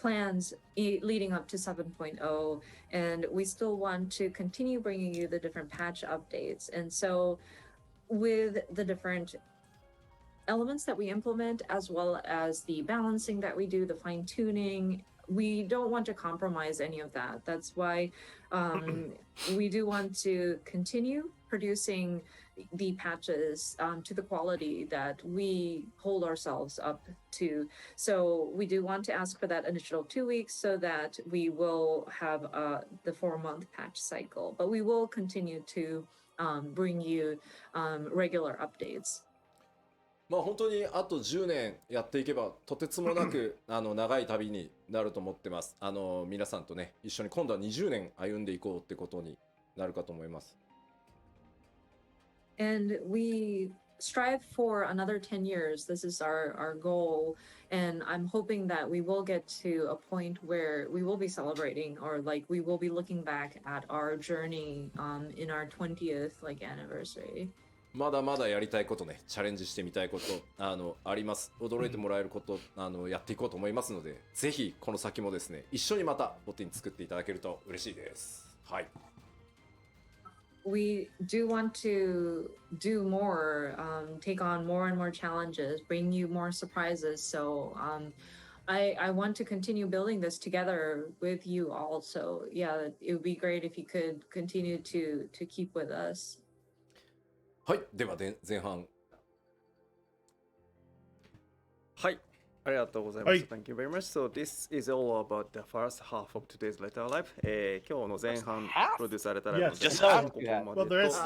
plans leading up to 7.0, and we still want to continue bringing you the different patch updates. And so with the different elements that we implement, as well as the balancing that we do, the fine tuning, we don't want to compromise any of that. That's why we do want to continue producing the patches to the quality that we hold ourselves up to. So we do want to ask for that initial 2 weeks so that we will have the 4-month patch cycle, but we will continue to bring you regular updates. まあ本当にあと10年やっていけばとてつもなく長い旅になると思ってます。皆さんとね一緒に今度は20年歩んでいこうってことになるかと思います。And we strive for another 10 years. This is our goal. And I'm hoping that we will get to a point where we will be celebrating, or like we will be looking back at our journey in our 20th anniversary. まだまだやりたいことね、チャレンジしてみたいことあります。驚いてもらえることやっていこうと思いますので、ぜひこの先もですね、一緒にまたボッティン作っていただけると嬉しいです。はい。We do want to do more, take on more and more challenges, bring you more surprises. So I want to continue building this together with you all. So yeah, it would be great if you could continue to keep with us. はい、では前半。はい、ありがとうございます。Thank you very much. So this is all about the first half of today's Letter Live. 今日の前半プロデュースされたライブの前半ここまでと。Well, the rest,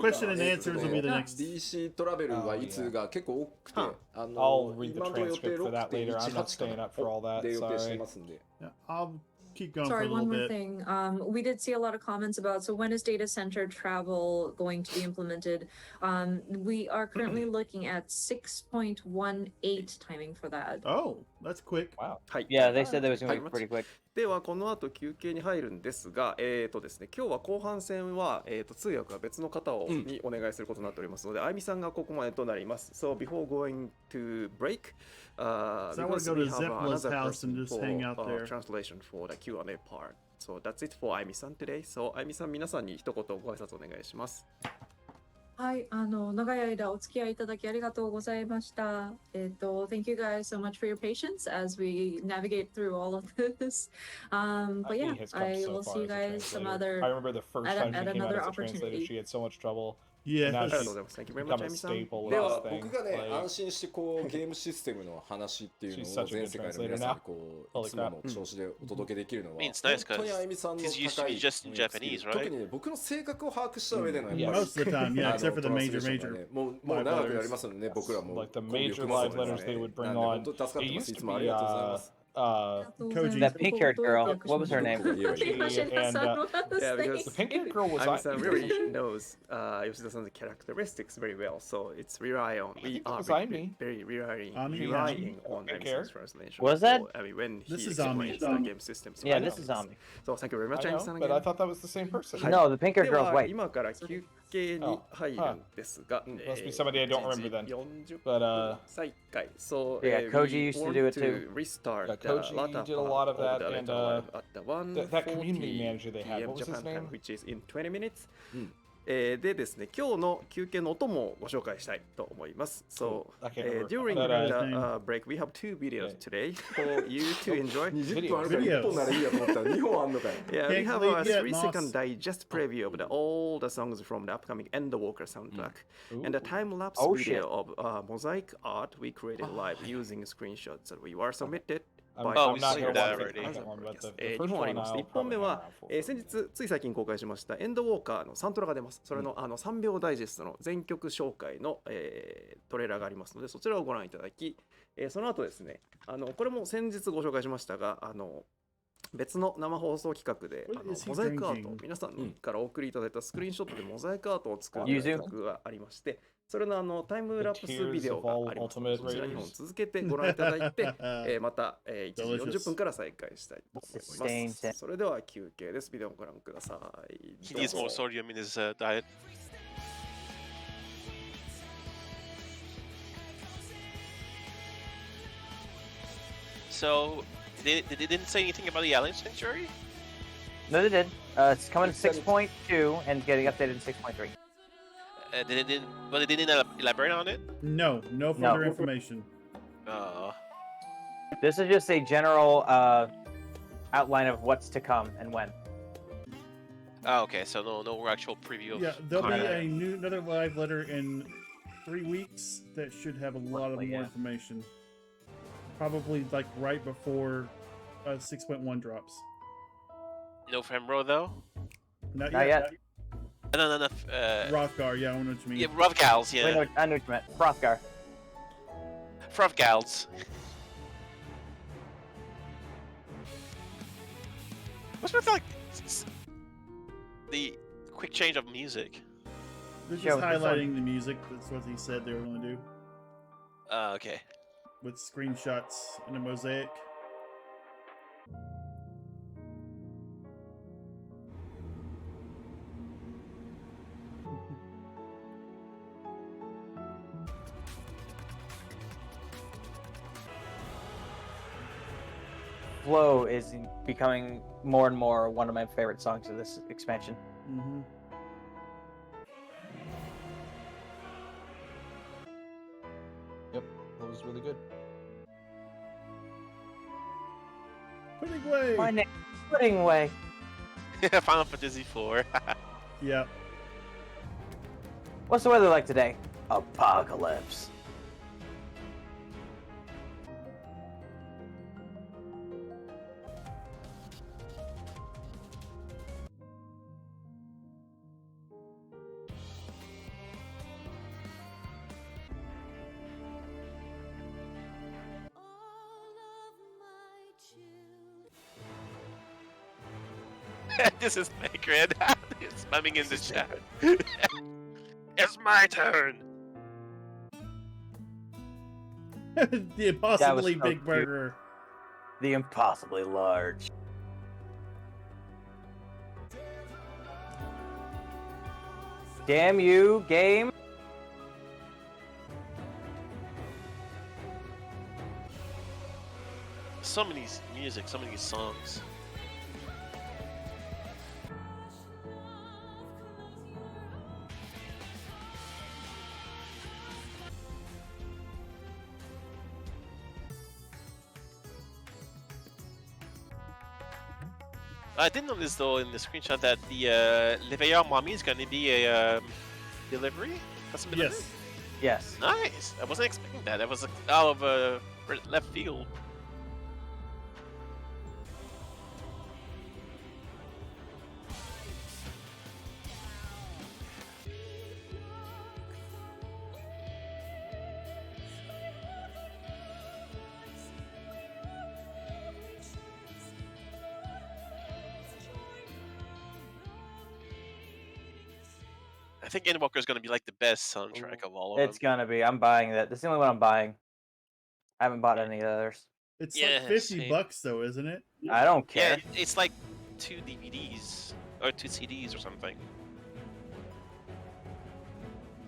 question and answers will be the next. DC トラベルはいつが結構多くて、I'll read the 今の予定 transcript for that later. I'm not 6.18 か staying な up for all that. で予定して Sorry. ますんで。Yeah, I'll keep going Sorry, for a little one more bit. thing. We did see a lot of comments about, so when is data center travel going to be implemented? We are currently looking at 6.18 timing for that. Oh, that's quick. Wow. はい。 Yeah, they said that was going はい to be pretty quick. ではこの後休憩に入るんですが、ですね、今日は後半戦は、通訳は別の方にお願いすることになっておりますので、あゆみさんがここまでとなります。So before going to break, So I want to go to Zeppela's house and just hang out there. translation for the Q&A part. So that's it for あいみさん today. So あいみさん、皆さんに一言ご挨拶お願いします。はい、長い間お付き合いいただきありがとうございました。Thank you guys so much for your patience as we navigate through all of this. But yeah, I will see you guys some other I remember the first time she at came out another as a translator, opportunity. she had so much trouble. Yes. And now ありがとう she's ございます。Thank you very much, become あ a いみさん。 staple で of は this thing. 僕がね Like, 安心してこうゲームシステムの話っていうの She's を such a 全 good 世界の translator 皆さん now. にこう Holy いつも crap. の調子でお届けできるのは I mean, it's nice 本当にあゆみさんの 'cause it used to 高 be い just in 翻訳スキル Japanese, right? 特にね僕の性格を把握した上でのやっ Yeah. ぱり Most of the time, yeah, あの except for the トランス major, レーションが major. ねもう長くなりますのでね僕らも Like the コンビを major 組ます live ので letters they ね would bring なんで on. 本当に助かって It ます used いつ to もあり be がとうございます Koji. That pink-haired girl, what was her name? Yeah, because the pink-haired girl was あいみさん really knows Yoshida-san's characteristics very well, so it's rely on we think it are was Aimi. very relying Aimi, on Pink Aimi-san's hair. translation. Was that? I mean, when he This is explains Aimi. the game systems. Yeah, this is Ami. So thank you very much, I know, Aimi-san. but I thought that was the same person. No, the pink-haired で girl's は white. 今から休憩に入るんですが、 Must be somebody I don't remember then. 40 But 再開。So, Yeah, we Koji used to want do it too. Restart Yeah, the Koji latter did a lot of part that, the and, Live at the that community 1:40 manager they had, PM what was his Japan time, name? which is in 20 minutes. でですね、今日の休憩の音もご紹介したいと思います。So, I can't remember. during But, the break, we have two videos today for you to enjoy. 20分あるから1本ならいいやと思ったら2本あんのかよ Yeah, we Can't have believe a yet, 3-second Moss. digest preview of all the songs from the upcoming End Walker soundtrack, and a time-lapse Oh, video of mosaic art we created live using screenshots that we were submitted I'm, by I'm not we gonna saw that watch the already. second one, but the 2 first 本あり one まして I'll 1本目 probably は hang around for. 先日つい最近公開しましたエンドウォーカーのサントラが出ます。それの3秒ダイジェストの全曲紹介のトレーラーがありますのでそちらをご覧いただきその後ですねこれも先日ご紹介しましたが別の生放送企画で What is he モザイクアート drinking? 皆さんからお送りいただいたスクリーンショットでモザイクアートを作る Yuzu? 曲がありましてそれのタイムラプスビデオがありますので The Tears of All そちら Ultimate 2本 Raiders. 続けてご覧いただいてまた1時40分から再開したいと思いますそれでは休憩ですビデオをご覧ください He needs more sodium in his diet. So, they didn't say anything about the Alien Sanctuary? No, they did. It's coming to They said it. 6.2 and getting updated in 6.3. But they didn't elaborate on it? No further information. This is just a general outline of what's to come and when. Oh, okay, so no actual preview of Yeah, there'll be content. another live letter in 3 weeks that should have a lot of Roughly, more yeah. information. Probably like right before 6.1 drops. No Femro though? Not Not yet. yet. No. Rothgar, yeah, I know what you mean. Yeah, Rovgals, Wait, yeah. no, I know what you meant. Frothgar. Frovgals. What's with like the quick change of music? They're Yeah, just with the highlighting the music. That's what he said they were going to do. Okay. With screenshots and a mosaic. Flow is becoming more and more one of my favorite songs of this expansion. Mm-hmm. Yep, that was really good. Pudding way! My name is Pudding Way. Final Fantasy IV. Yeah. What's the weather like today? Apocalypse. This is Macred. It's spamming in the chat. It's my turn. The impossibly so big cute. burger. The impossibly large. Damn you, game. So many music, so many songs. I did notice though in the screenshot that the Lxviii mommy is going to be a delivery, custom delivery. Yes. Yes. Nice. I wasn't expecting that. That was out of left field. I think Endwalker is going to be like the best soundtrack of all of It's them. gonna be. I'm buying that. That's the only one I'm buying. I haven't bought any others. It's Yeah, like 50 same. bucks though, isn't it? I don't Yeah, care. it's like 2 DVDs or 2 CDs or something.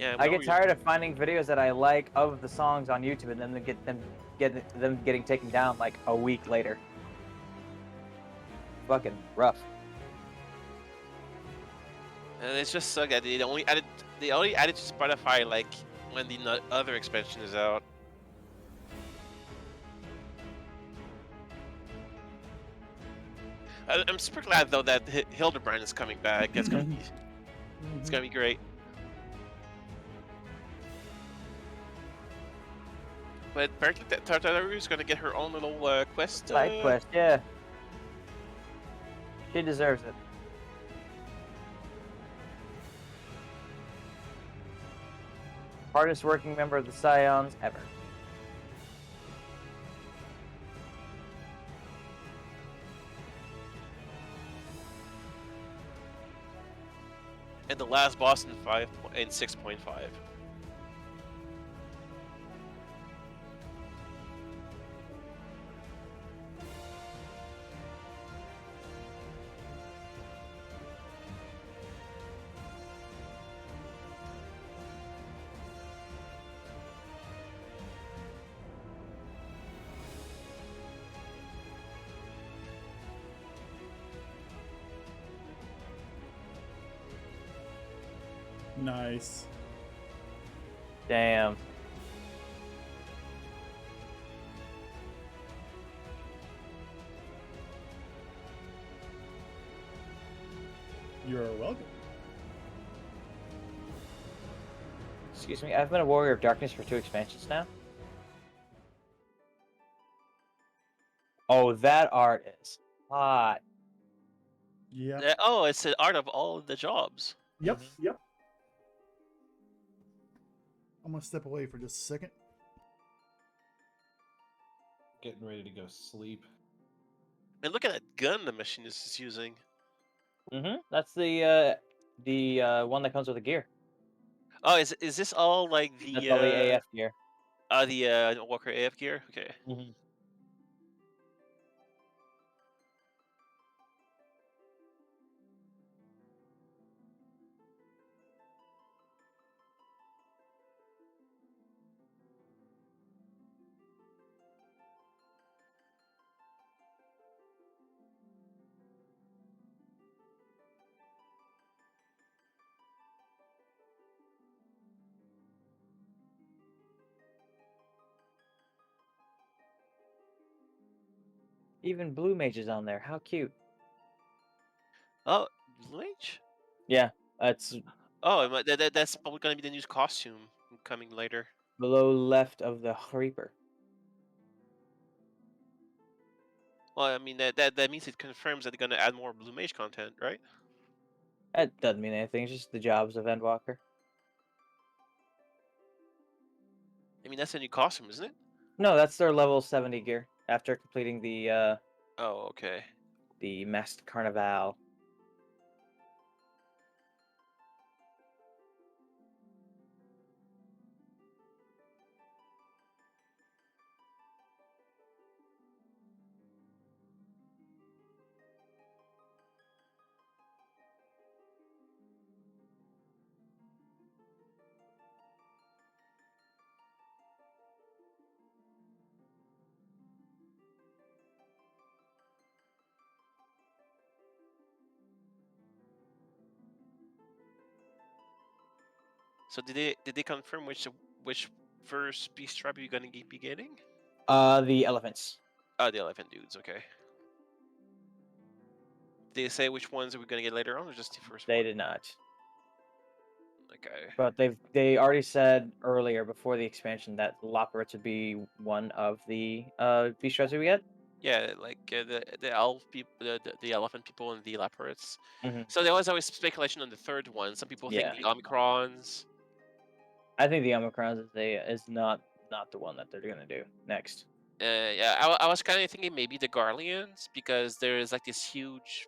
Yeah, I get tired of finding videos that I like of the songs on YouTube and then get them getting taken down like a week later. Fucking rough. And it's just so that they only added to Spotify like when the other expansion is out. I'm super glad though that Hildebrand is coming back. It's gonna be great. But apparently Tartaru is gonna get her own little quest. Side quest, yeah. She deserves it. Hardest working member of the Scions ever. And the last boss in 6.5. Nice. Damn. You're welcome. Excuse me, I've been a Warrior of Darkness for 2 expansions now. Oh, that art is hot. Yeah. Oh, it's the art of all the jobs. Yep. Yep. I'm gonna step away for just a second. Getting ready to go sleep. And look at that gun the machinist is using. That's the one that comes with the gear. Oh, is this all like That's all the the AF gear. the Walker AF gear? Okay. Even Blue Mage is on there. How cute. Oh, Blue Mage? Yeah, that's Oh, that's probably gonna be the new costume coming later. below left of the Reaper. Well, I mean that means it confirms that they're gonna add more Blue Mage content, right? That doesn't mean anything. It's just the jobs of Endwalker. I mean that's a new costume, isn't it? No, that's their level 70 gear after completing the Oh, okay. Masked Carnival. So did they confirm which first beast tribe you're gonna be getting? The elephants. Oh, the elephant dudes. Okay. they say which ones are we gonna get later on, or just the first They one? did not. Okay. But they already said earlier before the expansion that Loporrits would be one of the beast shards we get. Yeah, like the elf people, the elephant people, and the leopards. Mm-hmm. So there was always speculation on the third one. Some people think Yeah. the Omicrons. I think the Omicrons is not the one that they're gonna do next. Yeah, I was kind of thinking maybe the Garleans, because there is like this huge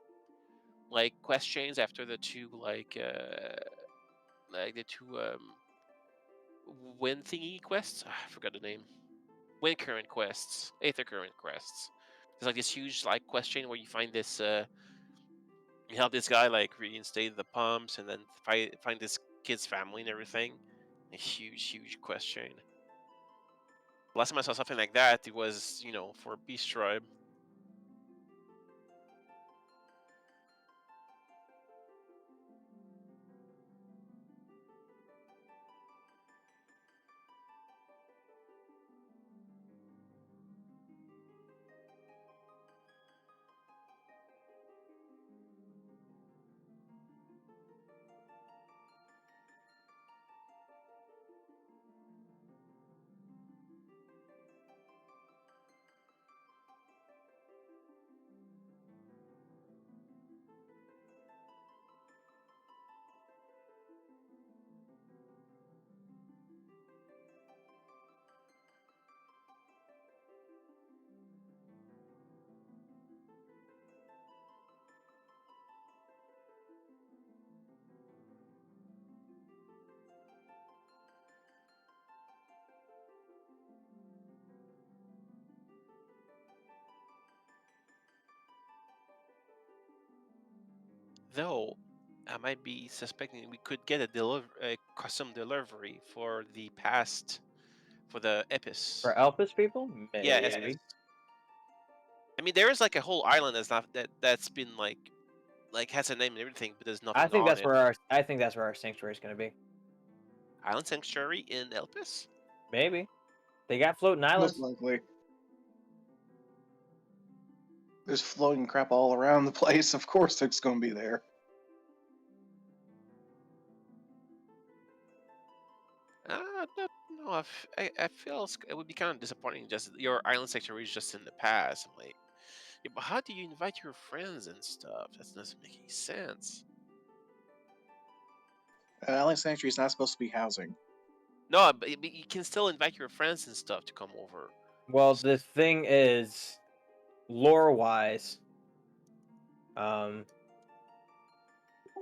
like quest chains after the two like the two wind thingy quests. I forgot the name. Wind current quests, aether current quests. There's like this huge like quest chain where you find this you help this guy like reinstate the pumps, and then find this kid's family and everything. A huge quest chain. Last time I saw something like that, it was, for Beast Tribe. Though, I might be suspecting we could get a custom delivery for the Epis. For Elpis people, Yeah, maybe. I mean, there is like a whole island that's been like has a name and everything, but there's nothing I think on that's it. where our sanctuary is gonna be. Island Sanctuary in Elpis? Maybe. They got floating Most islands. likely. There's floating crap all around the place. Of course it's going to be there. No, I feel it would be kind of disappointing. Just your island sanctuary is just in the past. I'm like, yeah, but how do you invite your friends and stuff? That doesn't make any sense. Island Sanctuary is not supposed to be housing. No, but you can still invite your friends and stuff to come over. Well, the thing is, lore-wise,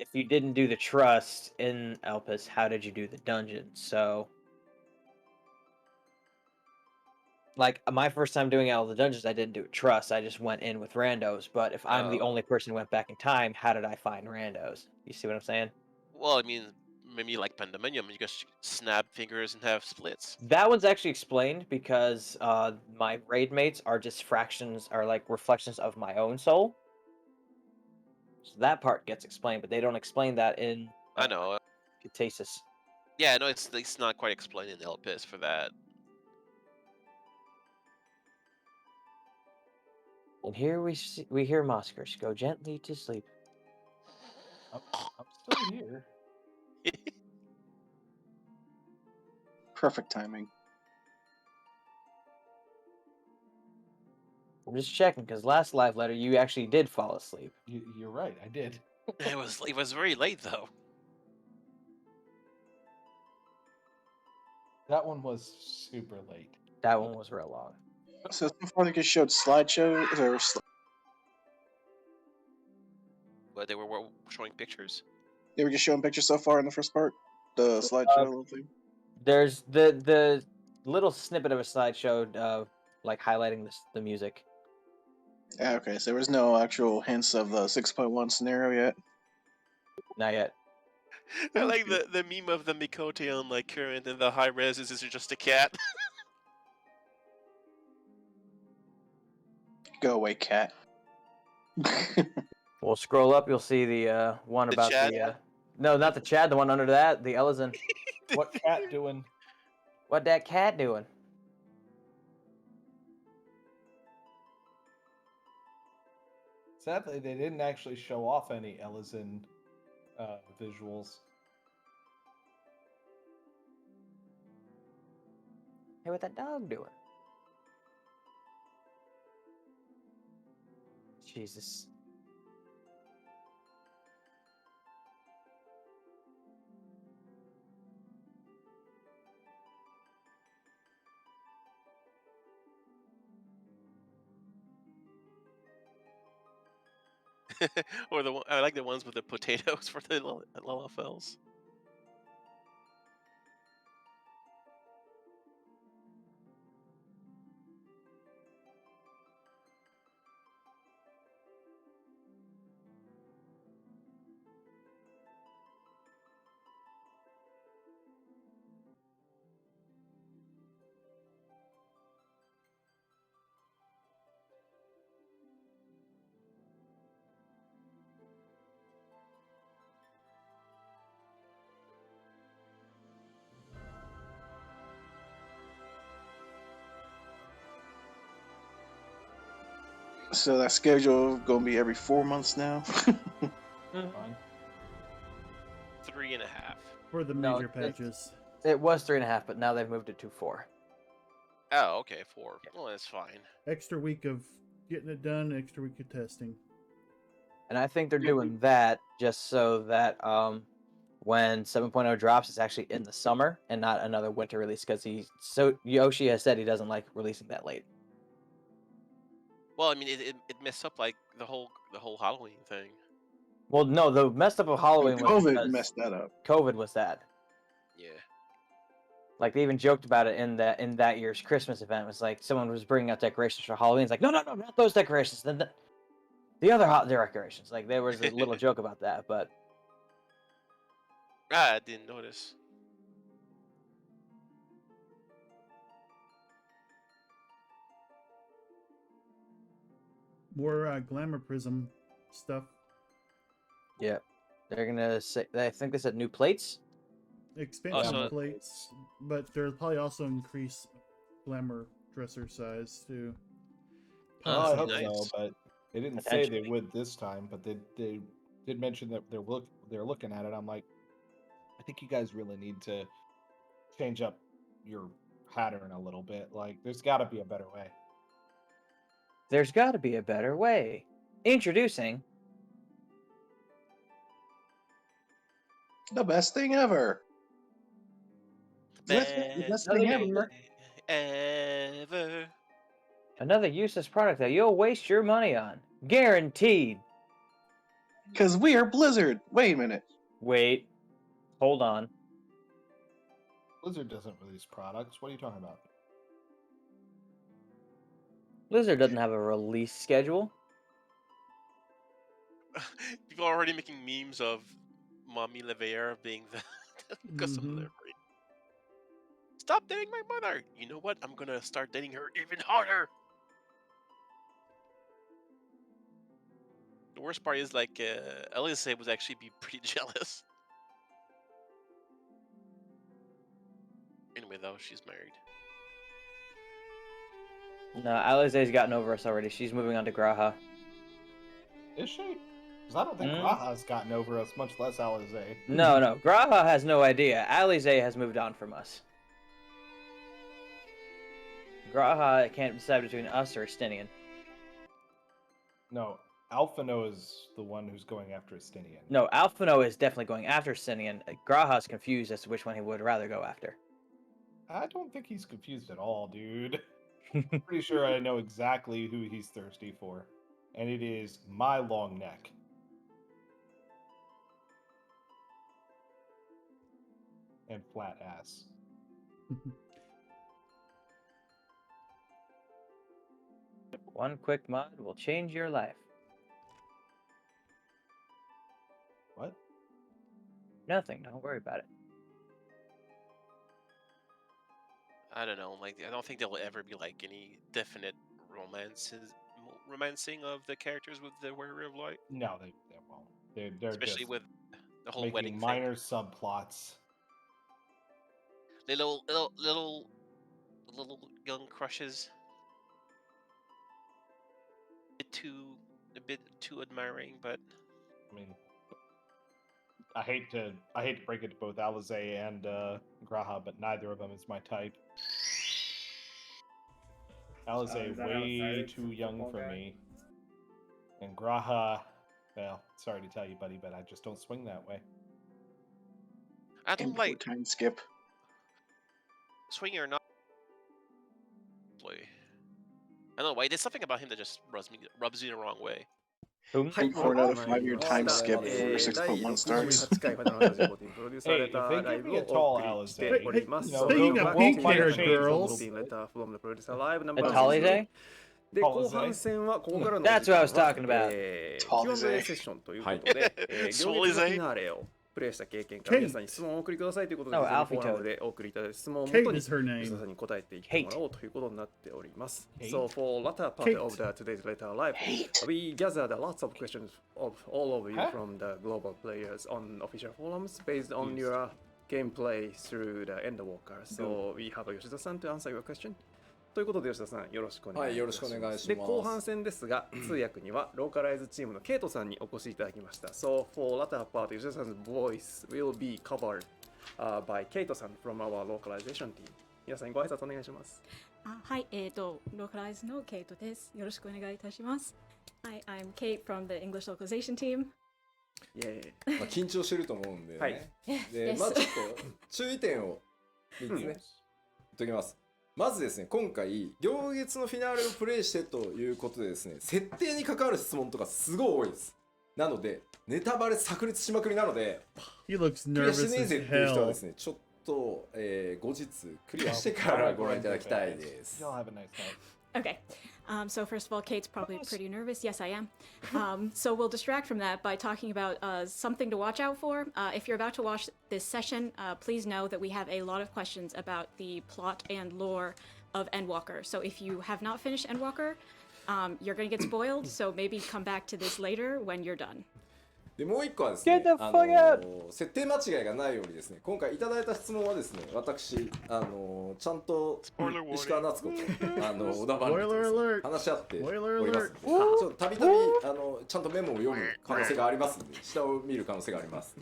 if you didn't do the trust in Elpis, how did you do the dungeon? So, like, my first time doing all the dungeons, I didn't do a trust. I just went in with randos. But if I'm the Oh. only person who went back in time, how did I find randos? You see what I'm saying? Well, I mean, maybe like Pandemonium, you just snap fingers and have splits. That one's actually explained because my raid mates are just reflections of my own soul. So that part gets explained, but they don't explain that in I know. Catesis. Yeah, no, it's not quite explained in Elpis for that. And here we hear Moskers go gently to sleep. I'm still here. Perfect timing. I'm just checking because last live letter you actually did fall asleep. You're right, I did. It was very late though. That one was super late. That one was real long. So far they just showed slideshows or But they were showing pictures. they were just showing pictures so far in the first part. The slideshow thing. There's the little snippet of a slideshow, like highlighting the music. Yeah, okay, so there was no actual hints of the 6.1 scenario yet. Not yet. I like the meme of the Mikote on like current and the high res is just a cat. Go away, cat. We'll scroll up. You'll see the one The about Chad? the no, not the Chad. The one under that, the Ellison. What cat doing? What that cat doing? Sadly, they didn't actually show off any Ellison visuals. Hey, what that dog doing? Jesus. Or I like the ones with the potatoes for the LFLs. So that schedule gonna be every 4 months now. Fine. 3.5. For the No, major patches. It was 3.5, but now they've moved it to 4. Oh, okay, 4. Well, that's fine. Extra week of getting it done, extra week of testing. And I think they're doing that just so that when 7.0 drops, it's actually in the summer and not another winter release, because Yoshi has said he doesn't like releasing that late. Well, I mean, it messed up like the whole Halloween thing. Well, no, the messed up of Halloween was COVID because messed that up. COVID was that. Yeah. Like, they even joked about it in that year's Christmas event. It was like someone was bringing out decorations for Halloween. It's like, no, not those decorations. Then the other hot decorations. Like, there was a little joke about that, but I didn't notice. More Glamour Prism stuff. yeah, they're gonna say. I think they said new plates. Expansion Also- plates, but they'll probably also increase Glamour dresser size too. Oh, I that'd hope be so, nice. but they didn't say they would this time. But they did mention that they're looking at it. I'm like, I think you guys really need to change up your pattern a little bit. Like, there's got to be a better way. There's got to be a better way. Introducing The best thing ever. The best thing ever. Ever. another useless product that you'll waste your money on, guaranteed. Because we are Blizzard. Wait a minute. Wait, hold on. Blizzard doesn't release products. What are you talking about? Blizzard doesn't have a release schedule. People are already making memes of Mommy Leveilleur being the custom Mhm. delivery. Stop dating my mother! You know what? I'm gonna start dating her even harder! The worst part is, like, Elisa would actually be pretty jealous. Anyway, though, she's married. No, Alize's gotten over us already. She's moving on to Graha. Is she? Because I don't think Mm. Graha's gotten over us, much less Alize. No, Graha has no idea. Alize has moved on from us. Graha can't decide between us or Estinian. No, Alphino is the one who's going after Estinian. No, Alphino is definitely going after Estinian. Graha's confused as to which one he would rather go after. I don't think he's confused at all, dude. Pretty sure I know exactly who he's thirsty for. And it is my long neck. And flat ass. One quick mod will change your life. What? Nothing, don't worry about it. I don't know. Like, I don't think there'll ever be like any definite romancing of the characters with the Warrior of Light. No, they won't. They're Especially just with the whole making wedding minor subplots. thing. Little young crushes. Bit too a bit too admiring, but I mean, I hate to break it to both Alizé and Graha, but neither of them is my type. Alizé way too young for me, and Graha, well, sorry to tell you, buddy, but I just don't swing that way. I don't like time skip. swinging or not. I don't know why. There's something about him that just rubs me the wrong way. Whom? 4 out of 5 year time あ skip ー before 6.1 starts. 第68回ファイナルファンタジー14プロデュースされ Hey, た if they ライ give ブ me を a お tall 送りして Alizé, おります。 you know, Speaking the of world pink might hair change a girls. little bit. Letter from the producer live A number Talize? で、 Talize? 後半戦はここからの That's what I was talking about. Q&A セッションということで、行列のフィナーレをプレイした経験から皆さんに質問をお送りくださいということで、 No, フォ Alfie ーラムでお送りいただいた質問をも Kate とに is her 吉田 name. さんに答えていってもらおうということになっております。 Kate. So for latter part Kate. of the today's letter live, we gathered lots of questions of all of you from the global players on official forums based on your gameplay through the Endwalker. So we have Yoshida-san to answer your question. ということで吉田さんよろしくお願いいたします。はいよろしくお願いしますで後半戦ですが通訳にはローカライズチームのケイトさんにお越しいただきました。So for latter part, 吉田さん 's voice will be covered by ケイトさん from our localization team. 皆さんご挨拶お願いします。はい、ローカライズのケイトです。よろしくお願いいたします。Hi, I'm Kate from the English localization team. イエーイ。まあ緊張してると思うんでね、はいで Yes. まあちょっと注意点を3つね、言っときます。まずですね、今回行月のフィナーレをプレイしてということでですね、設定に関わる質問とかすごい多いです。なのでネタバレ炸裂しまくりなので He looks クリアして nervous ねえ as ぜっていう人はで hell. すね、ちょっと、後日クリアしてからご覧いただきたいです。 Y'all have a nice night. Okay. So first of all, Kate's probably pretty nervous. Yes, I am. So we'll distract from that by talking about something to watch out for. If you're about to watch this session, please know that we have a lot of questions about the plot and lore of Endwalker. So if you have not finished Endwalker, you're going to get spoiled. So maybe come back to this later when you're done. でもう一個はですね Get the fuck out! 設定間違いがないようにですね、今回いただいた質問はですね、私ちゃんと Spoiler warning. 石川夏子と小田原 Spoiler と alert! 話し合ってお Spoiler ります alert! ちょっとたびたびちゃんとメモを読む可能性がありますので、下を見る可能性があります。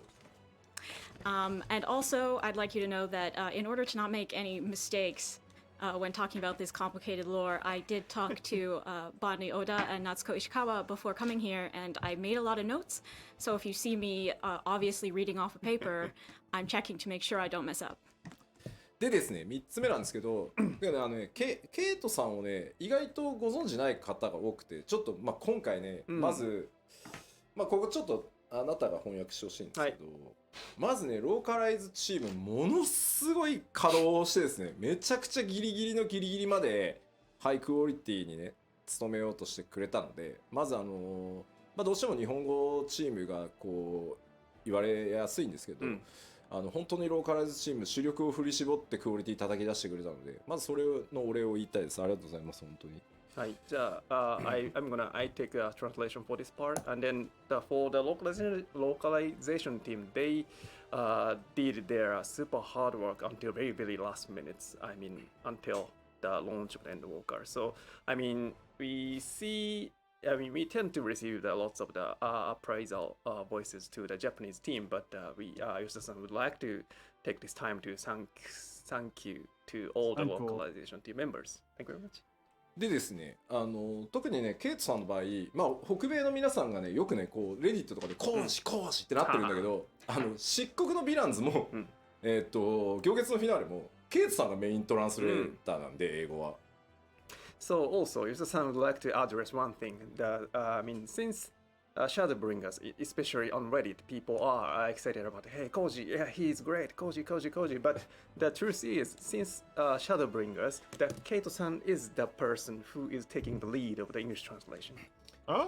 And also, I'd like you to know that in order to not make any mistakes when talking about this complicated lore, I did talk to Botany Oda and Natsuko Ishikawa before coming here, and I made a lot of notes. So if you see me obviously reading off a paper, I'm checking to make sure I don't mess up. でですね、3つ目なんですけど、ケイトさんをね、意外とご存じない方が多くて、ちょっと、まあ、今回ね、まず、まあ、ここちょっとあなたが翻訳してほしいんですけど、まずね、ローカライズチーム、ものすごい稼働をしてですね、めちゃくちゃギリギリのギリギリまでハイクオリティにね、努めようとしてくれたので、まずまあ、どうしても日本語チームがこう言われやすいんですけど、本当にローカライズチーム主力を振り絞ってクオリティ叩き出してくれたので、まずそれのお礼を言いたいです。ありがとうございます、本当に。はい、じゃあ、I'm I take a translation for this part, and then for the localization team, they did their super hard work until very last minutes. I mean, until the launch of the Endwalker. So, I mean, we tend to receive lots of the appraisal voices to the Japanese team, but Yoshida-san would like to take this time to thank you to all the Uncle. localization team members. Thank you very much. でですね、特にね、ケイトさんの場合、まあ、北米の皆さんがね、よくね、こう、レディットとかで、講師ってなってるんだけど、漆黒のヴィランズも、行月のフィナーレも、ケイトさんがメイントランスレーターなんで、英語は。So also, Yoshida-san would like to address one thing. I mean, since Shadowbringers, especially on Reddit, people are excited about, hey, Koji, yeah, he's great, Koji. But the truth is, since Shadowbringers, the Kaito-san is the person who is taking the lead of the English translation.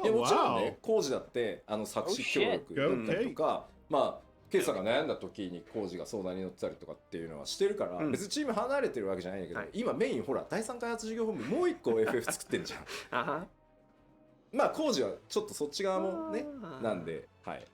で Oh, もちろん wow. ね、コージだって作詞協力だったりとか、まあ、ケイトさんが悩んだ時にコージが相談に乗ってたりとかっていうのはしてるから、別にチーム離れてるわけじゃないんだけど、今メインほら、第3開発事業本部もう一個 FF 作ってんじゃん。まあ、コージはちょっとそっち側もね、なんで、はい。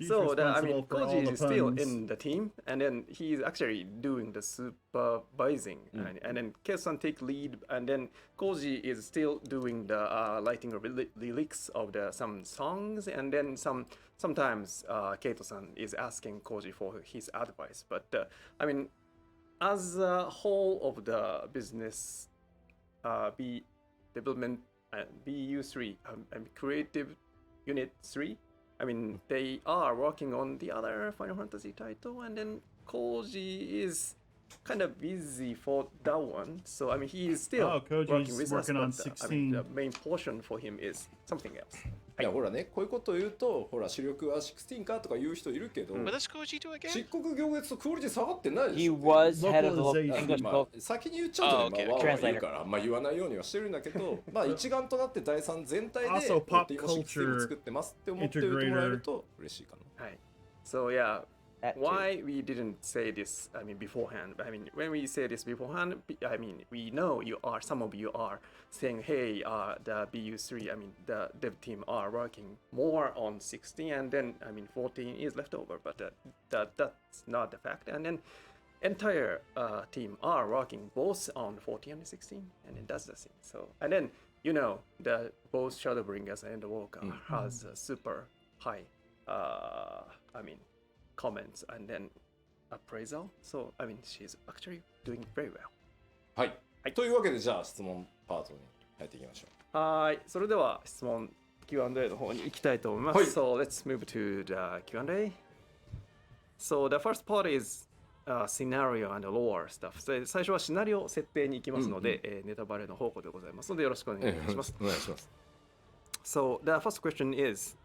She's So I mean, responsible for all Koji the is still puns. in the team, and then he's actually doing the supervising, and then Kesan take lead, and then Koji is still doing the writing of lyrics of some songs, and then sometimes Keito-san is asking Koji for his advice. But I mean, as a whole of the business, B development, BU3, creative unit 3. I mean, they are working on the other Final Fantasy title, and then Koji is kind of busy for that one. So I mean, he is still Koji's working with us, working on but I mean, 16. the main portion for him is something else. いやほらね、こういうことを言うと、ほら主力は16かとか言う人いるけど、 What does Koji do again? 漆黒行列とクオリティ下がってないでし He ょ。 was head of the Localization. English まあ book. 先に言っちゃうとね、まあ、わーわー言う Translator. からあんま言わないようにはしてるんだけど、まあ一丸となって第三全体で Also, pop 今16を作ってますって思っておいてもらえると嬉しいかな。Hi. So yeah, That too. why we didn't say this? I mean, beforehand. I mean, when we say this beforehand, I mean, we know some of you are saying, hey, the BU3, I mean, the dev team are working more on 16, and then I mean, 14 is left over. But that's not the fact. And then entire team are working both on 14 and 16, and then that's the thing. So and then the both Shadowbringers and the Walker has a super high, I mean, comments and then appraisal. So I mean, she's actually doing very well. はい。というわけでじゃあ質問パートに入っていきましょはい、それでは質問 Q&A の方に行きたいと思います。はい。 So let's move to the Q&A. So the first part is scenario and lore stuff. 最初はシナリオ設定に行きますので、ネタバレの方向でございますのでよろしくお願いいたします。お願いします。 So the first question is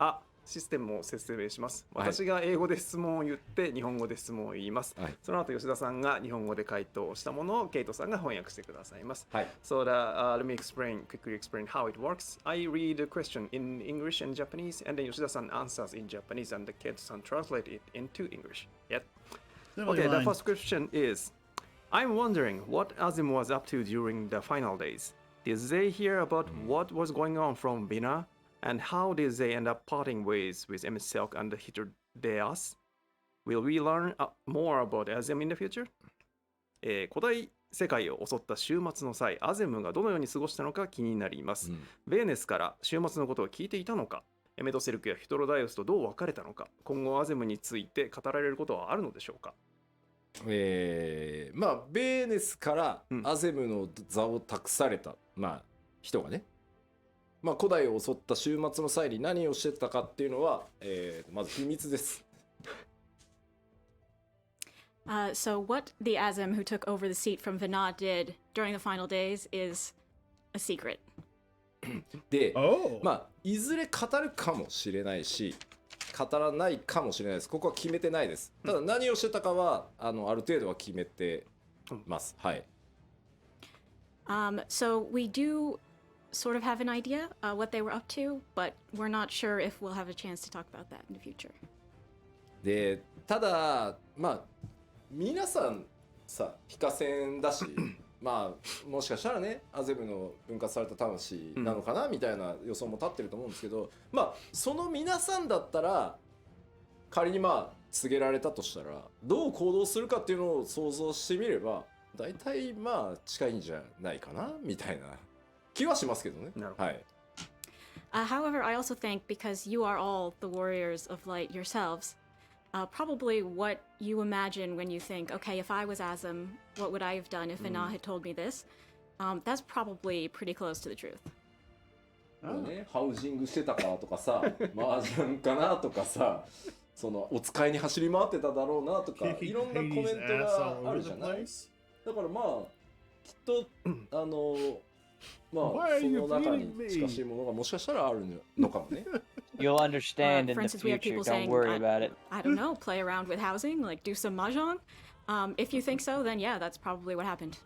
システムを説明します。はい私が英語で質問を言って日本語で質問を言います。はいその後吉田さんが日本語で回答したものをケイトさんが翻訳してくださいます。はい。 So let me quickly explain how it works. I read the question in English and Japanese, and then Yoshida-san answers in Japanese, and the Keito-san translate it into English. Yep. Assembly Okay, the line. first question is, I'm wondering what Azim was up to during the final days. Did they hear about what was going on from Bina? And how did they end up parting ways with MS Silk and Hitodeas? Will we learn more about Azim in the future? 古代世界を襲った週末の際、アゼムがどのように過ごしたのか気になります。ベーネスから週末のことを聞いていたのか、メトセルクやヒトロダイオスとどう別れたのか、今後アゼムについて語られることはあるのでしょうか。まあベーネスからアゼムの座を託された、まあ人がね、まあ古代を襲った週末の際に何をしてたかっていうのは、まず秘密です。So what the Azim who took over the seat from Vinod did during the final days is a secret. で、 Oh. まあいずれ語るかもしれないし、語らないかもしれないです。ここは決めてないです。ただ何をしてたかはある程度は決めてます。はい。So we do sort of have an idea what they were up to, but we're not sure if we'll have a chance to talk about that in the future. で、ただまあ皆さんさ非化戦だし、まあもしかしたらねアゼムの分割された魂なのかな、みたいな予想も立ってると思うんですけど、まあその皆さんだったら仮にまあ告げられたとしたらどう行動するかっていうのを想像してみれば大体まあ近いんじゃないかなみたいな気はしますけどね。はい。However, I also think because you are all the warriors of light yourselves, probably what you imagine when you think, okay, if I was Azim, what would I have done if Vinod had told me this? That's probably pretty close to the truth. ね、ハウジングしてたかとかさ、麻雀かなとかさ、そのお使いに走り回ってただろうなとか、いろんなコメントがあるじゃない。だからまあきっとまあその中に近しいものがもしかしたらあるのかもね。You'll understand in For the instance, we have future. people Don't saying, worry about it. I don't know, play around with housing, like do some mahjong. If you think so, then yeah, that's probably what happened.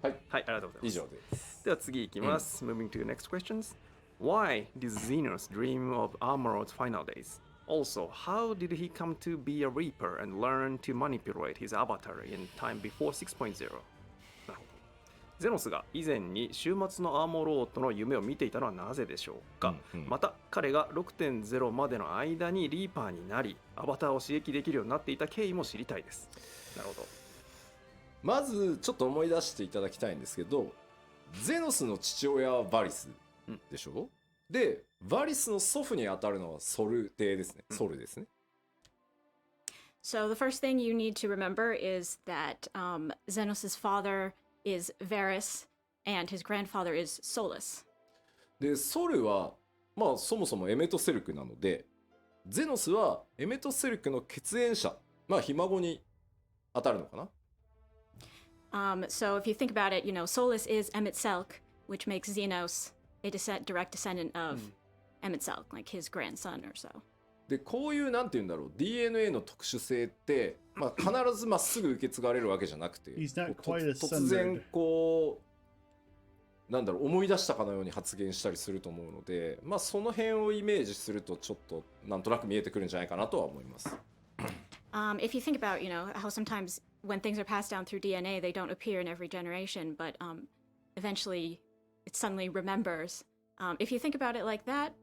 はい、はい、ありがとうございます。以上です。では次いきます。Moving to the next questions. Why did Zenos dream of Armor's final days? Also, how did he come to be a Reaper and learn to manipulate his avatar in time before 6.0? なるほど。ゼノスが以前に終末のアーモロートの夢を見ていたのはなぜでしょうか、また彼が 6.0 までの間にリーパーになりアバターを刺激できるようになっていた経緯も知りたいです。なるほど。まずちょっと思い出していただきたいんですけど、ゼノスの父親はバリスでしょ、でバリスの祖父に当たるのはソル帝ですね、ソルですね。So the first thing you need to remember is that Zenos' father is Varus and his grandfather is Solus. でソルはまあそもそもエメトセルクなので、ゼノスはエメトセルクの血縁者、まあひ孫に当たるのかな。So if you think about it, Solus is Emet-Selch, which makes Zenos a direct descendant of Emet-Selch, like his grandson or so. でこういうなんて言うんだろう DNA の特殊性って、まあ、必ずまっすぐ受け継がれるわけじゃなくて突然こうなんだろう思い出したかのように発言したりすると思うので、まあ、その辺をイメージするとちょっとなんとなく見えてくるんじゃないかなとは思います。If you think about, how sometimes when things are passed down through DNA, they don't appear in every generation, but eventually it suddenly remembers. If you think about it like that,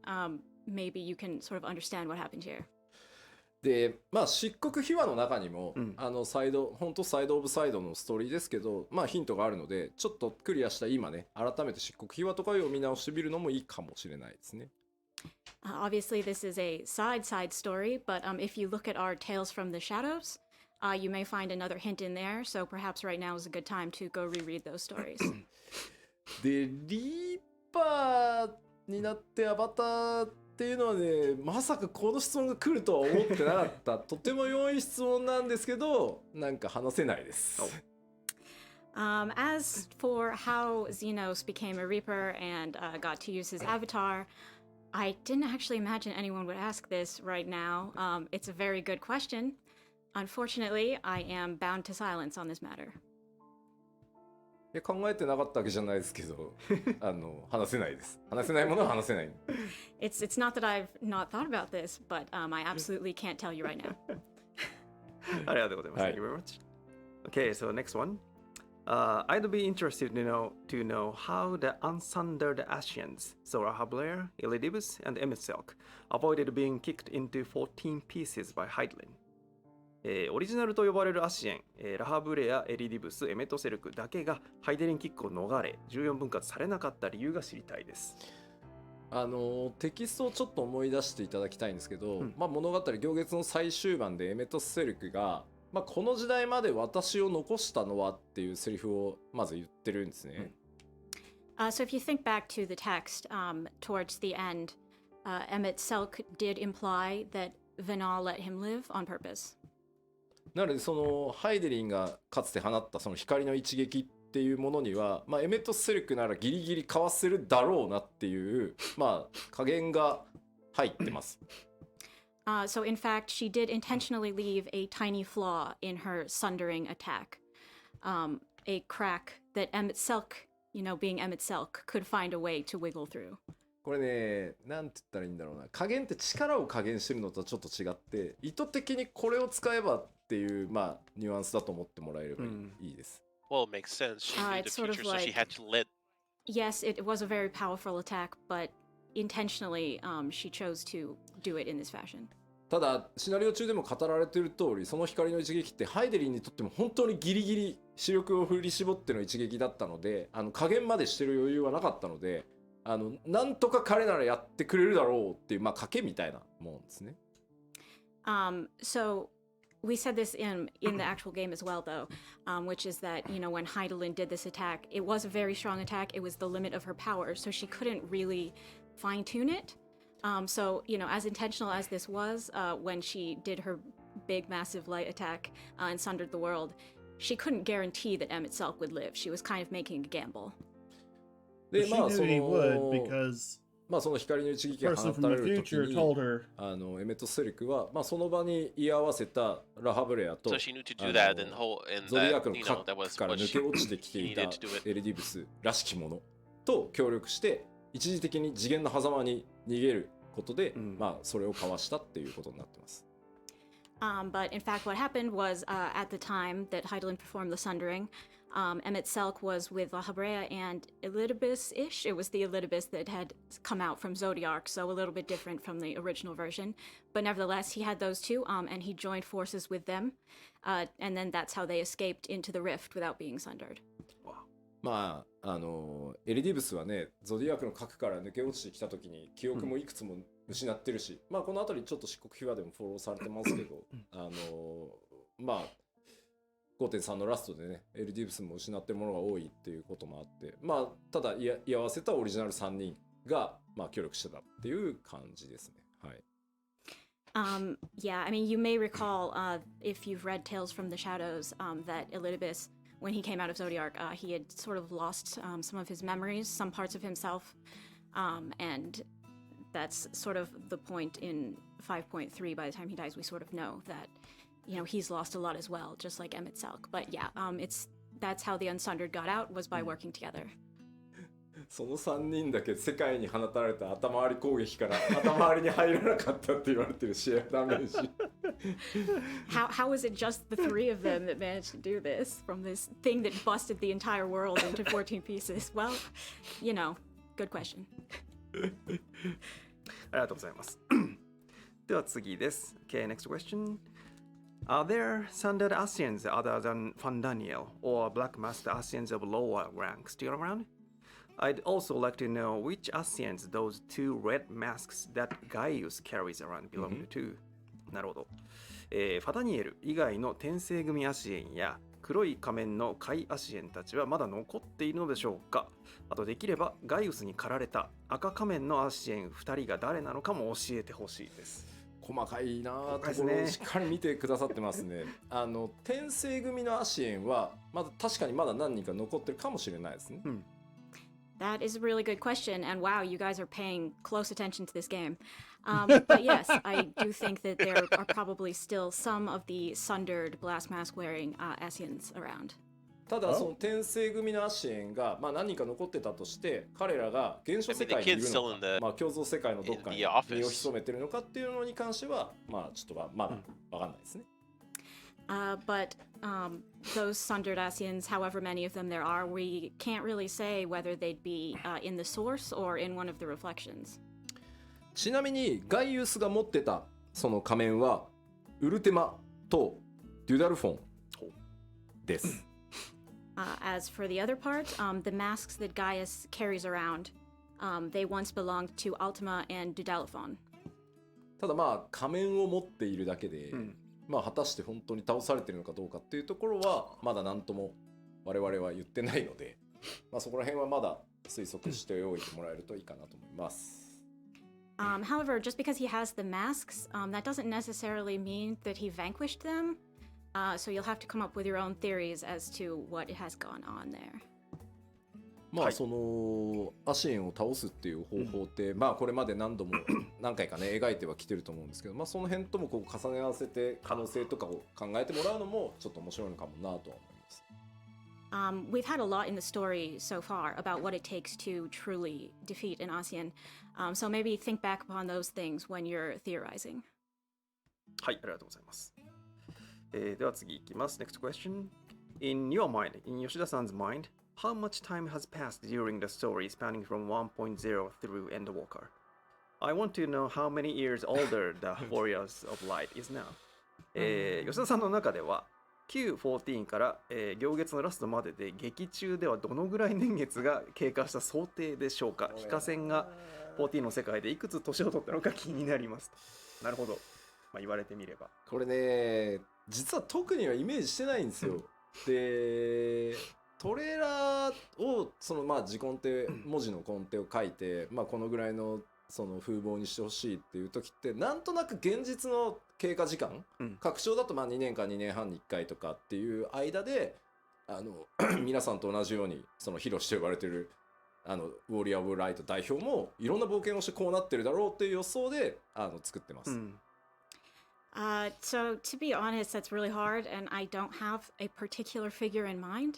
maybe you can sort of understand what happened here. でまあ漆黒秘話の中にも、本当サイドオブサイドのストーリーですけど、まあヒントがあるのでちょっとクリアした今ね改めて漆黒秘話とかを見直してみるのもいいかもしれないですね。Obviously, this is a side story, but if you look at our Tales from the Shadows, you may find another hint in there. So perhaps right now is a good time to go reread those stories. でリーパーになってアバターっていうのはね、まさかこの質問が来るとは思ってなかった。とても良い質問なんですけど、なんか話せないです。As for how Zenos became a Reaper and got to use his avatar, I didn't actually imagine anyone would ask this right now. It's a very good question. Unfortunately, I am bound to silence on this matter. 考えてなかったわけじゃないですけど、話せないです。話せないものは話せない。It's not that I've not thought about this, but I absolutely can't tell you right now. ありがとうございます。Thank you very much. Okay, so next one. I'd be interested to know how the unsundered Ascians, so Rahablair, Elidibus, and Emet-Selch, avoided being kicked into 14 pieces by Hydaelyn. オリジナルと呼ばれるアシエン、ラハブレア、エリディブス、エメトセルクだけがハイデリンキックを逃れ14分割されなかった理由が知りたいです。テキストをちょっと思い出していただきたいんですけど、まあ、物語行月の最終盤でエメトセルクが、まあ、この時代まで私を残したのはっていうセリフをまず言ってるんですね。So if you think back to the text, towards the end, Emet-Selch did imply that Venal let him live on purpose. なのでそのハイデリンがかつて放ったその光の一撃っていうものには、まあ、エメトセルクならギリギリかわせるだろうなっていう、まあ、加減が入ってます。So in fact, she did intentionally leave a tiny flaw in her sundering attack, a crack that Emet-Selch, being Emet-Selch, could find a way to wiggle through. これね、なんて言ったらいいんだろうな。加減って力を加減してるのとはちょっと違って、意図的にこれを使えばっていう、まあ、ニュアンスだと思ってもらえればいいです。Well, it makes sense. She knew the future, so she had to let. Yes, it was a very powerful attack, but intentionally, she chose to do it in this fashion. ただ、シナリオ中でも語られている通り、その光の一撃ってハイデリンにとっても本当にギリギリ視力を振り絞っての一撃だったので、加減までしてる余裕はなかったので、なんとか彼ならやってくれるだろうっていう、まあ、賭けみたいなもんですね。So we said this in the actual game as well, though, which is that, when Hydaelyn did this attack, it was a very strong attack. It was the limit of her power, so she couldn't really fine-tune it. So, as intentional as this was, when she did her big, massive light attack and sundered the world, she couldn't guarantee that Emet-Selch would live. She was kind of making a gamble. で、まあ、その光の一撃が放たれる時に、エメトセルクは、まあ、その場に居合わせたラハブレアと、ゾディアクの核から抜け落ちてきていたエレディブスらしきものと協力して、一時的に次元の狭間に逃げることで、まあ、それをかわしたっていうことになってます。But in fact, what happened was at the time that Hydaelyn performed the Sundering, Emmett Selk was with La Habrea and Elidibus-ish. It was the Elidibus that had come out from Zodiark, so a little bit different from the original version. But nevertheless, he had those two, and he joined forces with them. And then that's how they escaped into the Rift without being sundered. まあエリディブスはね、ゾディアークの核から抜け落ちてきた時に記憶もいくつも失ってるし、まあこの辺りちょっと漆黒秘話でもフォローされてますけど、まあ 5.3 のラストでね、エリディブスも失ってるものが多いっていうこともあって、まあただ居合わせたオリジナル3人がまあ協力してたっていう感じですね。はい。Yeah, I mean, you may recall, if you've read Tales from the Shadows, that Elidibus, when he came out of Zodiark, he had sort of lost some of his memories, some parts of himself, and that's sort of the point in 5.3. By the time he dies, we sort of know that, you know, he's lost a lot as well, just like Emmett Selk. But yeah, that's how the Unsundered got out, was by working together. その3人だけ世界に放たれた頭割り攻撃から頭割りに入らなかったって言われてるシェアダメージ。How is it just the three of them that managed to do this from this thing that busted the entire world into 14 pieces? Well, you know, good question. ありがとうございます。では次です。Okay, next question. Are there sundered Asians other than Fandaniel or Black Master Asians of lower rank still around? I'd also like to know which Asians those two red masks that Gaius carries around belong to. なるほど。ファダニエル以外の転生組アシエンや黒い仮面のカイアシエンたちはまだ残っているのでしょうか。あとできればガイウスに駆られた赤仮面のアシエン2人が誰なのかも教えてほしいです。細かいなところをしっかり見てくださってますね。転生組のアシエンはまだ確かにまだ何人か残ってるかもしれないですね。That is a really good question, and wow, you guys are paying close attention to this game. But yes, I do think that there are probably still some of the sundered blast mask wearing Asians around. ただその転生組のアシエンがまあ何人か残ってたとして、彼らが原初世界にいるのか、まあ共造世界のどっかに身を潜めてるのかっていうのに関しては、まあちょっとまだわかんないですね。But those sundered Asians, however many of them there are, we can't really say whether they'd be in the source or in one of the reflections. ちなみにガイウスが持ってたその仮面はウルテマとデュダルフォンです。As for the other part, the masks that Gaius carries around, they once belonged to Ultima and Dudaliphon. ただまあ仮面を持っているだけで、まあ果たして本当に倒されてるのかどうかっていうところはまだ何とも我々は言ってないので、まあそこら辺はまだ推測しておいてもらえるといいかなと思います。However, just because he has the masks, that doesn't necessarily mean that he vanquished them. So you'll have to come up with your own theories as to what has gone on there. まあそのアシエンを倒すっていう方法って、まあこれまで何回かね描いてはきてると思うんですけど、まあその辺ともこう重ね合わせて可能性とかを考えてもらうのもちょっと面白いのかもなとは思います。We've had a lot in the story so far about what it takes to truly defeat an ASEAN. So maybe think back upon those things when you're theorizing. はい、ありがとうございます。では次いきます。Next question. In your mind, in Yoshida-san's mind, how much time has passed during the story spanning from 1.0 through Endwalker? I want to know how many years older the Warriors of Light is now. 吉田さんの中では Q14 から、行月のラストまでで劇中ではどのぐらい年月が経過した想定でしょうか。非化線が14の世界でいくつ年を取ったのか気になりますと。なるほど。まあ、言われてみれば。これね、実は特にはイメージしてないんですよ。で、トレーラーをそのまあ字コンテ文字のコンテを書いて、まあこのぐらいのその風貌にしてほしいっていう時ってなんとなく現実の経過時間、拡張だとまあ2年か2年半に1回とかっていう間で皆さんと同じようにそのヒロシと呼ばれてるウォーリアー・オブ・ライト代表もいろんな冒険をしてこうなってるだろうっていう予想で作ってます。So to be honest, that's really hard, and I don't have a particular figure in mind.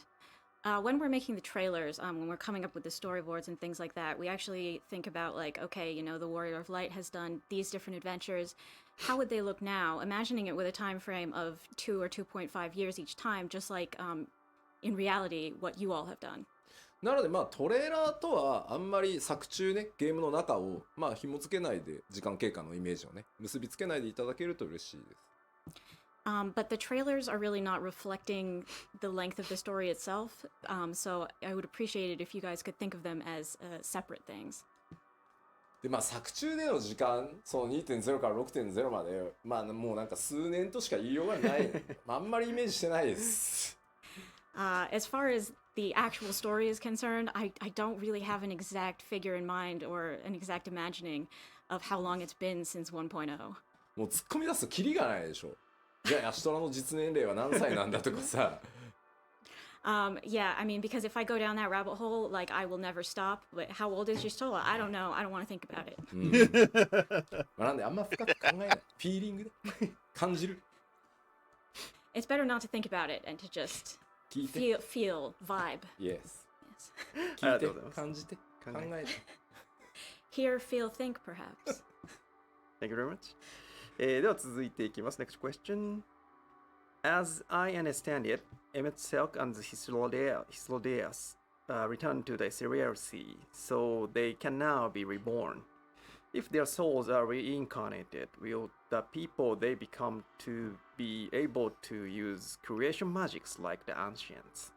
When we're making the trailers, when we're coming up with the storyboards and things like that, we actually think about like, okay, you know, the Warrior of Light has done these different adventures. How would they look now? Imagining it with a time frame of 2 or 2.5 years each time, just like in reality, what you all have done. なのでまあトレーラーとはあんまり作中ねゲームの中をまあ紐付けないで時間経過のイメージをね結びつけないでいただけると嬉しいです。But the trailers are really not reflecting the length of the story itself, so I would appreciate it if you guys could think of them as separate things. でまあ作中での時間その 2.0 から 6.0 までまあもうなんか数年としか言いようがないあんまりイメージしてないです。As far as the actual story is concerned, I don't really have an exact figure in mind or an exact imagining of how long it's been since 1.0. もう突っ込み出すとキリがないでしょ。じゃあヤシトラの実年齢は何歳なんだとかさ。Yeah, I mean, because if I go down that rabbit hole, like, I will never stop. But how old is Yistola? I don't know. I don't want to think about it. なんであんま深く考えない。フィーリングで感じる。It's better not to think about it and to just feel, vibe. Yes. 聞いて、感じて、考えて。Hear, feel, think, perhaps. Thank you very much. では続いていきます。Next question. As I understand it, Emmett Silk and Hyslodias returned to the Ethereal Sea, so they can now be reborn. If their souls are reincarnated, will the people they become to be able to use creation magics like the ancients?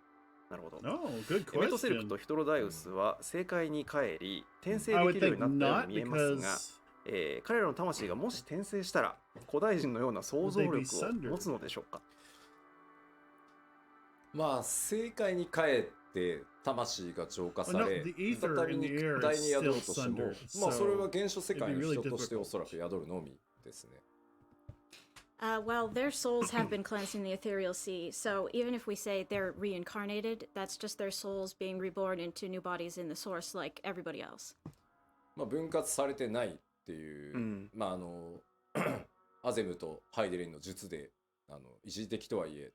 なるほど。Oh, good エメトセルク question. とヒトロダイウスは正解に帰り転生できるようになったように見えますが、彼らの魂がもし転生したら古代人のような想像力を持つのでしょうか。まあ正解に帰って魂が浄化され、再び肉体に宿るとしても、まあそれは原初世界の人としておそらく宿るのみですね。Well, their souls have been cleansed in the ethereal sea, so even if we say they're reincarnated, that's just their souls being reborn into new bodies in the source like everybody else. まあ分割されてないっていう、まあアゼムとハイデリンの術で一時的とはいえ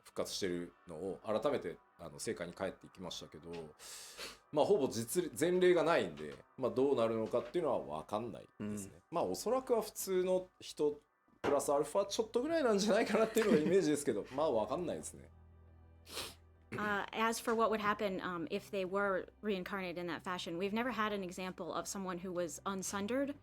復活してるのを改めて正解に帰っていきましたけど、まあほぼ前例がないんで、まあどうなるのかっていうのは分かんないですね。まあおそらくは普通の人プラスアルファちょっとぐらいなんじゃないかなっていうのがイメージですけど、まあ分かんないですね。As for what would happen if they were reincarnated in that fashion, we've never had an example of someone who was unsundered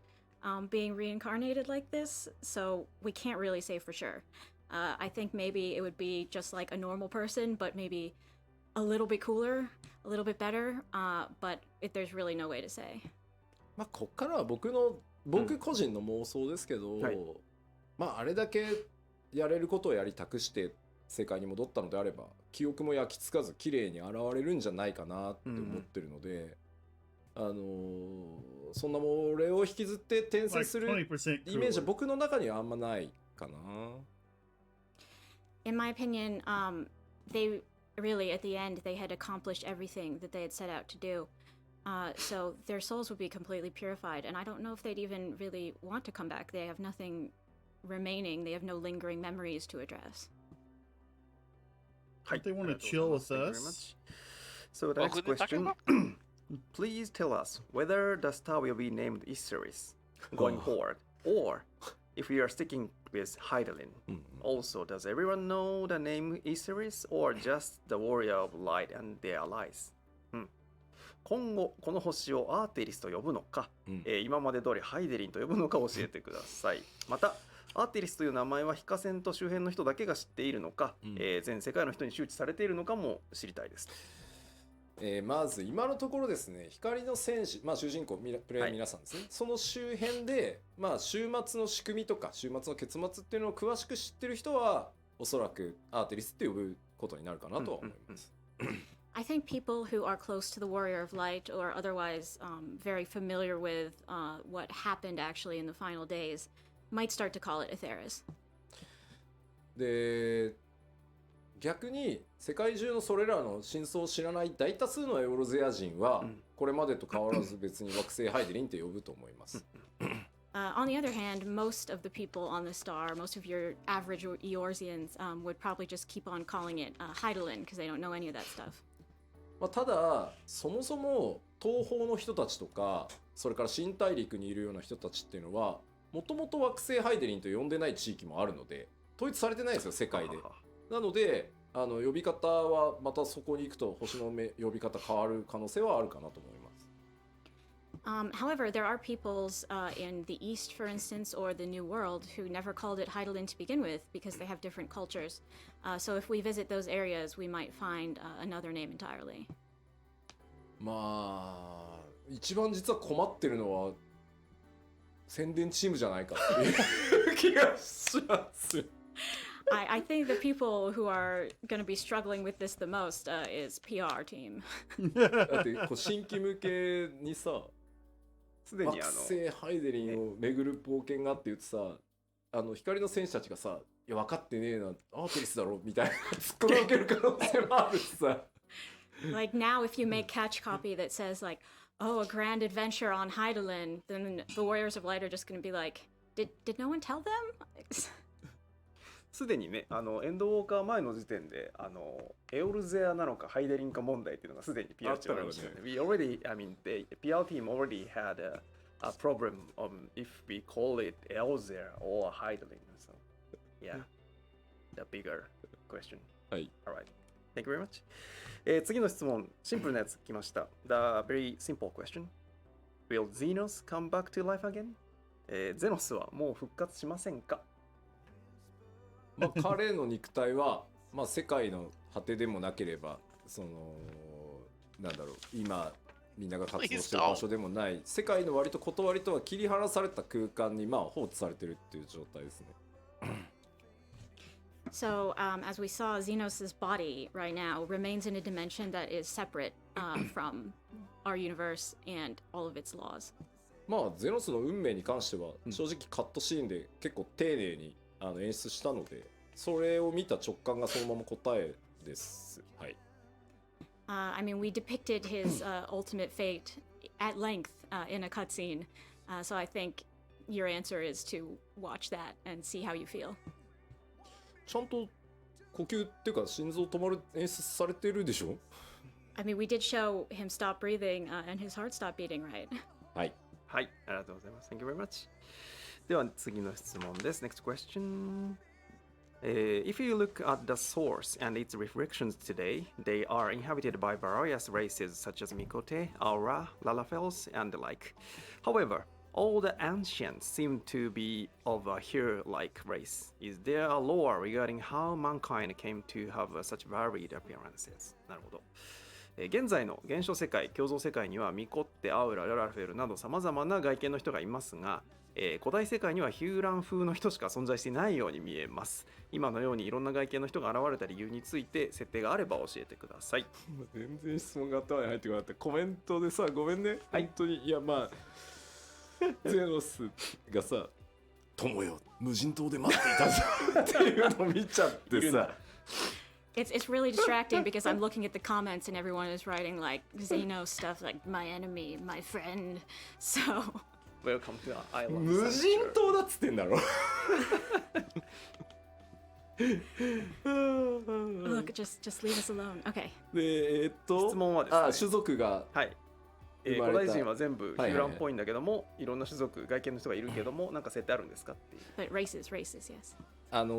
being reincarnated like this, so we can't really say for sure. I think maybe it would be just like a normal person, but maybe a little bit cooler, a little bit better, but there's really no way to say. まあこっからは僕個人の妄想ですけど、まああれだけやれることをやり託して世界に戻ったのであれば記憶も焼き付かず綺麗に現れるんじゃないかなって思ってるので、そんなもれを引きずって転生するイメージは僕の中にはあんまないかな。In my opinion, they really, at the end, they had accomplished everything that they had set out to do. So their souls would be completely purified, and I don't know if they'd even really want to come back. They have nothing remaining. They have no lingering memories to address. Don't they want to chill with us? So the next question. Please tell us whether the star will be named Iseris going forward, or if we are sticking with Hydaelyn. Also, does everyone know the name Iseris, or just the Warrior of Light and their allies? 今後この星をアーテリスと呼ぶのか、今まで通りハイデリンと呼ぶのか教えてください。またアーテリスという名前は非化線と周辺の人だけが知っているのか、全世界の人に周知されているのかも知りたいです。まず今のところですね、光の戦士、まあ主人公プレイヤー皆さんですね、その周辺でまあ終末の仕組みとか終末の結末っていうのを詳しく知ってる人はおそらくアーテリスって呼ぶことになるかなとは思います。I think people who are close to the Warrior of Light or otherwise very familiar with what happened actually in the final days might start to call it Atheris. で逆に世界中のそれらの真相を知らない大多数のエオロゼア人はこれまでと変わらず別に惑星ハイデリンって呼ぶと思います。On the other hand, most of the people on the star, most of your average Eorzeans would probably just keep on calling it Hydaelyn because they don't know any of that stuff. まあ、ただそもそも東方の人たちとかそれから新大陸にいるような人たちっていうのはもともと惑星ハイデリンと呼んでない地域もあるので統一されてないんですよ世界で。なので呼び方はまたそこに行くと星の呼び方変わる可能性はあるかなと思います。However, there are peoples in the East, for instance, or the New World who never called it Heidelin to begin with because they have different cultures. So if we visit those areas, we might find another name entirely. まあ一番実は困ってるのは宣伝チームじゃないかっていう気がします。I think the people who are going to be struggling with this the most is PR team. だってこう新規向けにさすでに惑星ハイデリンを巡る冒険があって言ってさ光の戦士たちがさいや分かってねえなアーテリスだろみたいな突っ込み受ける可能性もあるしさLike now, if you make catch copy that says like, "Oh, a grand adventure on Heidelin," then the Warriors of Light are just going to be like, "Did no one tell them?" すでにねエンドウォーカー前の時点でエオルゼアなのかハイデリンか問題っていうのがすでに PR チームありましたよね。We already, I mean, the PR team already had a problem if we call it Elzer or Heidelin. So, yeah, the bigger question. はい。Alright. Thank you very much. 次の質問、シンプルなやつ来ました。The very simple question. Will Zenos come back to life again? ゼノスはもう復活しませんか？まあ、彼の肉体は、まあ、世界の果てでもなければなんだろう今みんなが活動してる場所でもない世界の割と断りとは切り離された空間にまあ放置されてるっていう状態ですね。So, as we saw, Zenos' body right now remains in a dimension that is separate from our universe and all of its laws. まあゼノスの運命に関しては正直カットシーンで結構丁寧に演出したのでそれを見た直感がそのまま答えです。はい。I mean, we depicted his ultimate fate at length in a cutscene, so I think your answer is to watch that and see how you feel. ちゃんと呼吸っていうか心臓止まる演出されてるでしょ？ I mean, we did show him stop breathing and his heart stop beating, right? はい。はい、ありがとうございます。Thank you very much. では次の質問です。Next question. If you look at the source and its reflections today, they are inhabited by various races such as Mikote, Aura, Lalafels, and the like. However, all the ancients seem to be of a hero-like race. Is there a lore regarding how mankind came to have such varied appearances? なるほど。現在の現象世界、共造世界にはミコッテ、アウラ、ララフェルなど様々な外見の人がいますが、古代世界にはヒューラン風の人しか存在していないように見えます。今のようにいろんな外見の人が現れた理由について設定があれば教えてください。全然質問が頭に入ってこなかった。コメントでさ、ごめんね。はい、本当にいやまあゼノスがさ、友よ無人島で待っていたぞっていうのを見ちゃってさ。It's really distracting because I'm looking at the comments and everyone is writing like Zenos stuff like my enemy, my friend. So Welcome to our island. 無人島だっつってんだろ。Look, just leave us alone. Okay. で質問はですね。種族がはい。古代人は全部ヒューランっぽいんだけども、いろんな種族外見の人がいるけども、なんか設定あるんですかっていう。But races, yes.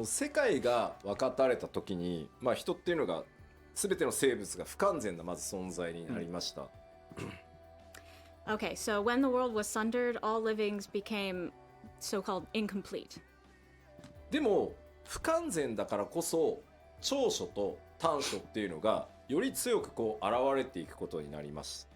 世界が分かたれた時に、まあ人っていうのが全ての生物が不完全なまず存在になりました。Okay, so when the world was sundered, all livings became so-called incomplete. でも不完全だからこそ長所と短所っていうのがより強くこう現れていくことになります。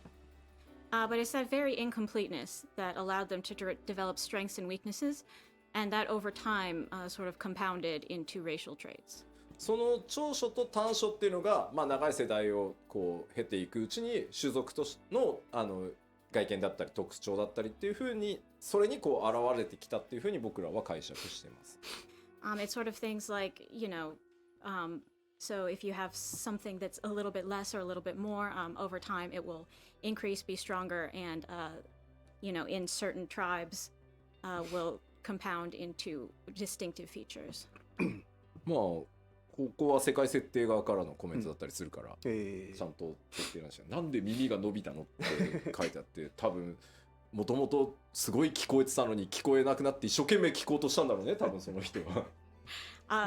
But it's that very incompleteness that allowed them to develop strengths and weaknesses, and that over time sort of compounded into racial traits. その長所と短所っていうのが、まあ、長い世代をこう経ていくうちに種族との外見だったり特徴だったりっていう風にそれにこう現れてきたっていう風に僕らは解釈してます。It's sort of things like, so if you have something that's a little bit less or a little bit more, over time it will increase, be stronger, and, in certain tribes will compound into distinctive features. まあここは世界設定側からのコメントだったりするから、ちゃんと設定なんですよ。なんで耳が伸びたのって書いてあって多分もともとすごい聞こえてたのに聞こえなくなって一生懸命聞こうとしたんだろうね多分その人は。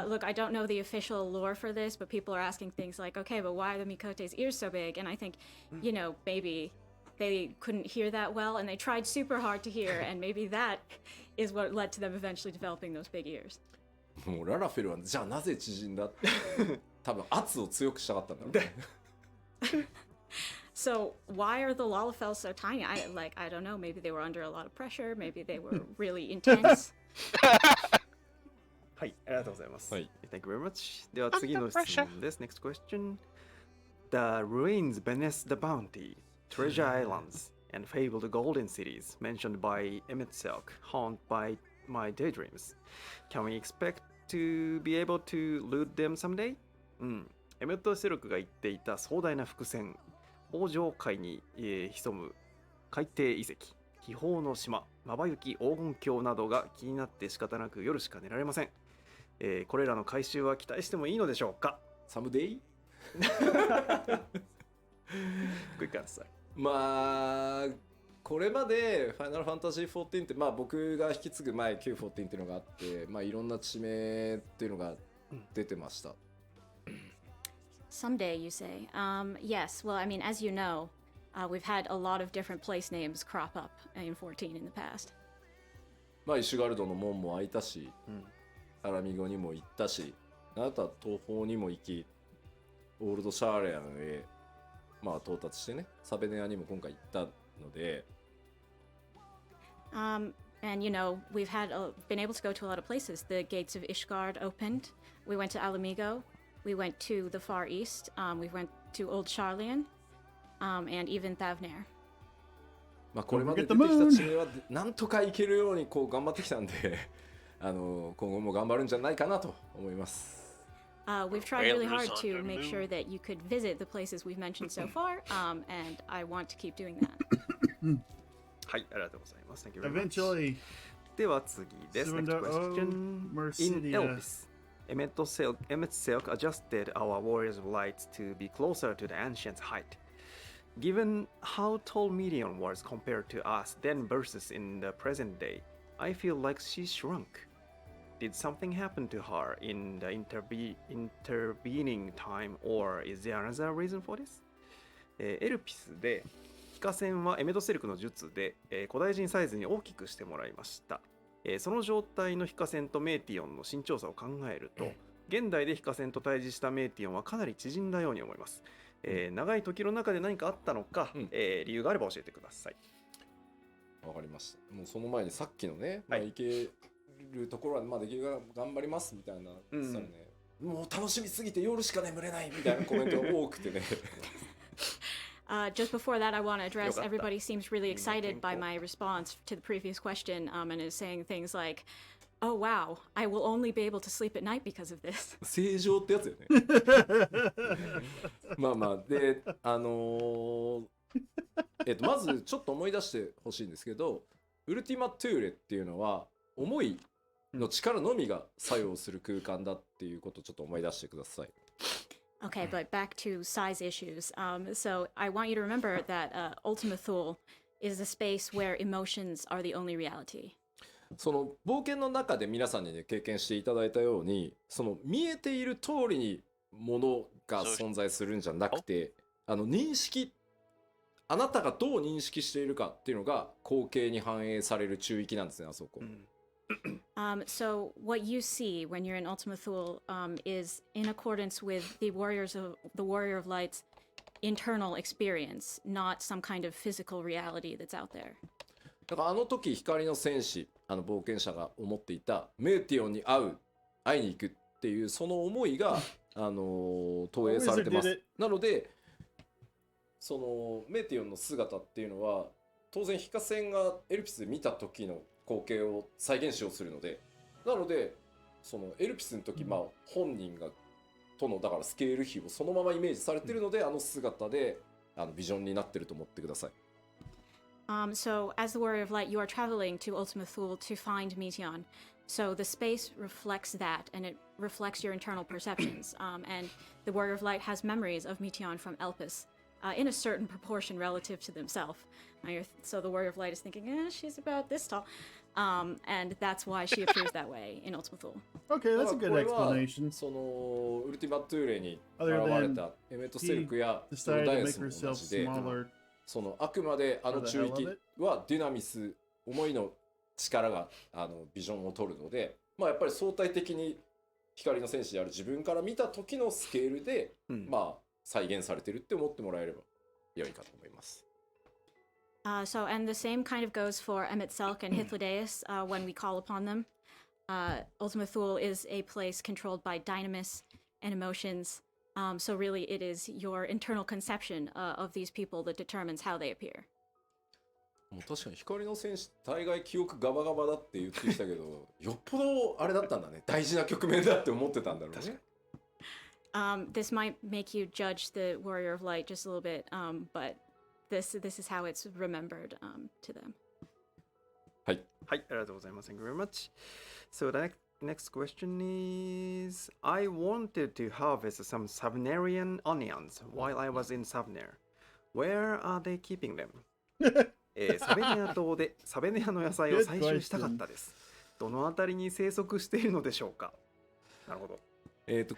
Look, I don't know the official lore for this, but people are asking things like, okay, but why are the Mikote's ears so big? And I think, you know, maybe they couldn't hear that well and they tried super hard to hear, and maybe that is what led to them eventually developing those big ears. もうララフェルはじゃあなぜ縮んだって多分圧を強くしたかったんだろうね。So why are the Lalafels so tiny? I don't know. Maybe they were under a lot of pressure. Maybe they were really intense. はい、ありがとうございます。はい。Thank you very much. では次の質問です。Next question. The ruins beneath the bounty, treasure islands, and fabled golden cities mentioned by Emmett Silk haunt by my daydreams. Can we expect to be able to loot them someday? エメット・セルクが言っていた壮大な伏線、北上海に、潜む海底遺跡、秘宝の島、まばゆき黄金鏡などが気になって仕方なく夜しか寝られません。これらの回収は期待してもいいのでしょうか？ Someday? ご意見ください。まあこれまでファイナルファンタジー14ってまあ僕が引き継ぐ前 Q14 っていうのがあってまあいろんな地名っていうのが出てました。Someday, you say? Yes. Well, I mean, as you know, we've had a lot of different place names crop up in 14 in the past. まあイシュガルドの門も開いたし、アラミゴにも行ったし、あなたは東方にも行き、オールドシャーレアンへまあ到達してね、サベネアにも今回行ったので。And you know, we've been able to go to a lot of places. The gates of Ishgard opened. We went to Alamigo. We went to the Far East. We went to Old Sharlayan, and even Thavnair. まあこれまで出てきた地名はなんとか行けるようにこう頑張ってきたんで、今後も頑張るんじゃないかなと思います。We've tried really hard to make sure that you could visit the places we've mentioned so far, and I want to keep doing that. はい、ありがとうございます。Thank you very much. Eventually. では次です。Next question. In Elvis, Emmett Silk adjusted our Warriors of Light to be closer to the ancient height. Given how tall Medion was compared to us then versus in the present day, I feel like she shrunk. Did something happen to her in the intervening time, or is there another reason for this? エルピスで非化線はエメトセルクの術で、古代人サイズに大きくしてもらいました。その状態の非化線とメーティオンの身長差を考えると、現代で非化線と対峙したメーティオンはかなり縮んだように思います。長い時の中で何かあったのか、理由があれば教えてください。わかりました。もうその前にさっきのね、まあ、行けるところはまあできるから頑張りますみたいな言ってたらね、もう楽しみすぎて夜しか眠れないみたいなコメントが多くてね。Just before that, I want to address everybody seems really excited by my response to the previous question, and is saying things like, "Oh wow, I will only be able to sleep at night because of this." 正常ってやつよね。まあまあでまずちょっと思い出してほしいんですけど、ウルティマトゥーレっていうのは思いの力のみが作用する空間だっていうことをちょっと思い出してください。Okay, but back to size issues. So I want you to remember that Ultima Thule is a space where emotions are the only reality. その冒険の中で皆さんにね経験していただいたように、その見えている通りにものが存在するんじゃなくて、認識、あなたがどう認識しているかっていうのが光景に反映される中域なんですね、あそこ。So what you see when you're in Ultima Thule is in accordance with the Warrior of Light's internal experience, not some kind of physical reality that's out there. だから時光の戦士、冒険者が思っていたメーティオンに会いに行くっていうその思いが投影されてます。なのでそのメーティオンの姿っていうのは当然非化線がエルピスで見た時の光景を再現しようとするので、なのでそのエルピスの時、まあ本人がとのだからスケール比をそのままイメージされてるので、姿でビジョンになってると思ってください。So as the Warrior of Light, you are traveling to Ultima Thule to find Meteion. So the space reflects that, and it reflects your internal perceptions. And the Warrior of Light has memories of Meteon from Elpis in a certain proportion relative to themselves. So the Warrior of Light is thinking, she's about this tall. And that's why she appears that way in Ultima Thule. Okay, だ that's か a ら good これは explanation. そのウルティマトゥーレに現 Other れ than たエメトセルクやそ Decided のダ to イア make スも同 herself じで smaller. そのあくまであの For the 中 hell of 域 it? はデュナミス思いの力がビジョンを取るので、まあ、やっぱり相対的に光の戦士である自分から見た時のスケールで、まあ再現されてるって思ってもらえれば良いかと思います。So, and the same kind of goes for Emmet Selk and Hythlodaeus when we call upon them. Ultima Thule is a place controlled by dynamis and emotions. So really it is your internal conception of these people that determines how they appear. もう確かに光の戦士大概記憶ガバガバだって言ってきたけどよっぽどあれだったんだね大事な局面だって思ってたんだろうね。This might make you judge the Warrior of Light just a little bit, but this is how it's remembered to them. はい。はい、ありがとうございます。Thank you very much. So the next question is, I wanted to harvest some Savnarian onions while I was in Savner. Where are they keeping them? サベネア島でサベネアの野菜を採集したかったです。どのあたりに生息しているのでしょうか。なるほど。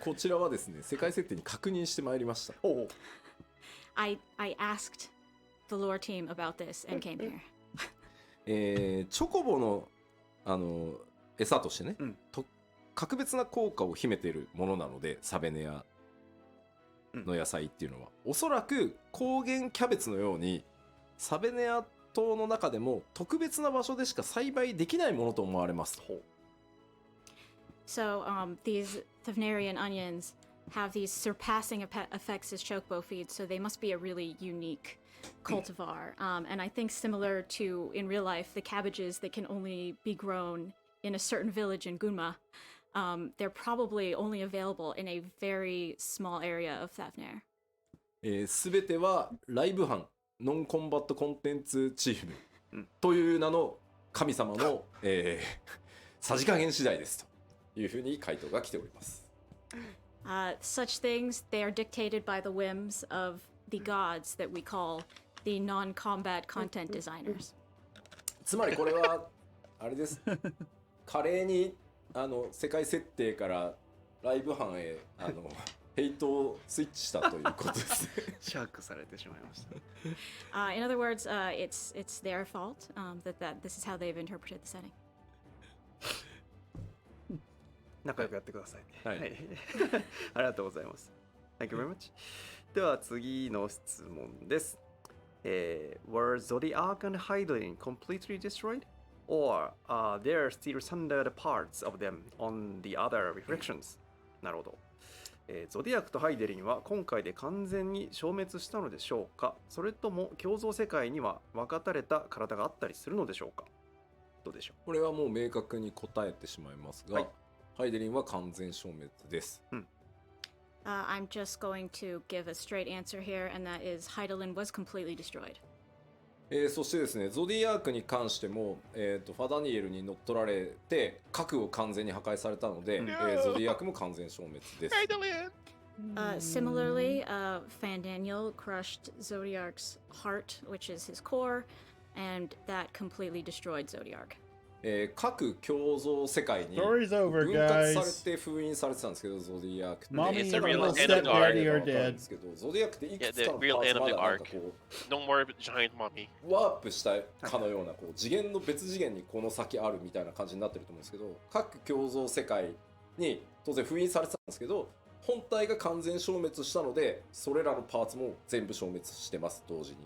こちらはですね、世界設定に確認してまいりました。I asked the lore team about this and came here. チョコボの餌としてね、格別な効果を秘めているものなので、サベネアの野菜っていうのは、おそらく高原キャベツのようにサベネア島の中でも特別な場所でしか栽培できないものと思われます。So these Thavnarian onions have these surpassing effects as chocobo feeds, so they must be a really unique cultivar. And I think similar to in real life, the cabbages that can only be grown in a certain village in Gunma, they're probably only available in a very small area of Thavner. すべてはライブ班ノンコンバットコンテンツチームという名の神様の、さじ加減次第ですというふうに回答が来ております。Such things, they are dictated by the whims of the gods that we call the non-combat content designers. つまりこれはあれです。華麗に世界設定からライブ班へヘイトをスイッチしたということです。シャークされてしまいました。In other words, it's their fault that this is how they've interpreted the setting. 仲良くやってください。はい。ありがとうございます。Thank you very much. では次の質問です。Were Zodiac and Hydlin completely destroyed? Or are there still sundered parts of them on the other reflections? なるほど。ゾディアクとハイデリンは今回で完全に消滅したのでしょうか、それとも共造世界には分かたれた体があったりするのでしょうか。どうでしょう。これはもう明確に答えてしまいますが、ハイデリンは完全消滅です。I'm just going to give a straight answer here, and that is Hydaelyn was completely destroyed. そしてですね、ゾディアークに関しても、ファダニエルに乗っ取られて核を完全に破壊されたので、ゾディアークも完全消滅です。Similarly, Fandaniel crushed Zodiark's heart, which is his core, and that completely destroyed Zodiark. 各共造世界に Story's over, 分割さ guys. れて封印されてたんですけど、ゾディアークって。 Mommy It's and a real little end of the arc. stepdaddy are dead. ですけど、ゾディアークっていく Yeah, つ the かのパ real ーツ end ま of で the なんか arc. こ No more giant mummy. うワープしたかのようなこう次元の別次元にこの先あるみたいな感じになってると思うんですけど、各共造世界に当然封印されてたんですけど、本体が完全消滅したので、それらのパーツも全部消滅してます同時に。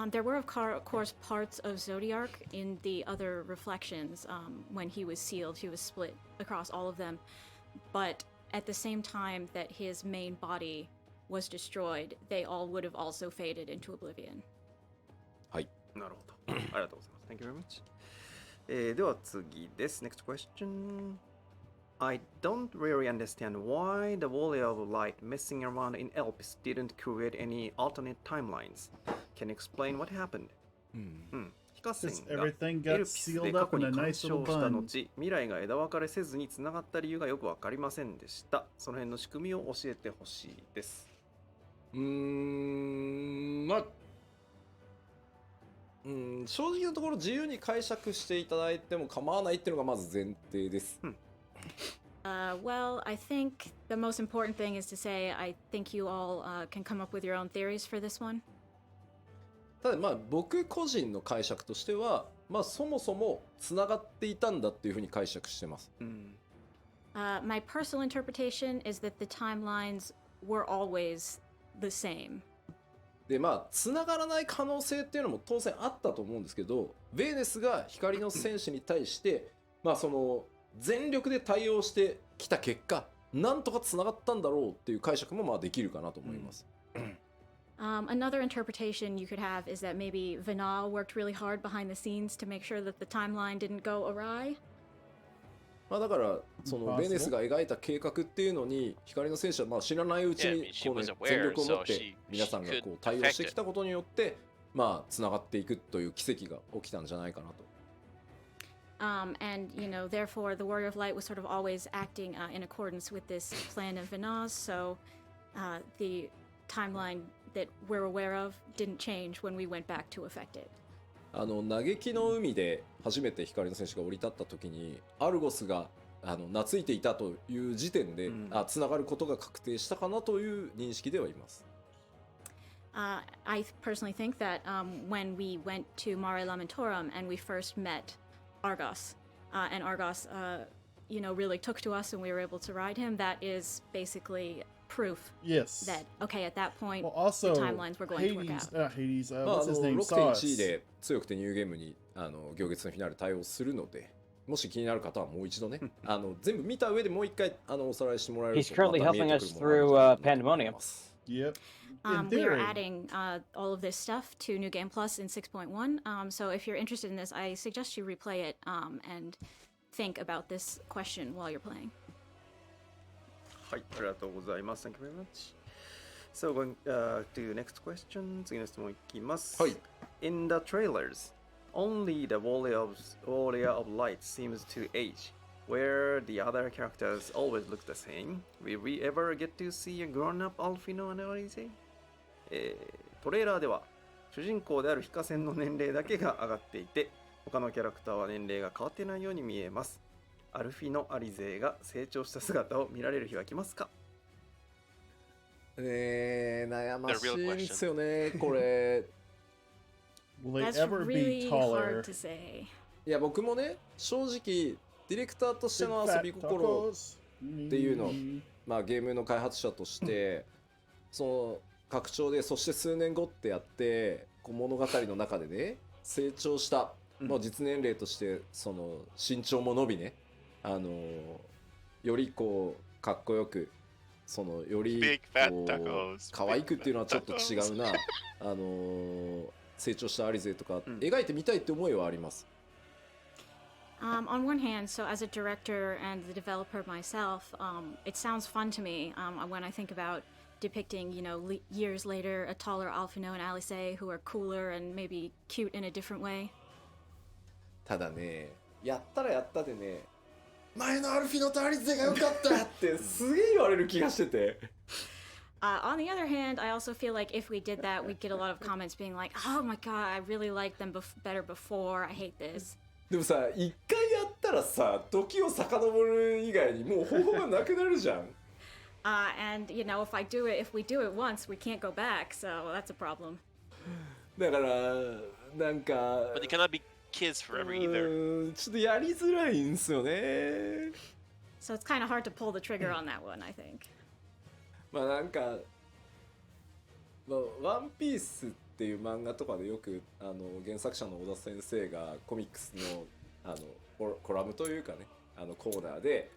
There were, of course, parts of Zodiark in the other reflections. When he was sealed, he was split across all of them. But at the same time that his main body was destroyed, they all would have also faded into oblivion. はい。なるほど。ありがとうございます。Thank you very much. では次です。Next question. I don't really understand why the Warrior of Light messing around in Elpis didn't create any alternate timelines. Can you explain what happened? 非化線 Just が everything エ got ルピスで sealed 過 up 去 in に a 干 nice little 渉した後 bun. 未来が枝分かれせずにつながった理由がよく分かりませんでした。その辺の仕組みを教えてほしいです。まあ正直なところ自由に解釈していただいても構わないっていうのがまず前提です。Well, I think the most important thing is to say I think you all can come up with your own theories for this one. ただまあ僕個人の解釈としては、まあそもそもつながっていたんだっていうふうに解釈してます。My personal interpretation is that the timelines were always the same. でまあつながらない可能性っていうのも当然あったと思うんですけど、ベーネスが光の戦士に対してまあその全力で対応してきた結果、なんとかつながったんだろうっていう解釈もまあできるかなと思います。Another interpretation you could have is that maybe Vinal worked really hard behind the scenes to make sure that the timeline didn't go awry. まあだからそのベーネスが描いた計画っていうのに光の戦士はまあ知らないうちにこうね全力を持って皆さんがこう対応してきたことによってまあつながっていくという奇跡が起きたんじゃないかなと。And, you know, therefore, the Warrior of Light was sort of always acting in accordance with this plan of Vinaz, so the timeline that we're aware of didn't change when we went back to affect it. 嘆きの海で初めて光の戦士が降り立った時にアルゴスが懐いていたという時点で、つながることが確定したかなという認識ではいます。I personally think that when we went to Mare Lamentorum and we first met Argos, and Argos, you know, really took to us and we were able to ride him, that is basically proof Yes. that, okay, at that point, Well, also, the timelines were going to work Hades, out. Hades, まあ what's his name? 6.1 Sauce. で強くてニューゲームに行月のフィナーレ対応するので、もし気になる方はもう一度ね全部見た上でもう一回おさらいしてもらえると He's currently また見え helping て us くるものがある through かなと思い Pandemonium. ます。 Yep. We are theory. adding all of this stuff to New Game Plus in 6.1. So if you're interested in this, I suggest you replay it and think about this question while you're playing. はい、ありがとうございます。Thank you very much. So going to next question. 次の質問いきます。はい。In the trailers, only the Warrior of Light seems to age, where the other characters always look the same. Will we ever get to see a grown-up Alfino and Alize? トレーラーでは主人公である非化線の年齢だけが上がっていて、他のキャラクターは年齢が変わっていないように見えます。アルフィノ・アリゼが成長した姿を見られる日は来ますか？悩ましいんですよねこれ。Will they That's ever really be hard taller? to say. いや僕もね正直ディレクターとしての遊び心っていうのまあゲームの開発者としてその拡張でそして数年後ってやってこう物語の中でね成長したもう実年齢としてその身長も伸びねよりこうかっこよくそのよりこう可愛くっていうのはちょっと違うな成長したアリゼとか描いてみたいって思いはあります。On one hand, so as a director and the developer myself, it sounds fun to me when I think about depicting, you know, years later, a taller Alfino and Alice who are cooler and maybe cute in a different way. ただね、やったらやったでね、前のアルフィノとアリゼが良かったってすげえ言われる気がしてて。On the other hand, I also feel like if we did that, we'd get a lot of comments being like, oh my god, I really liked them better before, I hate this. でもさ、一回やったらさ、時を遡る以外にもう方法がなくなるじゃん。And you know, if we do it once, we can't go back, so that's a problem. だからなんか。But they cannot be kids forever either. ちょっとやりづらいんすよね。So it's kind of hard to pull the trigger on that one, I think. まあなんか、ワンピースっていう漫画とかでよく原作者の小田先生がコミックスのコラムというかねコーナーで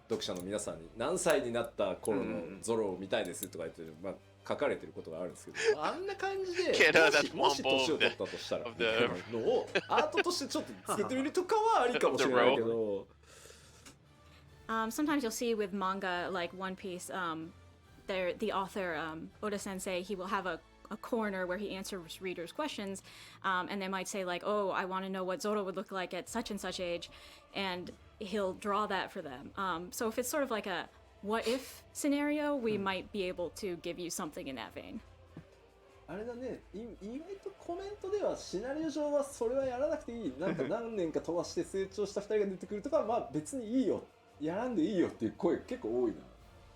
読者の皆さんに何歳になった頃のゾロを見たいですとか言って、まあ、書かれてることがあるんですけどあんな感じでもし年を取ったとしたらみたいなのをアートとしてちょっと作ってみるとかはありかもしれないけど。Sometimes you'll see with manga like One Piece, the author Oda Sensei, he will have a a corner where he answers readers' questions, and they might say like, "Oh, I want to know what Zoro would look like at such and such age," and he'll draw that for them. So if it's sort of like a what if scenario, we might be able to give you something in that vein. あれだね、意外とコメントではシナリオ上はそれはやらなくていい、なんか何年か飛ばして成長した2人が出てくるとか、まあ別にいいよ、やらんでいいよっていう声結構多いな。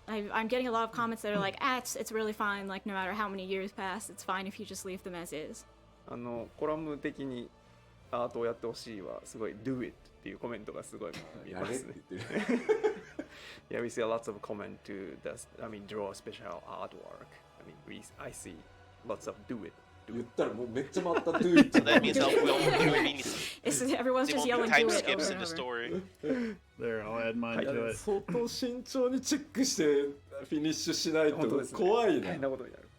I'm getting a lot of comments that are like, it's really fine, like no matter how many years pass, it's fine if you just leave them as is. コラム的にアートをやってほしいはすごい do it っていうコメントがすごい見ますね。Yeah, we see lots of comment to draw special artwork. I see lots of do it. 言ったらもうめっちゃまた do it. So that means Everyone's there just won't be yelling time do it skips over in and the over. story. There, I'll add mine to it. 相当慎重にチェックしてフィニッシュしないと怖いね。大変なことになる。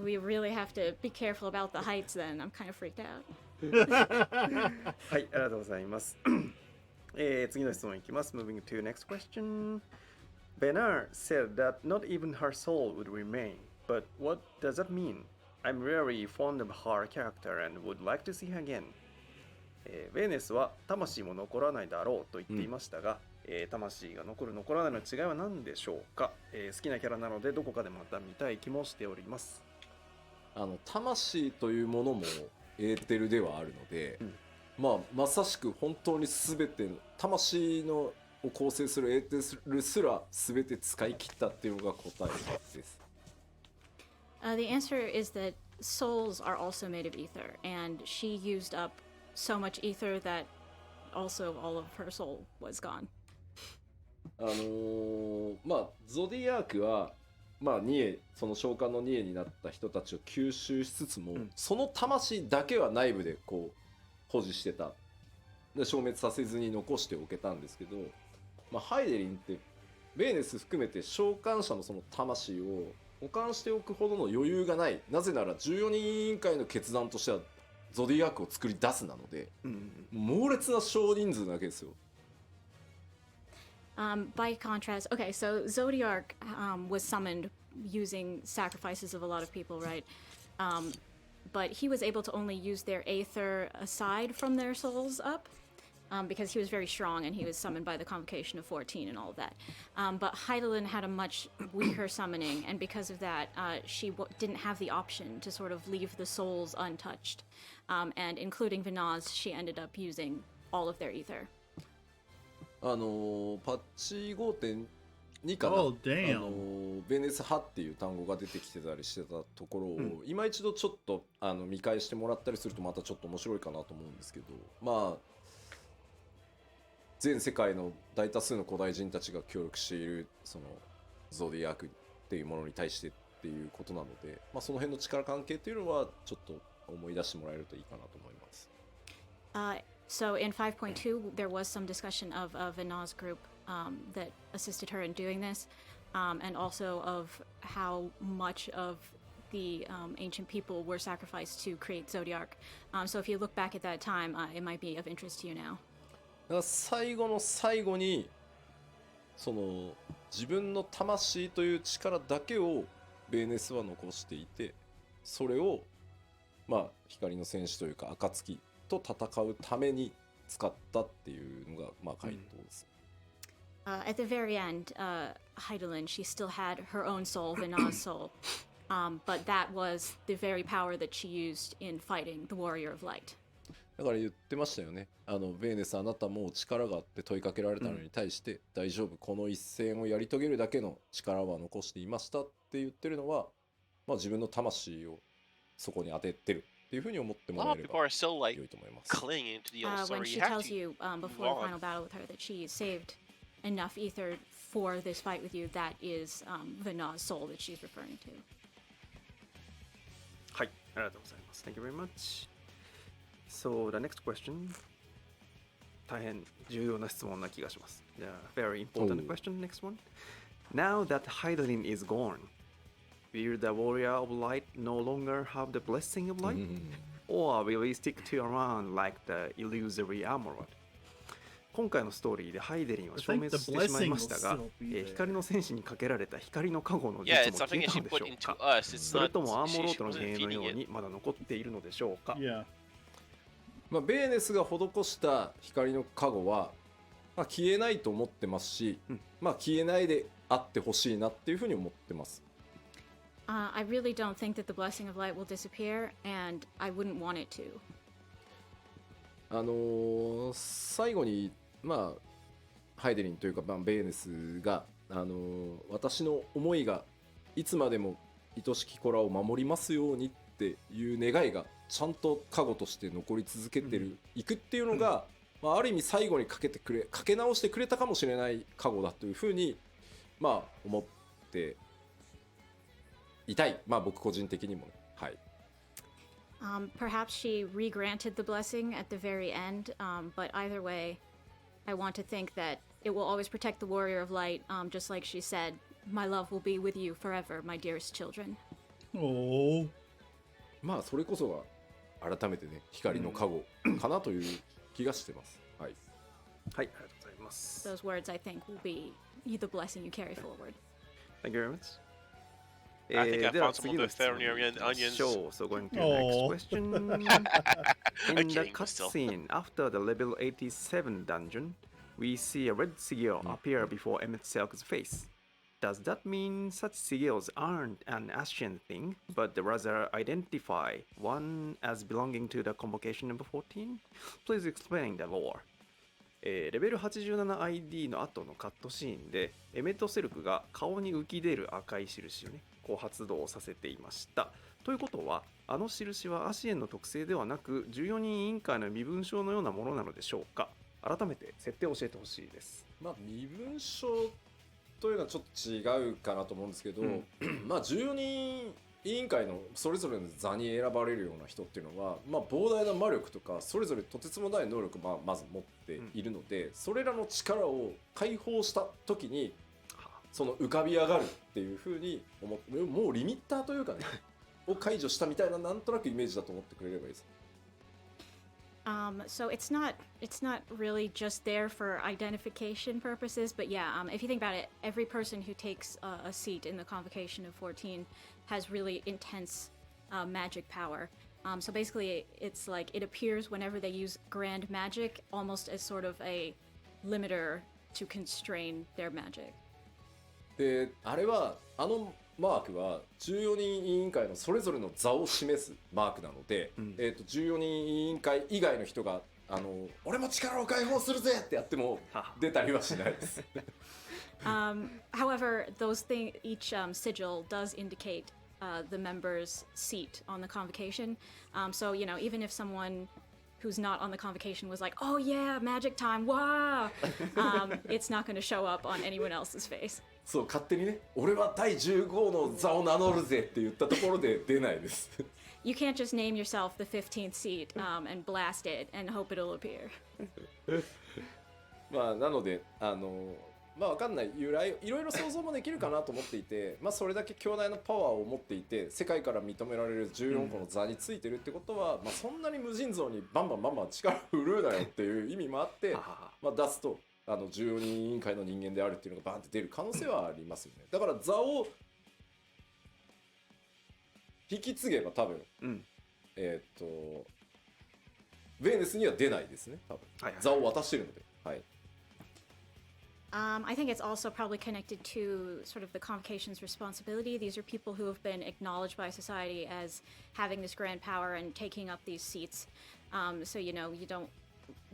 We really have to be careful about the heights then. I'm kind of freaked out. はい、ありがとうございます。次の質問いきます。Moving to next question. Benar said that not even her soul would remain. But what does that mean? I'm really fond of her character and would like to see her again. ベーネスは魂も残らないだろうと言っていましたが、魂が残る残らないの違いは何でしょうか、好きなキャラなのでどこかでまた見たい気もしております。魂というものもエーテルではあるので、まあまさしく本当に全ての魂のを構成するエーテルすら全て使い切ったっていうのが答えです。The answer is that souls are also made of ether, and she used up so much ether that also all of her soul was gone. まあゾディアークはまあニエ、その召喚のニエになった人たちを吸収しつつも、その魂だけは内部でこう保持してた。で消滅させずに残しておけたんですけど、まあ、ハイデリンってベーネス含めて召喚者のその魂を保管しておくほどの余裕がない。なぜなら14人委員会の決断としてはゾディアークを作り出すなので、猛烈な少人数なわけですよ。By contrast, okay, so Zodiark was summoned using sacrifices of a lot of people, right? But he was able to only use their aether aside from their souls up. Because he was very strong and he was summoned by the convocation of 14 and all of that. But Heidelin had a much weaker summoning, and because of that, she didn't have the option to sort of leave the souls untouched. And including Vinaz, she ended up using all of their ether. パッチ 5.2 かな、ベネス派っていう単語が出てきてたりしてたところを、今一度ちょっと見返してもらったりするとまたちょっと面白いかなと思うんですけど、まあ全世界の大多数の古代人たちが協力しているそのゾディアークっていうものに対してっていうことなので、まあ、その辺の力関係っていうのはちょっと思い出してもらえるといいかなと思います。So in 5.2, there was some discussion of Vinaz group that assisted her in doing this, and also of how much of the ancient people were sacrificed to create Zodiark. So if you look back at that time, it might be of interest to you now. だから最後の最後にその自分の魂という力だけをベーネスは残していて、それをまあ光の戦士というか暁と戦うために使ったっていうのがまあ回答です。At the very end, Heidelin, she still had her own soul, Vinaz's soul, but that was the very power that she used in fighting the Warrior of Light. だから言ってましたよね。ベーネスあなたも力があって問いかけられたのに対して、大丈夫、この一戦をやり遂げるだけの力は残していましたって言ってるのは、まあ自分の魂をそこに当ててるっていうふうに思ってもらえれば良いと思います。When she tells you before the final battle with her that she saved enough ether for this fight with you, that is Vinaz's soul that she's referring to. はい、ありがとうございます。Thank you very much. So the next question. 大変重要な質問な気がします。Yeah, very important question. Next one. Now that Heidelin is gone, will the Warrior of Light no longer have the blessing of light? Or will we stick to around like the illusory Amulet? 今回のストーリーでハイデリンは消滅してしまいましたが、光の戦士にかけられた光の加護の術 Yeah, も it's 消え something た that she のでし put ょう into か。 us. It's それ not. ともアーモ She ロートの wasn't 幻影の feeding よう it. にまだ残っているのでしょうか。 Yeah. まあ、ベーネスが施した光の加護は、まあ、消えないと思ってますし、まあ、消えないであってほしいなっていうふうに思ってます。I really don't think that the blessing of light will disappear, and I wouldn't want it to. 最後に、まあ、ハイデリンというか、まあ、ベーネスが、私の思いがいつまでも愛しき子らを守りますようにっていう願いがちゃんと加護として残り続けてる、いくっていうのが、まあ、ある意味最後にかけ直してくれたかもしれない加護だというふうに、まあ、思っていたい。まあ僕個人的にもね。はい。Perhaps she re-granted the blessing at the very end, but either way, I want to think that it will always protect the warrior of light, just like she said, my love will be with you forever, my dearest children. Oh. まあそれこそが改めてね、光の加護かなという気がしてます。はい。はい、ありがとうございます。 Those words, I think, will be the blessing you carry forward. Thank you very much. I think I では found some 次 of の the 質問に Thernian 行きましょう。So going to the Oh. next question. In the I'm kidding, but still. cutscene after the level 87 dungeon, we see a red sigil appear before Emmett Selk's face. Does that mean such sigils aren't an Ascian thing, but rather identify one as belonging to the convocation number 14? Please explain the lore. レベル 87ID の後のカットシーンでエメットセルクが顔に浮き出る赤い印をねこう発動させていました。ということはあの印はアシエンの特性ではなく14人委員会の身分証のようなものなのでしょうか。改めて設定を教えてほしいです。まあ身分証というのはちょっと違うかなと思うんですけど、まあ14人委員会のそれぞれの座に選ばれるような人っていうのは、まあ、膨大な魔力とかそれぞれとてつもない能力をまず持っているので、それらの力を解放した時にその浮かび上がるっていう風に思って、もうリミッターというかねを解除したみたいななんとなくイメージだと思ってくれればいいです。So it's not really just there for identification purposes, but yeah, if you think about it, every person who takes a seat in the convocation of 14 has really intense magic power. So basically, it's like it appears whenever they use grand magic, almost as sort of a limiter to constrain their magic. で、あれはマークは14人委員会のそれぞれの座を示すマークなので、14人委員会以外の人が俺も力を解放するぜってやっても出たりはしないです。However, each sigil does indicate the member's seat on the convocation. So even if someone who's not on the convocation was like, "Oh yeah, magic time, wow," it's not going to show up on anyone else's face. そう勝手にね、俺は第15の座を名乗るぜって言ったところで出ないです。You can't just name yourself the 15th seat and blast it and hope it'll appear. まあなのでまあわかんない由来いろいろ想像もできるかなと思っていて、まあそれだけ強大なパワーを持っていて世界から認められる14個の座についてるってことは、まあそんなに無尽蔵にバンバン力を振るうなよっていう意味もあってまあ出すと14人委員会の人間であるっていうのがバンって出る可能性はありますよね。だから座を引き継げば多分、ベーネスには出ないですね多分、座を渡してるので、はい。I think it's also probably connected to sort of the convocation's responsibility. These are people who have been acknowledged by society as having this grand power and taking up these seats. So you don't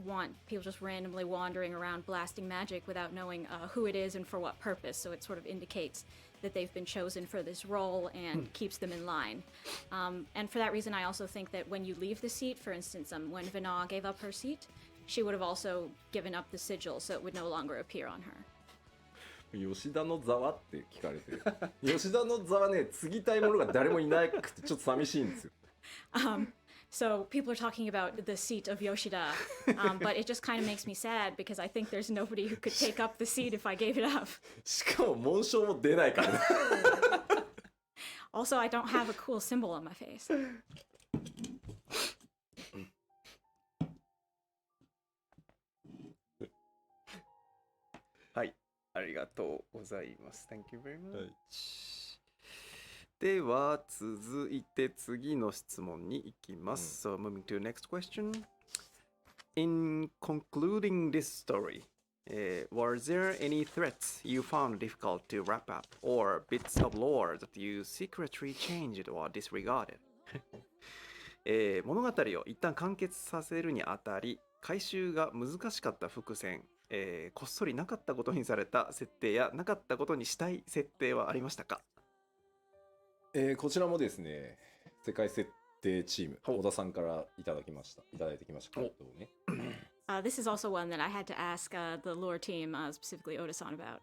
want people just randomly wandering around blasting magic without knowing who it is and for what purpose. So it sort of indicates that they've been chosen for this role and keeps them in line. And for that reason, I also think that when you leave the seat, for instance, when Vana gave up her seat, she would have also given up the sigil, so it would no longer appear on her. 吉田の座はって聞かれて吉田の座はね継ぎたい者が誰もいなくてちょっと寂しいんですよ。So people are talking about the seat of Yoshida, but it just kind of makes me sad because I think there's nobody who could take up the seat if I gave it up. しかも紋章も出ないからね。Also, I don't have a cool symbol on my face. ありがとうございます。Thank you very much. はいでは続いて次の質問に行きます。So moving to the next question. In concluding this story, were there any threats you found difficult to wrap up, or bits of lore that you secretly changed or disregarded? 物語を一旦完結させるにあたり、回収が難しかった伏線、こっそりなかったことにされた設定やなかったことにしたい設定はありましたか？こちらもですね、世界設定チーム、小田さんからいただいてきました回答をね。This is also one that I had to ask the lore team, specifically Oda-san, about.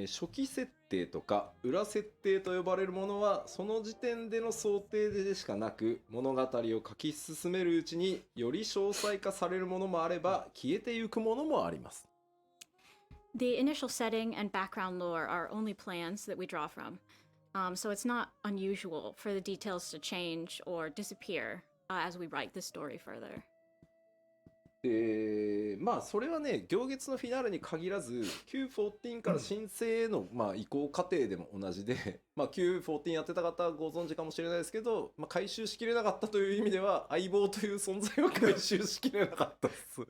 初期設定とか裏設定と呼ばれるものはその時点での想定でしかなく、物語を書き進めるうちにより詳細化されるものもあれば消えてゆくものもあります。The initial setting and background lore are only plans that we draw from. So it's not unusual for the details to change or disappear as we write the story further. まあそれはね、行月のフィナーレに限らず Q14 から新生への、移行過程でも同じで、Q14 やってた方はご存知かもしれないですけど、回収しきれなかったという意味では相棒という存在は回収しきれなかったっす。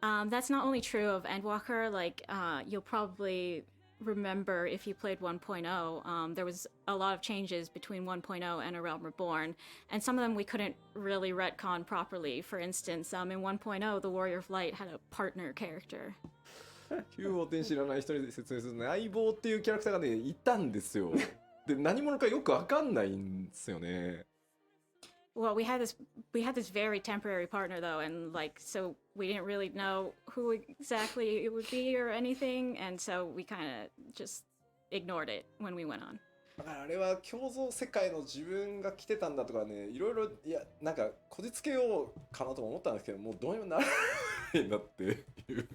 That's not only true of Endwalker. Like you'll probably remember if you played 1.0, there was a lot of changes between 1.0 and A Realm Reborn, and some of them we couldn't really retcon properly. For instance, in 1.0, the Warrior of Light had a partner character. Q14 知らない人に説明するとね、相棒っていうキャラクターがね、いたんですよ。で、何者かよくわかんないんですよね。Well, we had this very temporary partner though, and so we didn't really know who exactly it would be or anything, and so we kind of just ignored it when we went on. だからあれは共造世界の自分が来てたんだとかね、いろいろなんかこじつけようかなと思ったんですけど、もうどうにもならないんだっていう。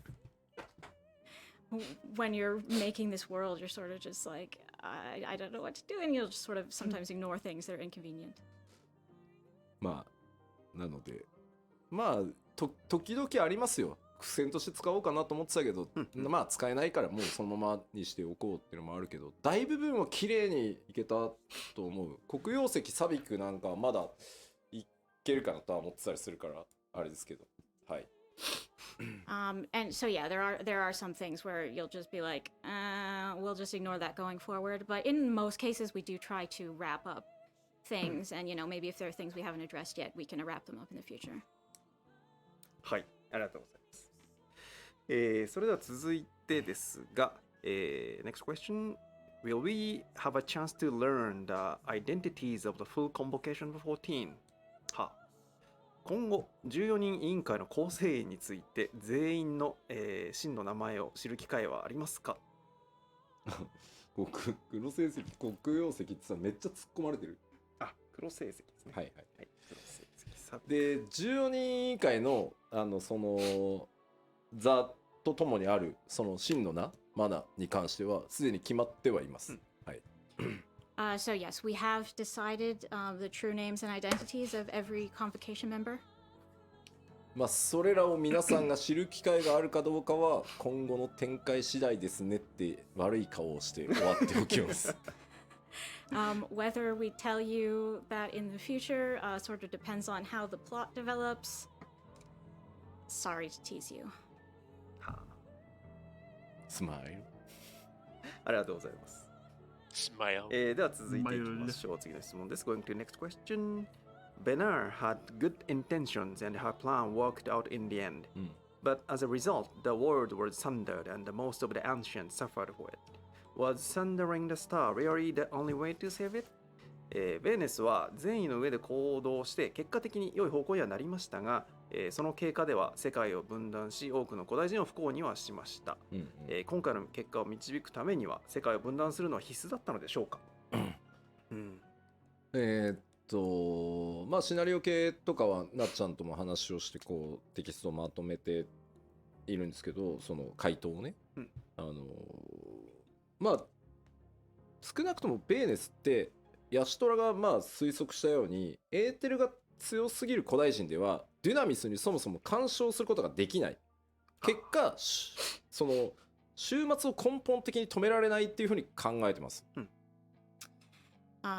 When you're making this world, you're sort of just like, I don't know what to do, and you'll just sort of sometimes ignore things that are inconvenient. なので時々ありますよ。伏線として使おうかなと思ってたけど、使えないからもうそのままにしておこうっていうのもあるけど、大部分は綺麗にいけたと思う。黒曜石サビクなんかはまだいけるかなとは思ってたりするからあれですけど、はい。And so yeah, there are some things where you'll just be like, we'll just ignore that going forward. But in most cases, we do try to wrap up things, and maybe if there are things we haven't addressed yet, we can wrap them up in the future. はい、ありがとうございます。それでは続いてですが、next question. Will we have a chance to learn the identities of the full convocation of 14? 今後14人委員会の構成員について全員の、真の名前を知る機会はありますか？黒成績、黒曜石ってさ、めっちゃ突っ込まれてる。黒成績ですね。はい。黒成績。で、14人委員会のその座とともにあるその真の名、マナに関してはすでに決まってはいます。はい。So yes, we have decided the true names and identities of every convocation member. それらを皆さんが知る機会があるかどうかは今後の展開次第ですねって悪い顔をして終わっておきます。Whether we tell you that in the future sort of depends on how the plot develops. Sorry to tease you. スマイル。ありがとうございます。Smile. では続いていきましょう。次の質問です。Going to the next question. Benar had good intentions and her plan worked out in the end. But as a result, the world was sundered and most of the ancients suffered for it. Was sundering the star really the only way to save it? ベーネスは善意の上で行動して結果的に良い方向にはなりましたが、その経過では世界を分断し多くの古代人を不幸にはしました。今回の結果を導くためには世界を分断するのは必須だったのでしょうか？シナリオ系とかはなっちゃんとも話をしてこうテキストをまとめているんですけど、その回答をね、少なくともベーネスってヤシトラが推測したようにエーテルが強すぎる古代人ではデュナミスにそもそも干渉することができない。結果その終末を根本的に止められないっていうふうに考えてます。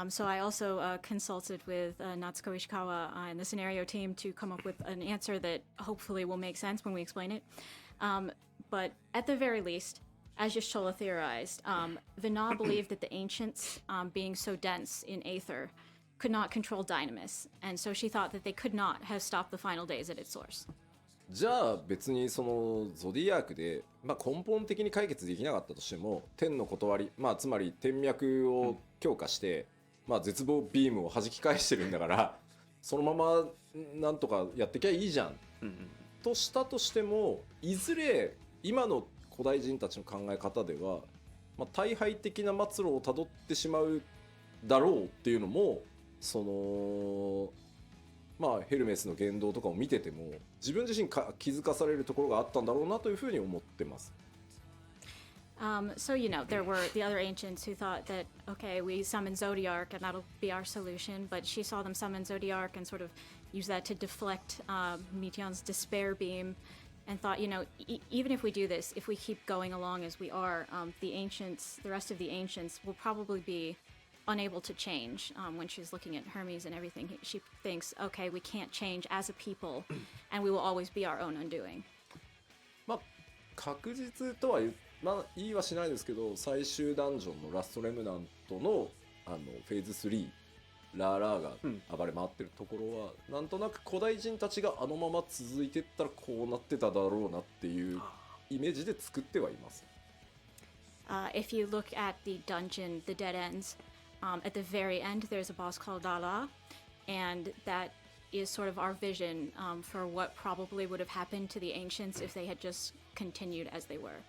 So I also consulted with Natsuko Ishikawa and the scenario team to come up with an answer that hopefully will make sense when we explain it. But at the very least, as Yashola theorized, Vina believed that the ancients, being so dense in aether, could not control Dynamis, and so she thought that they could not have stopped the final days at its source. じゃあ別にそのゾディアークで、根本的に解決できなかったとしても天の断り、つまり天脈を強化して、絶望ビームを弾き返してるんだからそのままなんとかやってきゃいいじゃん、としたとしてもいずれ今の古代人たちの考え方では、大敗的な末路をたどってしまうだろうっていうのもそのヘルメスの言動とかを見てても自分自身気づかされるところがあったんだろうなというふうに思ってます。So, there were the other ancients who thought that, okay, we summon Zodiark and that'll be our solution, but she saw them summon Zodiark and sort of use that to deflect Meteon's despair beam and thought, even if we do this, if we keep going along as we are, the rest of the ancients will probably be unable to change. When she's looking at Hermes and everything, she thinks, okay, we can't change as a people and we will always be our own undoing. 確実とは言いはしないですけど、最終ダンジョンのラストレムナントのフェーズ3ラーラーが暴れ回ってるところは、なんとなく古代人たちがあのまま続いていったらこうなってただろうなっていうイメージで作ってはいます。If you look at the dungeon, the dead ends, at the very end there's a boss called Dala, and that is sort of our vision for what probably would have happened to the ancients if they had just continued as they were.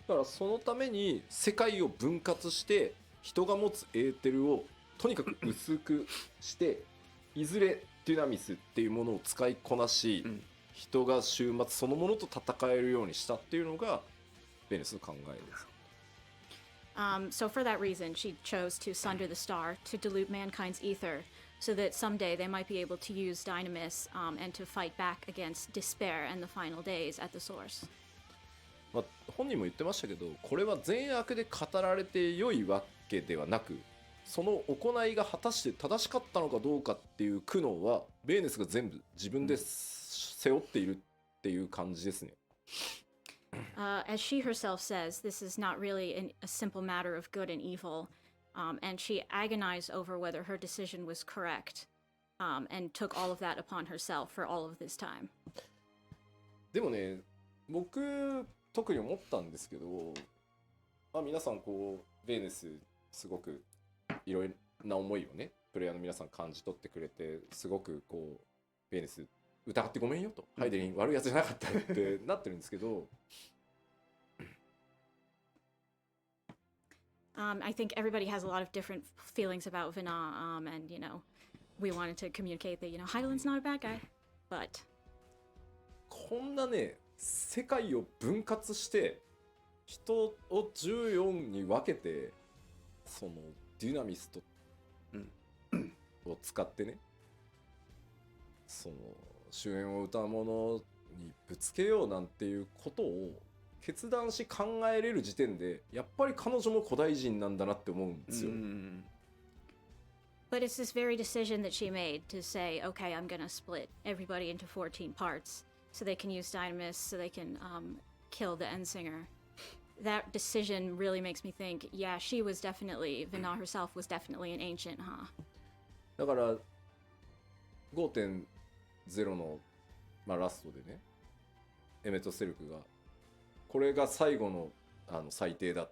だからそのために世界を分割して人が持つエーテルをとにかく薄くしていずれデュナミスっていうものを使いこなし、人が終末そのものと戦えるようにしたっていうのがベネスの考えです。So for that reason, she chose to sunder the star to dilute mankind's ether, so that someday they might be able to use Dynamis and to fight back against despair and the final days at the source. 本人も言ってましたけど、これは善悪で語られて良いわけではなく、その行いが果たして正しかったのかどうかっていう苦悩はベーネスが全部自分で背負っているっていう感じですね。As she herself says, this is not really a simple matter of good and evil, and she agonized over whether her decision was correct, and took all of that upon herself for all of this time. でもね、僕特に思ったんですけど、皆さんこうベーネスすごくいろいろな思いをね、プレイヤーの皆さん感じ取ってくれて、すごくこうベーネス疑ってごめんよと、ハイデリン悪いやつじゃなかったってなってるんですけど。I think everybody has a lot of different feelings about Vina, and we wanted to communicate that Hydalin's not a bad guy, but こんなね、世界を分割して人を14に分けてそのデュナミストを使ってね、その終焉を歌うものにぶつけようなんていうことを決断し考えれる時点でやっぱり彼女も古代人なんだなって思うんですよ。But it's this very decision that she made to say, okay, I'm gonna split everybody into 14 parts so they can use Dynamis, so they can kill the Endsinger. That decision really makes me think, yeah, she was definitely, Vina herself was definitely an ancient, huh? だから 5.0 の、ラストでね、エメト・セルクがこれが最後の最低だ、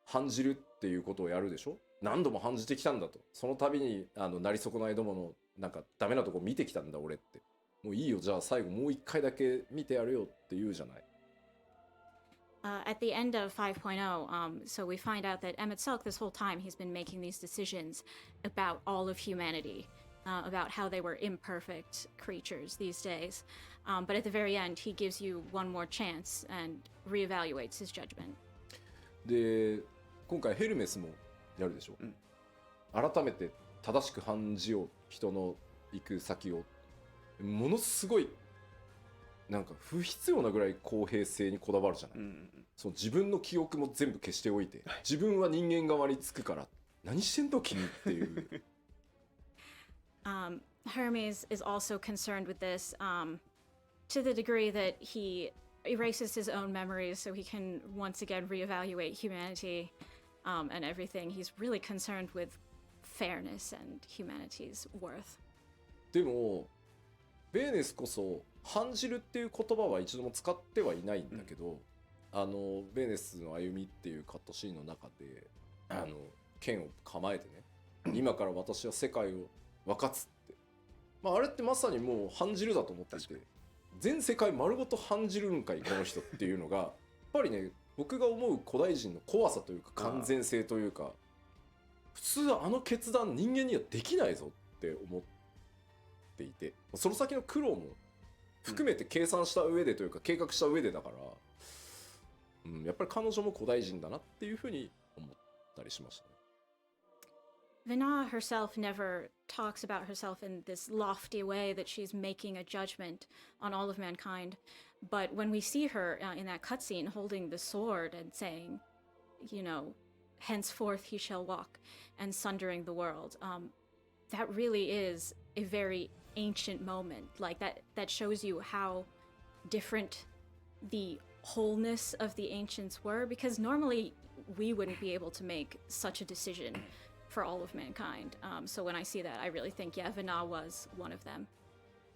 反じるっていうことをやるでしょ。何度も反じてきたんだと、その度になり損ないどものなんかダメなとこ見てきたんだ俺って、もういいよじゃあ最後もう一回だけ見てやるよって言うじゃない。At the end of 5.0, so we find out that Emmett Silk, this whole time, he's been making these decisions about all of humanity, about how they were imperfect creatures these days. But at the very end, he gives you one more chance and reevaluates his judgment. で、今回ヘルメスもやるでしょ。改めて正しく判じよう、人の行く先を。ものすごいなんか不必要なぐらい公平性にこだわるじゃない、その自分の記憶も全部消しておいて自分は人間側につくから何してんの君っていう。Hermes is also concerned with this to the degree that he erases his own memories so he can once again reevaluate humanity and everything. He's really concerned with fairness and humanity's worth. でもベーネスこそ反じるっていう言葉は一度も使ってはいないんだけど、ベーネスの歩みっていうカットシーンの中で剣を構えてね、今から私は世界を分かつって、あれってまさにもう反じるだと思っていて、全世界丸ごと反じるんかいこの人っていうのがやっぱりね、僕が思う古代人の怖さというか完全性というか、普通あの決断人間にはできないぞって思っていて、その先の苦労も含めて計算した上でというか計画した上でだから、やっぱり彼女も古代人だなっていうふうに思ったりしましたね。Vina herself never talks about herself in this lofty way that she's making a judgment on all of mankind. But when we see her in that cutscene holding the sword and saying, you know, henceforth he shall walk, and sundering the world, that really is a very ancient moment. Like that shows you how different the wholeness of the ancients were, because normally we wouldn't be able to make such a decision for all of mankind. So when I see that, I really think, yeah, Vina was one of them.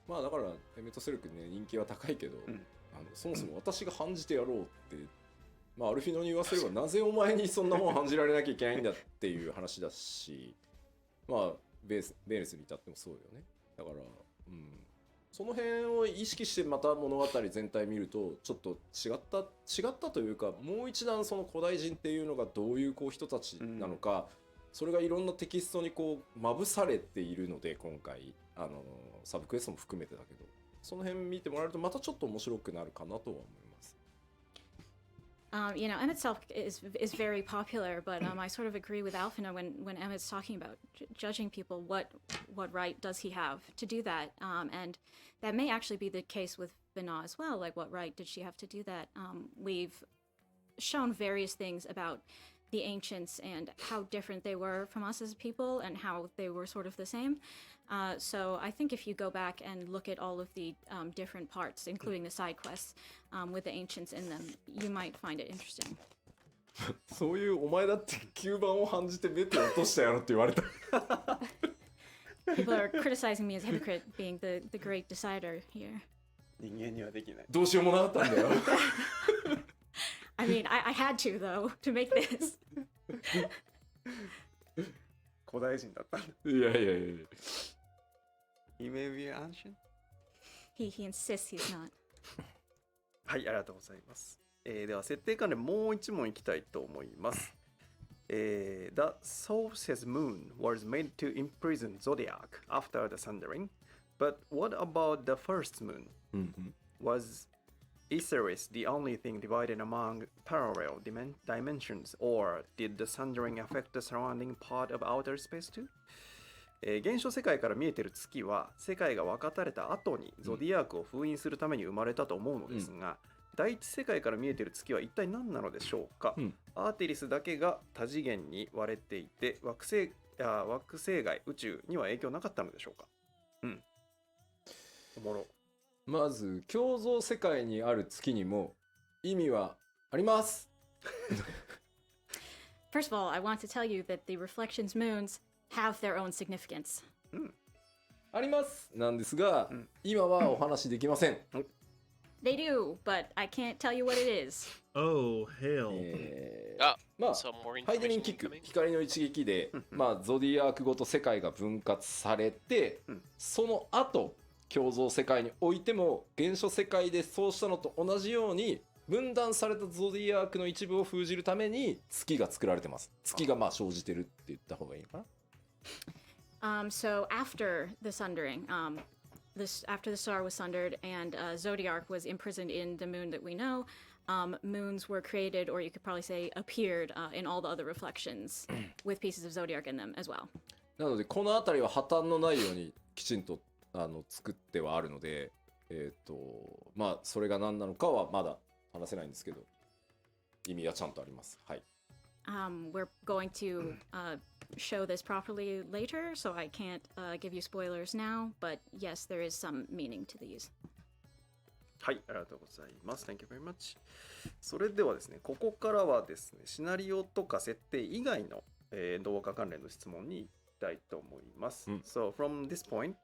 まあだからエメトセルクね、人気は高いけど、そもそも私が判じてやろうって、アルフィノに言わせればなぜお前にそんなもん判じられなきゃいけないんだっていう話だし、ベーネスに至ってもそうよね。だから、その辺を意識してまた物語全体見るとちょっと違ったというか、もう一段その古代人っていうのがどういう人たちなのか、それがいろんなテキストにまぶされているので、今回サブクエストも含めてだけど、その辺見てもらえるとまたちょっと面白くなるかなとは思います。You know, Emmett's self is very popular, but I sort of agree with Alfina when Emmett's talking about judging people. What right does he have to do that? And that may actually be the case with Vina as well. Like, what right did she have to do that? We've shown various things about the ancients and how different they were from us as people and how they were sort of the same. So I think if you go back and look at all of the different parts, including the side quests with the ancients in them, you might find it interesting. そういうお前だって吸盤を反じてベテ落としたやろって言われた。People are criticizing me as a hypocrite being the great decider here. 人間にはできない。どうしようもなかったんだよ。I mean, I had to, though, to make this. 古代人だったんだ。いやいやいや。He may be ancient? He insists he's not. はい、ありがとうございます。では、設定関連もう一問いきたいと思います。The Solstice Moon was made to imprison Zodiac after the sundering, but what about the first moon? Was Iseris the only thing divided among parallel dimensions, or did the sundering affect the surrounding part of outer space too? 現象世界から見えてる月は世界が分かたれた後にゾディアークを封印するために生まれたと思うのですが、第一世界から見えてる月は一体何なのでしょうか、アーテリスだけが多次元に割れていて惑星外宇宙には影響なかったのでしょうか。おもろ。まず共造世界にある月にも意味はあります。First of all, I want to tell you that the reflections moons have their own significance. ありますなんですが、今はお話しできません。They do, but I can't tell you what it is. Oh, hell. ハイデニンキック、光の一撃で、ゾディアークごと世界が分割されて、その後共造世界においても原初世界でそうしたのと同じように分断されたゾディアークの一部を封じるために月が作られてます。月が生じてるって言った方がいいのかな。So after the sundering, after the star was sundered and Zodiac was imprisoned in the moon that we know, moons were created, or you could probably say appeared in all the other reflections with pieces of Zodiac in them as well. なのでこの辺りは破綻のないようにきちんと作ってはあるので、まあそれが何なのかはまだ話せないんですけど、意味はちゃんとあります。はい。We're going to show this properly later, so I can't give you spoilers now, but yes, there is some meaning to these. はい、ありがとうございます。Thank you very much. それではですね、ここからはですね、シナリオとか設定以外の、動画関連の質問に行きたいと思います。So from this point,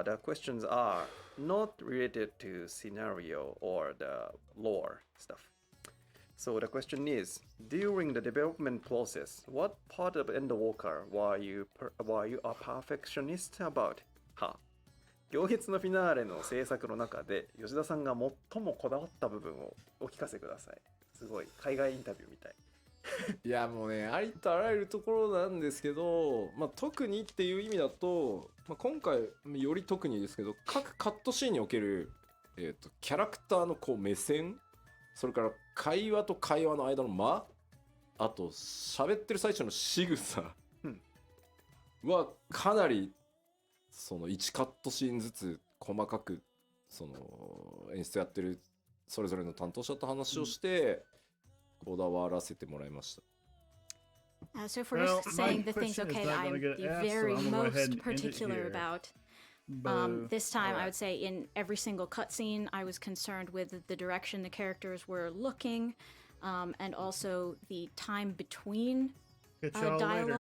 the questions are not related to scenario or the lore stuff. So the question is, during the development process, what part of Endwalker were you a perfectionist about? は行列のフィナーレの制作の中で吉田さんが最もこだわった部分をお聞かせください。すごい海外インタビューみたい。いやもうね、ありとあらゆるところなんですけど、まあ、特にっていう意味だと、まあ、今回より特にですけど、各カットシーンにおける、キャラクターのこう目線、それから会話と会話の間の間、あと喋ってる最中の仕草はかなりその1カットシーンずつ細かくその演出やってるそれぞれの担当者と話をしてこだわらせてもらいました。So first, saying the things okay that I'm the very most particular about. This time, I would say in every single cutscene, I was concerned with the direction the characters were looking, and also the time between dialogue.